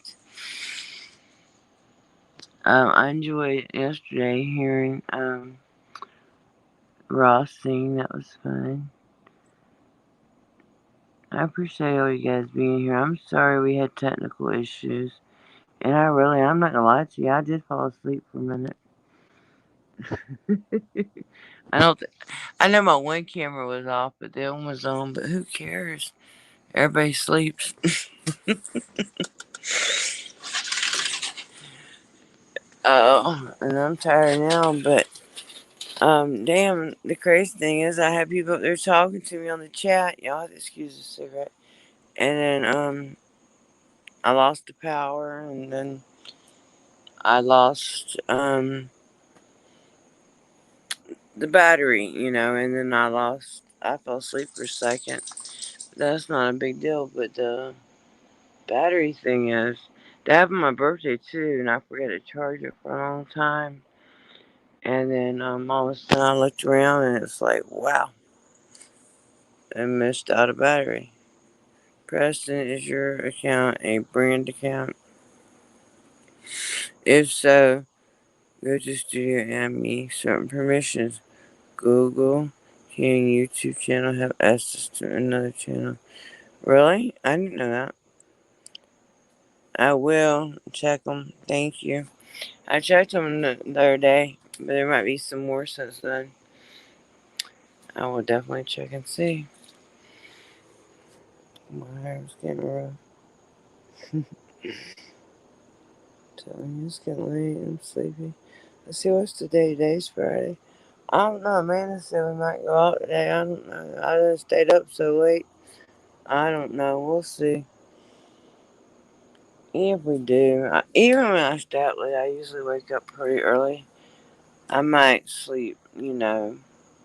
I enjoyed yesterday hearing Ross sing. That was fun. I appreciate all you guys being here. I'm sorry we had technical issues, and I'm not gonna lie to you. I did fall asleep for a minute. I don't. I know my one camera was off, but the other one was on. But who cares? Everybody sleeps. Oh, and I'm tired now. But damn. The crazy thing is, I have people up there talking to me on the chat. Y'all have to excuse the cigarette. And then I lost the power, and then I lost the battery. And then I fell asleep for a second. That's not a big deal, but the battery thing is. That happened my birthday too, and I forgot to charge it for a long time. And then all of a sudden I looked around and it's like, wow, I missed out a battery. Preston, is your account a brand account? If so, go to Studio and me certain permissions. Google, can YouTube channel have access to another channel? Really? I didn't know that. I will check them. Thank you. I checked them the other day, but there might be some more since then. I will definitely check and see. My hair's getting rough. It's getting late. I'm sleepy. Let's see what's today. Today's Friday. I don't know. Amanda said we might go out today. I don't know. I just stayed up so late. I don't know. We'll see. If we do, even when I stay out late, I usually wake up pretty early. I might sleep,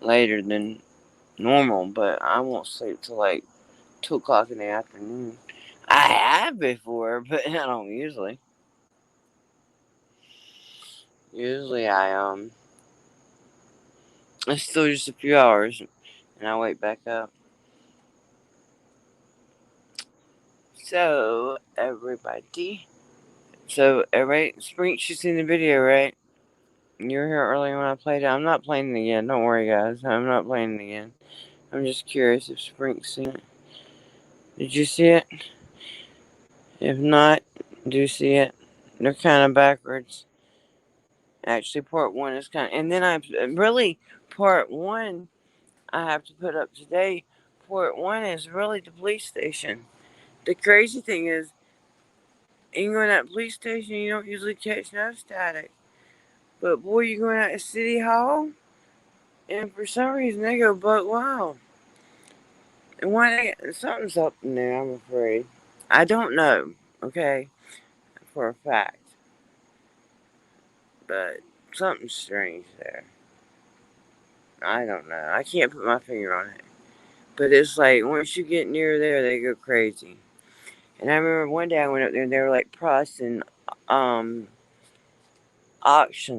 later than normal, but I won't sleep till like 2 o'clock in the afternoon. I have before, but I don't usually. Usually it's still just a few hours and I wake back up. So, everybody. Spring, you seen the video, right? You were here earlier when I played it. I'm not playing it again. Don't worry, guys. I'm not playing it again. I'm just curious if Sprink's seen it. Did you see it? If not, do see it. They're kind of backwards. Actually, part one is kind of. And then part one, I have to put up today. Part one is really the police station. The crazy thing is, you go in that police station, you don't usually catch no static. But boy, you going out to City Hall, and for some reason they go buck wild. And something's up in there, I'm afraid. I don't know, okay, for a fact. But something's strange there. I don't know. I can't put my finger on it. But it's like once you get near there, they go crazy. And I remember one day I went up there and they were like processing auction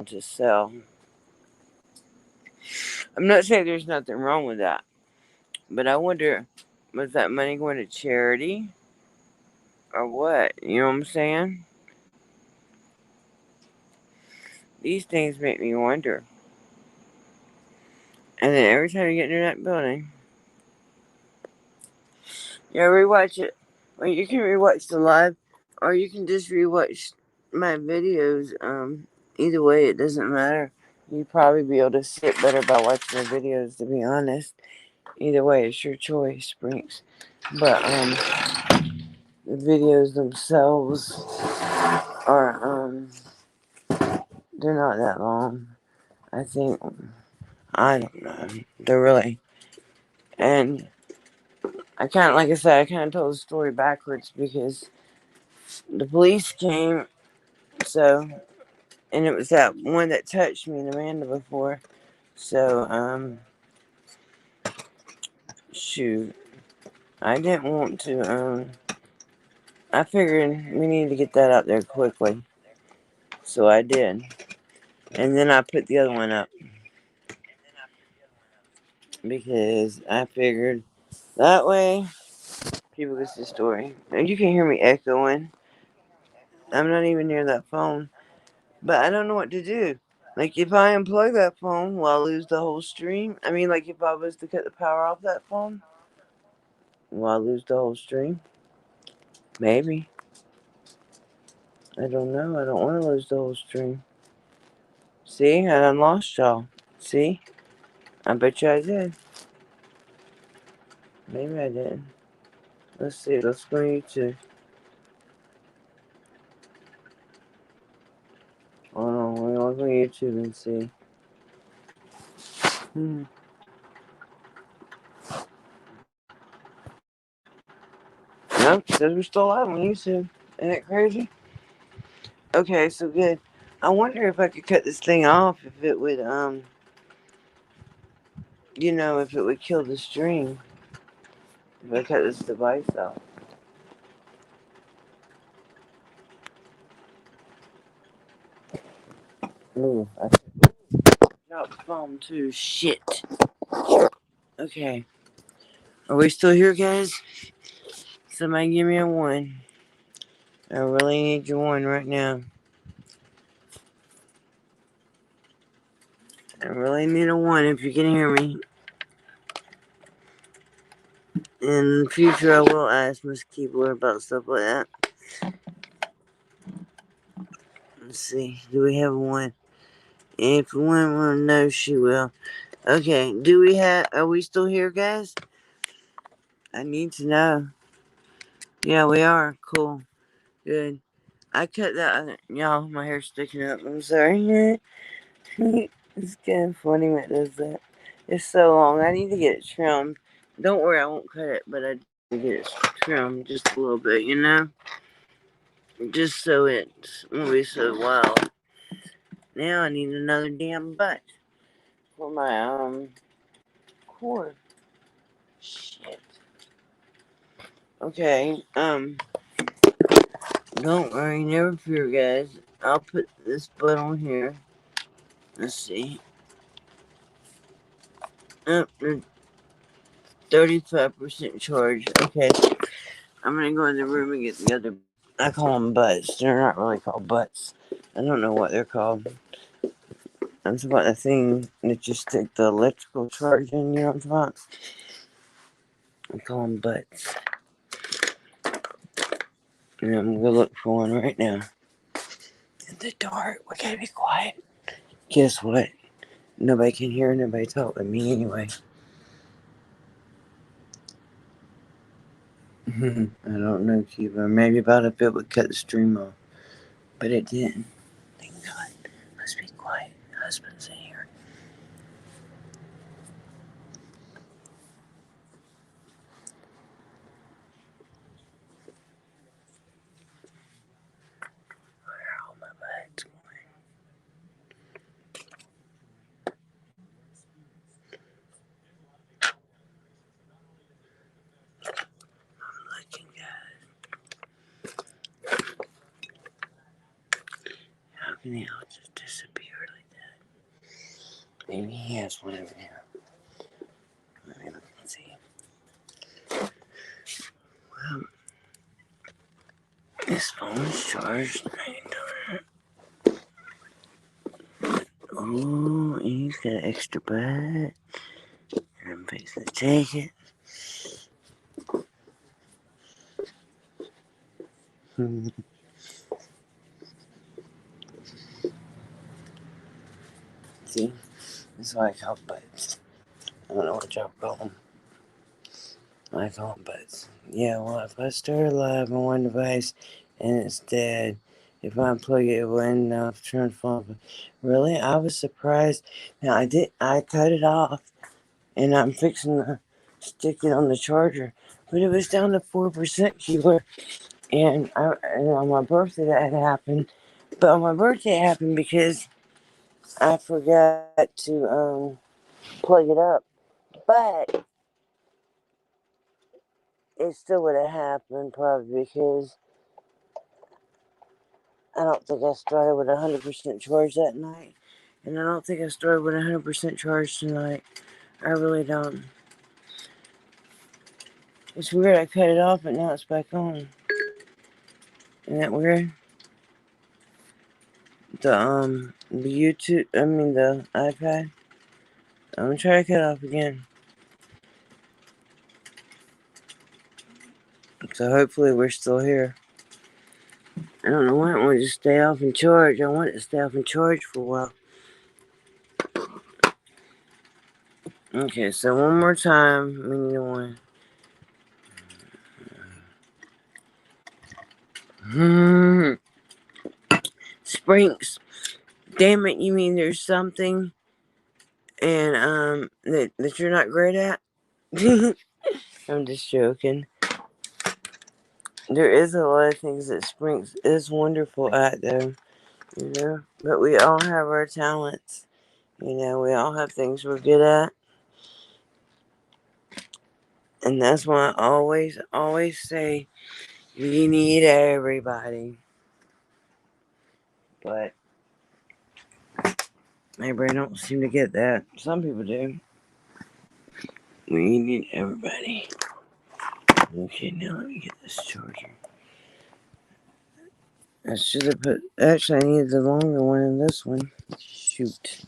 to sell. I'm not saying there's nothing wrong with that, but I wonder, was that money going to charity or what? You know what I'm saying? These things make me wonder. And then every time you get near that building, rewatch it. Well, you can rewatch the live, or you can just rewatch my videos. Either way, it doesn't matter. You'd probably be able to see it better by watching the videos, to be honest. Either way, it's your choice, Sprinks. But the videos themselves are they're not that long. I think I don't know. They're really, and like I said, I kind of told the story backwards because the police came. So, and it was that one that touched me and Amanda before. So shoot, I didn't want to I figured we needed to get that out there quickly. So I did. And then I put the other one up because I figured that way people get the story. And you can hear me echoing. I'm not even near that phone. But I don't know what to do. Like, if I unplug that phone, will I lose the whole stream? I mean, like, if I was to cut the power off that phone, will I lose the whole stream? Maybe. I don't know. I don't want to lose the whole stream. See? I done lost y'all. See? I bet you I did. Maybe I did. Let's see. Let's go to YouTube. Hold on. We're going to go to YouTube and see. Nope. Says we're still live on YouTube. Isn't it crazy? Okay, so good. I wonder if I could cut this thing off, if it would, if it would kill the stream. If I cut this device off. Ooh, I dropped the phone too. Shit. Okay. Are we still here, guys? Somebody give me a 1. I really need your 1 right now. I really need a 1 if you can hear me. In the future, I will ask Miss Keebler about stuff like that. Let's see. Do we have one? If one will know, she will. Okay. Do we have? Are we still here, guys? I need to know. Yeah, we are. Cool. Good. I cut that. Y'all, my hair's sticking up. I'm sorry. It's kind of funny when it does that. It's so long. I need to get it trimmed. Don't worry, I won't cut it, but I need to get it trimmed just a little bit, just so it won't be so wild. Now I need another damn butt for my cord. Shit. Okay. Don't worry, never fear, guys. I'll put this butt on here. Let's see. 35% charge. Okay. I'm gonna go in the room and get the other. I call them butts. They're not really called butts. I don't know what they're called. I'm talking about the thing that you stick the electrical charge in. You know what I'm talking about? I call them butts. And I'm gonna look for one right now. In the dark. We gotta be quiet. Guess what? Nobody can hear nobody talk with me anyway. I don't know, Cuba. Maybe about if it would cut the stream off. But it didn't. Thank God. Let's be quiet. Husband's in here. Where are all my butts going? I'm looking, guys. How can he all just disappear like that? Maybe he has one over here. Let me look and see. Well, this phone's charged. Oh, he's got an extra butt. I'm fixing to take it. See? That's why I call butts. I don't know what y'all call them. I call them butts. Yeah, well, if I start live on one device and it's dead, if I unplug it, it will end up turn phone. Really? I was surprised. Now, I cut it off and I'm fixing to stick it on the charger. But it was down to 4% keeper. And on my birthday that had happened. But on my birthday it happened because I forgot to plug it up. But it still would have happened probably because I don't think I started with 100% charge that night. And I don't think I started with 100% charge tonight. I really don't. It's weird I cut it off, but now it's back on. Isn't that weird? The YouTube, the iPad. I'm gonna try to cut it off again. So hopefully we're still here. I don't know why I want it to stay off and charge. I want it to stay off and charge for a while. Okay, so one more time. We need one. Sprinks. Damn it, you mean there's something and that you're not great at? I'm just joking. There is a lot of things that Sprinks is wonderful at though, But we all have our talents. We all have things we're good at. And that's why I always say we need everybody. But maybe I don't seem to get that. Some people do. We need everybody. Okay, now let me get this charger. I should have put. Actually, I needed the longer one in this one. Shoot.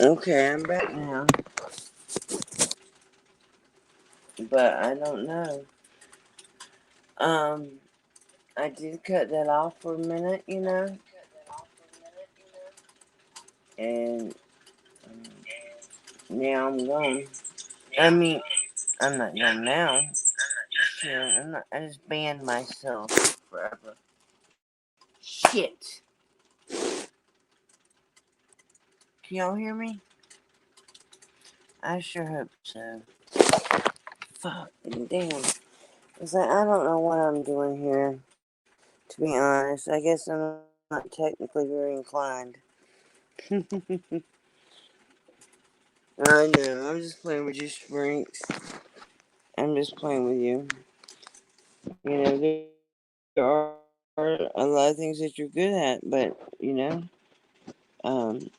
Okay, I'm back now. But I don't know. Um, I did cut that off for a minute, and now I'm gone. I mean, I'm not gone now. Shit, I'm not. I just banned myself forever. Shit. Can y'all hear me? I sure hope so. Fuck. Damn. It's like, I don't know what I'm doing here. To be honest, I guess I'm not technically very inclined. I know. I'm just playing with you, Sprinks. I'm just playing with you. There are a lot of things that you're good at, but, um,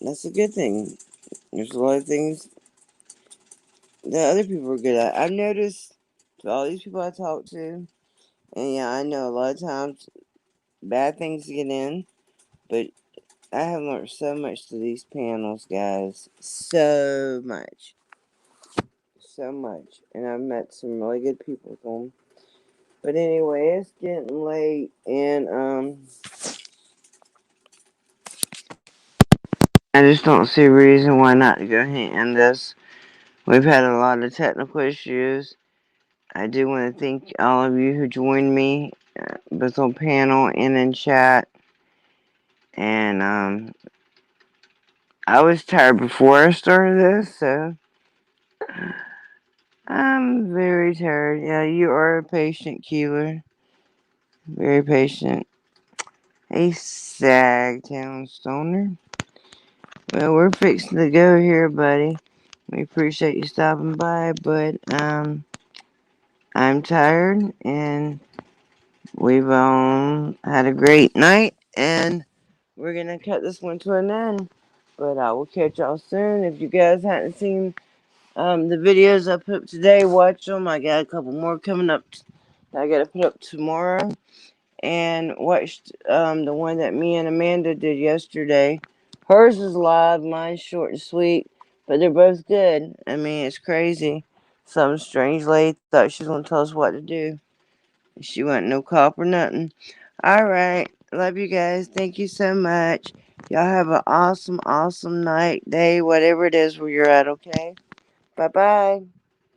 that's a good thing. There's a lot of things that other people are good at. I've noticed to all these people I talk to, and yeah, I know a lot of times bad things get in, but I have learned so much through these panels, guys. So much. So much. And I've met some really good people from them. But anyway, it's getting late, and I just don't see a reason why not to go ahead and end this. We've had a lot of technical issues. I do want to thank all of you who joined me, both on panel and in chat. And I was tired before I started this, so I'm very tired. Yeah, you are a patient, Keeler. Very patient. Hey, Sagtown Stoner. Well, we're fixing to go here, buddy. We appreciate you stopping by, but I'm tired, and we've had a great night, and we're gonna cut this one to an end. But I will catch y'all soon. If you guys hadn't seen the videos I put up today, watch them. I got a couple more coming up. I gotta put up tomorrow, and watched the one that me and Amanda did yesterday. Hers is live, mine's short and sweet, but they're both good. I mean, it's crazy. Some strange lady thought she was gonna tell us what to do. She wasn't no cop or nothing. All right, love you guys. Thank you so much. Y'all have an awesome, awesome night, day, whatever it is where you're at. Okay. Bye bye.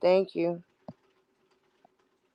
Thank you.